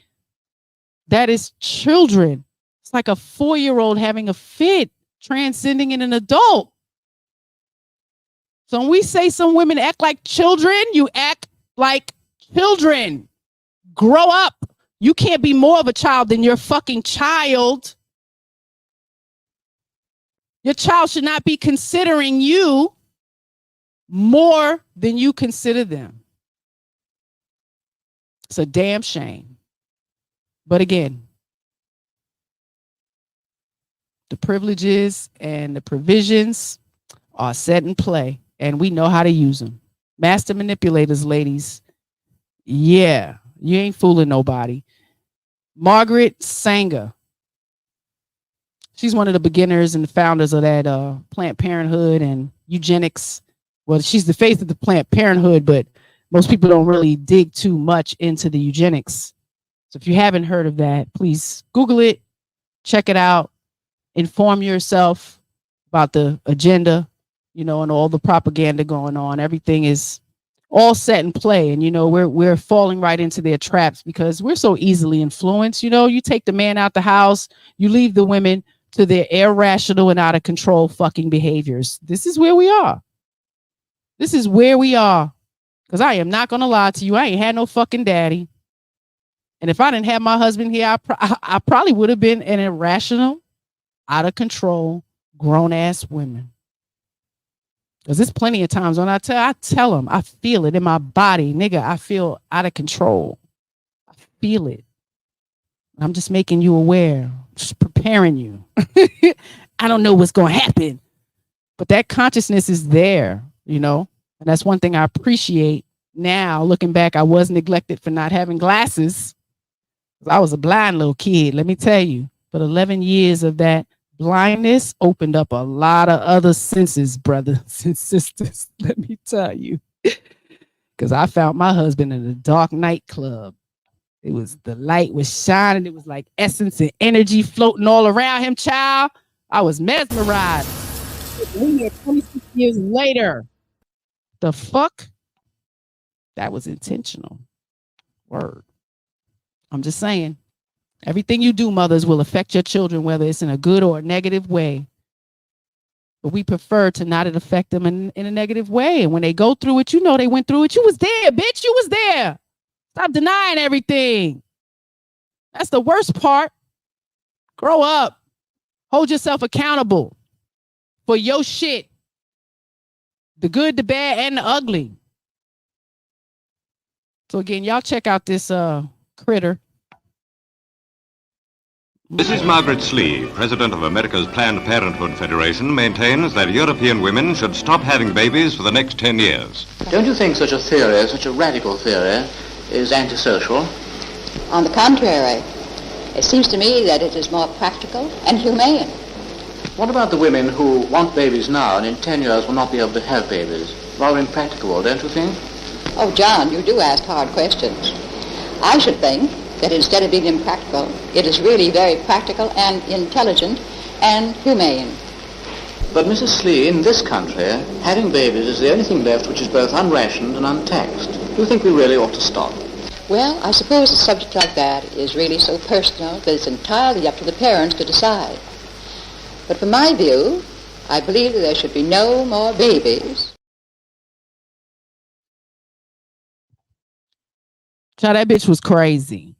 That is children. It's like a 4-year-old having a fit, transcending in an adult. So when we say some women act like children, you act like children. Grow up. You can't be more of a child than your fucking child. Your child should not be considering you more than you consider them. It's a damn shame. But again, the privileges and the provisions are set in play, and we know how to use them. Master manipulators, ladies. Yeah, you ain't fooling nobody. Margaret Sanger. She's one of the beginners and the founders of that Planned Parenthood and eugenics. Well, she's the face of the Planned Parenthood, but most people don't really dig too much into the eugenics. So if you haven't heard of that, please Google it, check it out, inform yourself about the agenda, you know, and all the propaganda going on. Everything is all set in play, and you know we're falling right into their traps because we're so easily influenced. You know, you take the man out the house, you leave the women to their irrational and out of control fucking behaviors. This is where we are. This is where we are. Because I am not gonna lie to you, I ain't had no fucking daddy, and if I didn't have my husband here, I probably would have been an irrational, out of control, grown ass woman. Because there's plenty of times when I tell them, I feel it in my body. Nigga, I feel out of control. I feel it. I'm just making you aware, just preparing you. I don't know what's going to happen. But that consciousness is there, you know. And that's one thing I appreciate now. Looking back, I was neglected for not having glasses. I was a blind little kid, let me tell you. But 11 years of that blindness opened up a lot of other senses, brothers and sisters. Let me tell you, because I found my husband in a dark nightclub. It was, the light was shining. It was like essence and energy floating all around him, child. I was mesmerized. 26 years later. The fuck? That was intentional. Word. I'm just saying. Everything you do, mothers, will affect your children, whether it's in a good or a negative way. But we prefer to not affect them in a negative way. And when they go through it, you know they went through it. You was there, bitch. You was there. Stop denying everything. That's the worst part. Grow up. Hold yourself accountable for your shit. The good, the bad, and the ugly. So again, y'all check out this critter. Mrs. Margaret Slee, president of America's Planned Parenthood Federation, maintains that European women should stop having babies for the next 10 years. Don't you think such a theory, such a radical theory, is antisocial? On the contrary, it seems to me that it is more practical and humane. What about the women who want babies now and in 10 years will not be able to have babies? Rather impracticable, don't you think? Oh, John, you do ask hard questions. I should think that instead of being impractical, it is really very practical and intelligent and humane. But Mrs. Slee, in this country, having babies is the only thing left which is both unrationed and untaxed. Do you think we really ought to stop? Well, I suppose a subject like that is really so personal that it's entirely up to the parents to decide. But from my view, I believe that there should be no more babies. Child, that bitch was crazy.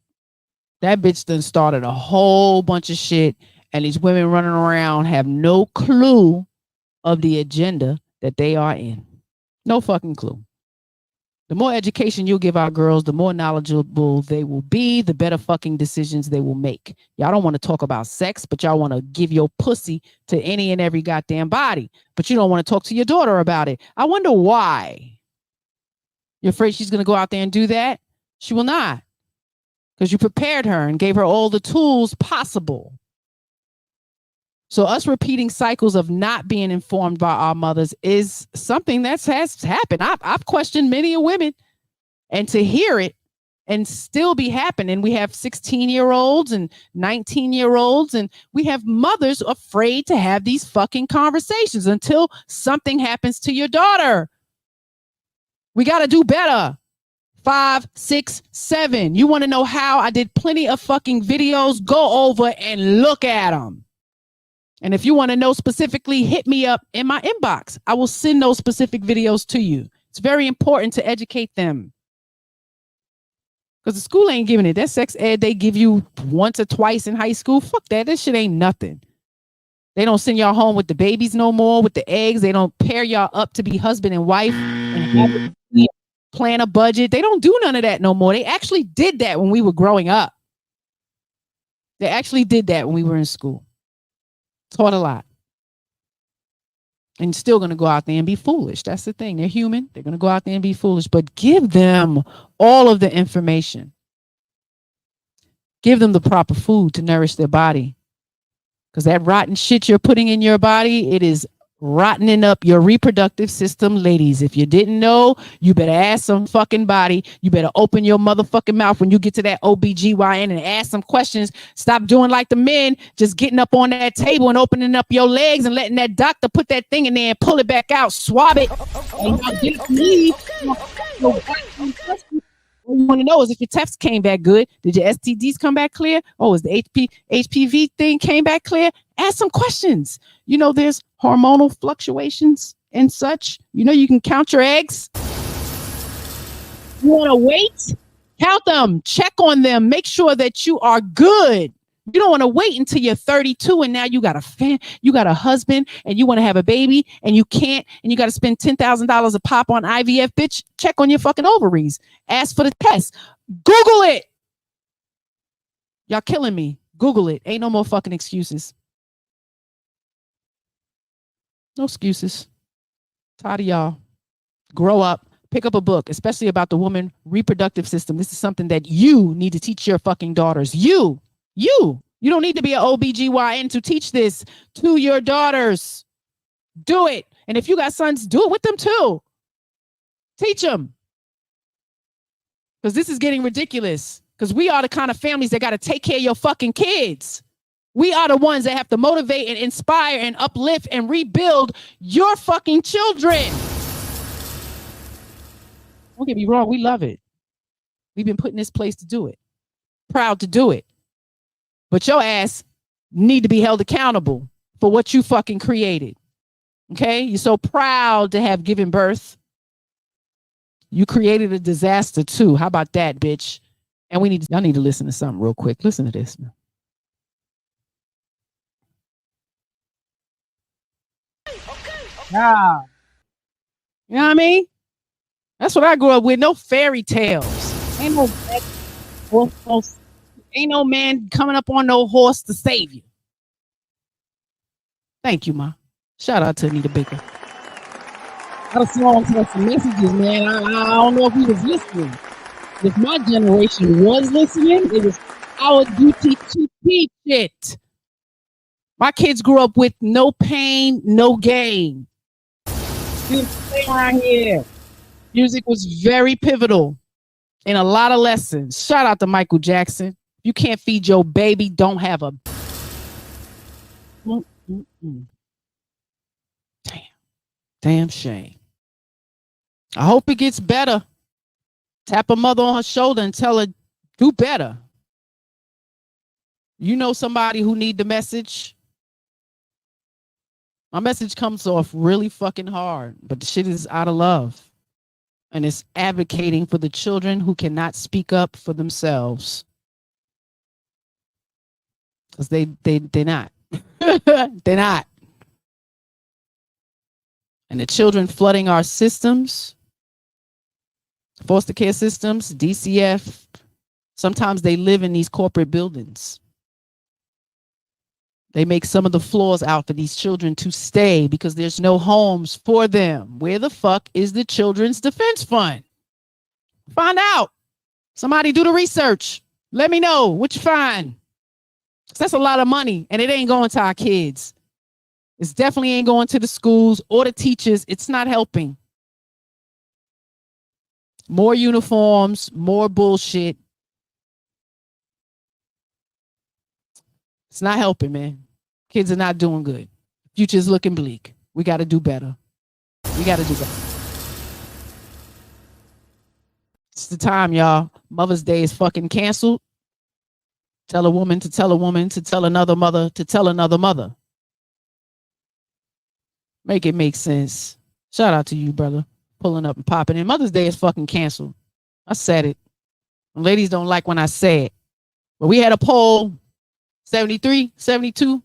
That bitch done started a whole bunch of shit, and these women running around have no clue of the agenda that they are in. No fucking clue. The more education you give our girls, the more knowledgeable they will be, the better fucking decisions they will make. Y'all don't want to talk about sex, but y'all want to give your pussy to any and every goddamn body, but you don't want to talk to your daughter about it. I wonder why. You're afraid she's going to go out there and do that? She will not, because you prepared her and gave her all the tools possible. So us repeating cycles of not being informed by our mothers is something that has happened. I've questioned many women, and to hear it and still be happening. We have 16-year-olds and 19-year-olds, and we have mothers afraid to have these fucking conversations until something happens to your daughter. We got to do better. 5, 6, 7. You want to know how? I did plenty of fucking videos. Go over and look at them. And if you want to know specifically, hit me up in my inbox. I will send those specific videos to you. It's very important to educate them. Because the school ain't giving it. That sex ed they give you once or twice in high school. Fuck that. This shit ain't nothing. They don't send y'all home with the babies no more, with the eggs. They don't pair y'all up to be husband and wife and plan a budget. They don't do none of that no more. They actually did that when we were growing up. They actually did that when we were in school. Taught a lot. And still going to go out there and be foolish. That's the thing. They're human. They're going to go out there and be foolish. But give them all of the information. Give them the proper food to nourish their body. Because that rotten shit you're putting in your body, it is rottening up your reproductive system. Ladies, if you didn't know, you better ask some fucking body. You better open your motherfucking mouth when you get to that OBGYN and ask some questions. Stop doing like the men, just getting up on that table and opening up your legs and letting that doctor put that thing in there and pull it back out, swab it, and y'all get it to me. What you want to know is if your tests came back good. Did your STDs come back clear? Oh, is the HPV thing came back clear? Ask some questions. You know, there's hormonal fluctuations and such. You know, you can count your eggs. You want to wait? Count them. Check on them. Make sure that you are good. You don't want to wait until you're 32 and now you got a husband and you want to have a baby and you can't, and you got to spend $10,000 a pop on IVF. Bitch, check on your fucking ovaries. Ask for the test. Google it. Y'all killing me. Google it. Ain't no more fucking excuses. No excuses. Tired of y'all. Grow up. Pick up a book, especially about the woman reproductive system. This is something that you need to teach your fucking daughters. You don't need to be an OBGYN to teach this to your daughters. Do it. And if you got sons, do it with them too. Teach them. Because this is getting ridiculous. Because we are the kind of families that got to take care of your fucking kids. We are the ones that have to motivate and inspire and uplift and rebuild your fucking children. Don't get me wrong. We love it. We've been put in this place to do it. Proud to do it. But your ass need to be held accountable for what you fucking created. Okay? You're so proud to have given birth. You created a disaster too. How about that, bitch? And y'all need to listen to something real quick. Listen to this, man. Yeah. You know what I mean? That's what I grew up with. No fairy tales. Ain't no man coming up on no horse to save you. Thank you, Ma. Shout out to Anita Baker. I was throwing some messages, man. I don't know if he was listening. If my generation was listening, it was our duty to teach it. My kids grew up with no pain, no gain. Around here. Music was very pivotal in a lot of lessons. Shout out to Michael Jackson. You can't feed your baby, don't have a... Damn shame. I hope it gets better. Tap a mother on her shoulder and tell her, do better. You know somebody who need the message? My message comes off really fucking hard, but the shit is out of love. And it's advocating for the children who cannot speak up for themselves. Because they're not. They're not. And the children flooding our systems, foster care systems, DCF, sometimes they live in these corporate buildings. They make some of the floors out for these children to stay because there's no homes for them. Where the fuck is the Children's Defense Fund? Find out. Somebody do the research. Let me know what you find. That's a lot of money, and it ain't going to our kids. It's definitely ain't going to the schools or the teachers. It's not helping. More uniforms, more bullshit. It's not helping, man. Kids are not doing good. Future's looking bleak. We got to do better. We got to do better. It's the time, y'all. Mother's Day is fucking canceled. Tell a woman to tell a woman to tell another mother to tell another mother. Make it make sense. Shout out to you, brother. Pulling up and popping in. Mother's Day is fucking canceled. I said it. Ladies don't like when I say it. But we had a poll. 73, 72,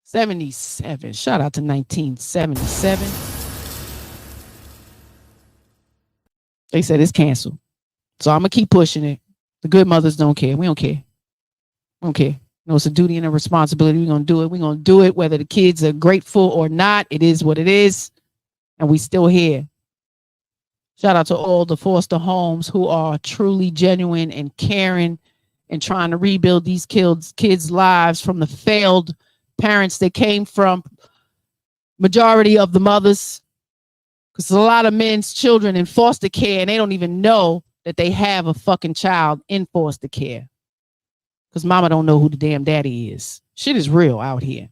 77. Shout out to 1977. They said it's canceled. So I'm going to keep pushing it. The good mothers don't care. We don't care. We don't care. You know, it's a duty and a responsibility. We're going to do it. We're going to do it whether the kids are grateful or not. It is what it is. And we still here. Shout out to all the foster homes who are truly genuine and caring and trying to rebuild these kids' lives from the failed parents they came from. Majority of the mothers, because there's a lot of men's children in foster care and they don't even know that they have a fucking child in foster care. Because mama don't know who the damn daddy is. Shit is real out here.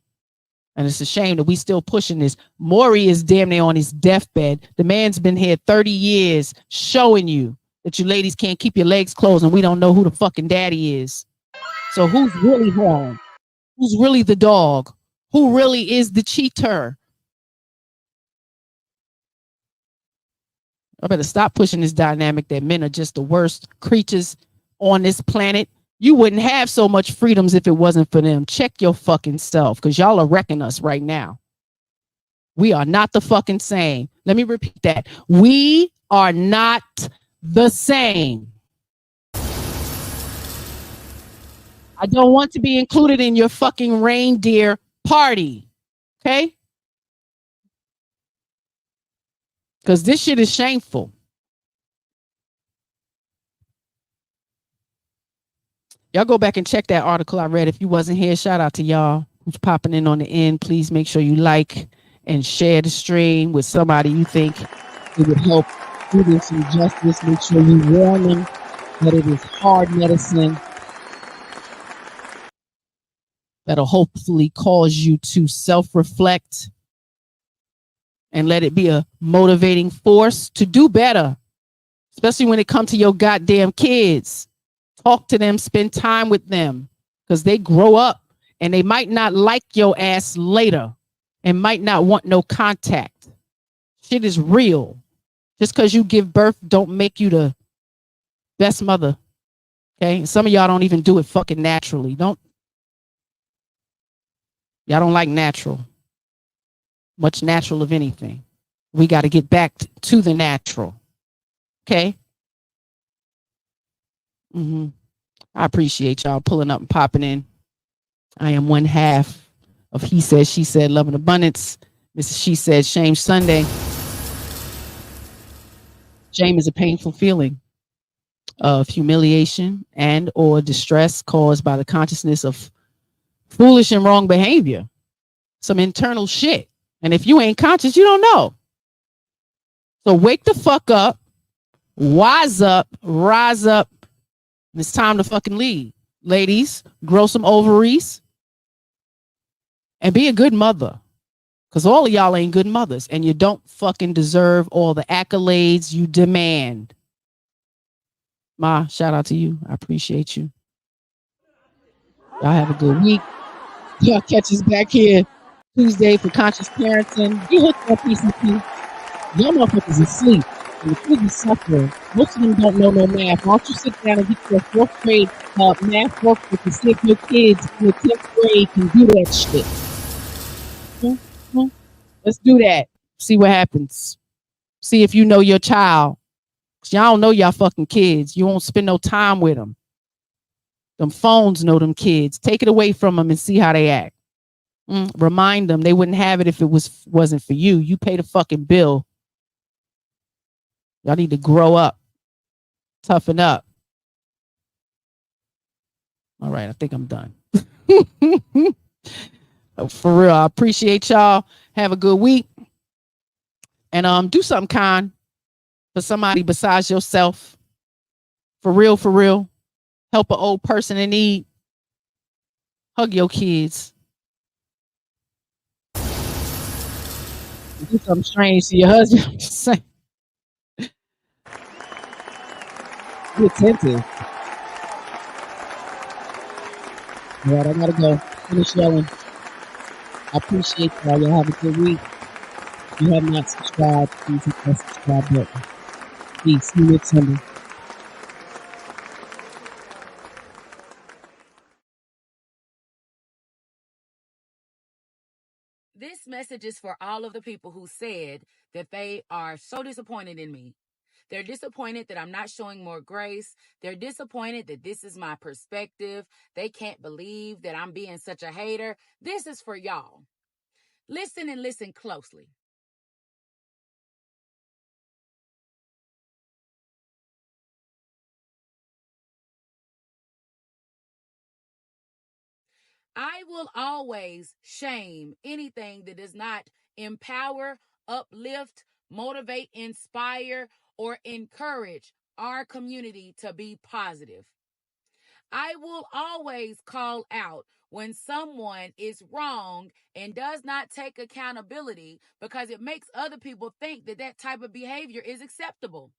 And it's a shame that we still pushing this. Maury is damn near on his deathbed. The man's been here 30 years showing you that you ladies can't keep your legs closed and we don't know who the fucking daddy is. So who's really home? Who's really the dog? Who really is the cheater? I better stop pushing this dynamic that men are just the worst creatures on this planet. You wouldn't have so much freedoms if it wasn't for them. Check your fucking self, because y'all are wrecking us right now. We are not the fucking same. Let me repeat that. We are not the same. I don't want to be included in your fucking reindeer party. Okay? Because this shit is shameful. Y'all go back and check that article I read. If you wasn't here, shout out to y'all who's popping in on the end. Please make sure you like and share the stream with somebody you think it would help do this some justice. Make sure you warn them that it is hard medicine that'll hopefully cause you to self-reflect and let it be a motivating force to do better, especially when it comes to your goddamn kids. Talk to them, spend time with them, because they grow up and they might not like your ass later and might not want no contact. Shit is real. Just because you give birth don't make you the best mother. Okay? Some of y'all don't even do it fucking naturally. Y'all don't like natural. Much natural of anything. We got to get back to the natural. Okay? I appreciate y'all pulling up and popping in. I am one half of He Said, She Said, Love and Abundance. This is She Said, Shame Sunday. Shame is a painful feeling of humiliation and or distress caused by the consciousness of foolish and wrong behavior. some internal shit. And if you ain't conscious, you don't know. So wake the fuck up, wise up, rise up. And it's time to fucking lead. Ladies, grow some ovaries and be a good mother. Because all of y'all ain't good mothers. And you don't fucking deserve all the accolades you demand. Ma, shout out to you. I appreciate you. Y'all have a good week. Y'all catch us back here Tuesday for Conscious Parenting. Get hooked on PCP. Y'all motherfuckers are asleep. And the kids are suffering. Most of them don't know no math. Why don't you sit down and get your 4th grade math workbook and see if your kids in the 10th grade can do that shit. Let's do that. See what happens. See if you know your child. Y'all don't know y'all fucking kids. You won't spend no time with them. Them phones know them kids. Take it away from them and see how they act. Remind them they wouldn't have it if it wasn't for you. You pay the fucking bill. Y'all need to grow up. Toughen up. All right, I think I'm done. For real, I appreciate y'all. Have a good week. And do something kind for somebody besides yourself. For real, for real. Help an old person in need. Hug your kids. Do something strange to your husband. I'm just saying. Be attentive. All right, I gotta go. Finish yelling. I appreciate y'all. Y'all have a good week. If you have not subscribed, please hit that subscribe button. Peace. See you next Sunday. This message is for all of the people who said that they are so disappointed in me. They're disappointed that I'm not showing more grace. They're disappointed that this is my perspective. They can't believe that I'm being such a hater. This is for y'all. Listen and listen closely. I will always shame anything that does not empower, uplift, motivate, inspire, or encourage our community to be positive. I will always call out when someone is wrong and does not take accountability because it makes other people think that that type of behavior is acceptable.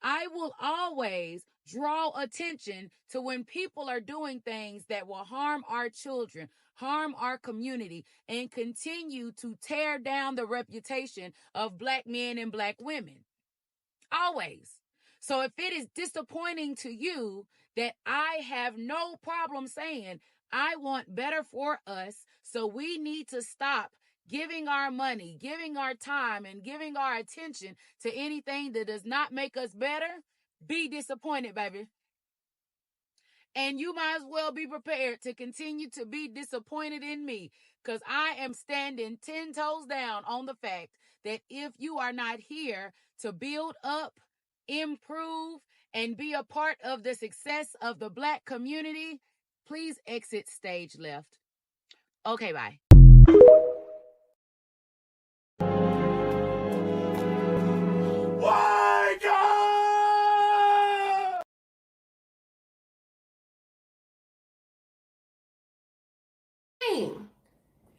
I will always draw attention to when people are doing things that will harm our children, harm our community, and continue to tear down the reputation of Black men and Black women. Always. So if it is disappointing to you that I have no problem saying I want better for us, so we need to stop giving our money, giving our time, and giving our attention to anything that does not make us better, be disappointed, baby. And you might as well be prepared to continue to be disappointed in me, because I am standing 10 toes down on the fact that if you are not here to build up, improve, and be a part of the success of the Black community, please exit stage left. Okay, bye. Wake up! Shame.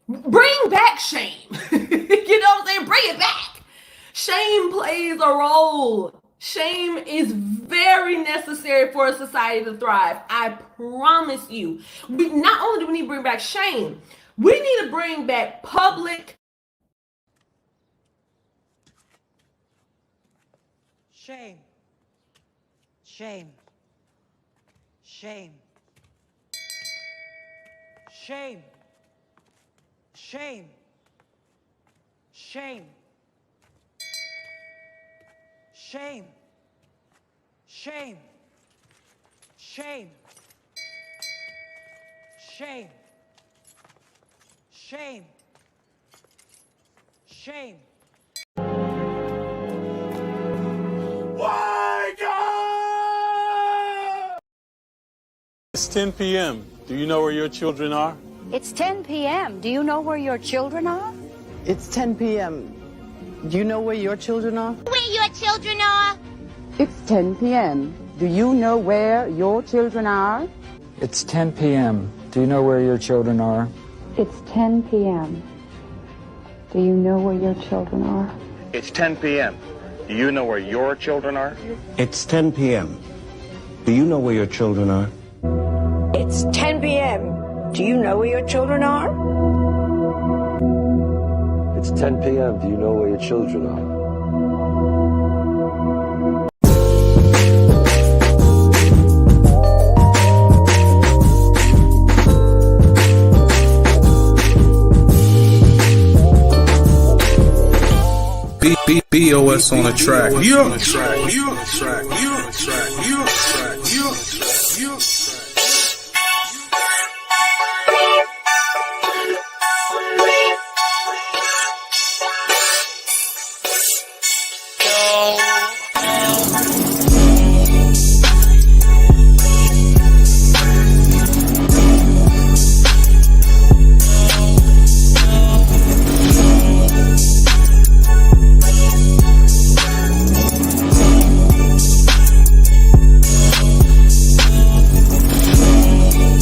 Bring back shame. You know what I'm saying? Bring it back. Shame plays a role. Shame is very necessary for a society to thrive. I promise you. Not only do we need to bring back shame, we need to bring back public shame. Shame. Shame. Shame. Shame. Shame. Shame. Shame. Shame. Shame. Shame. Shame. Wake up! It's 10 p.m. Do you know where your children are? It's 10 p.m. Do you know where your children are? It's 10 p.m. Do you know where your children are? Where your children are? It's 10 p.m. Do you know where your children are? It's 10 p.m. Do you know where your children are? It's 10 p.m. Do you know where your children are? It's 10 p.m. Do you know where your children are? It's 10 p.m. Do you know where your children are? It's 10 p.m. Do you know where your children are? It's 10 p.m. Do you know where your children are? BOS on the track. Yeah.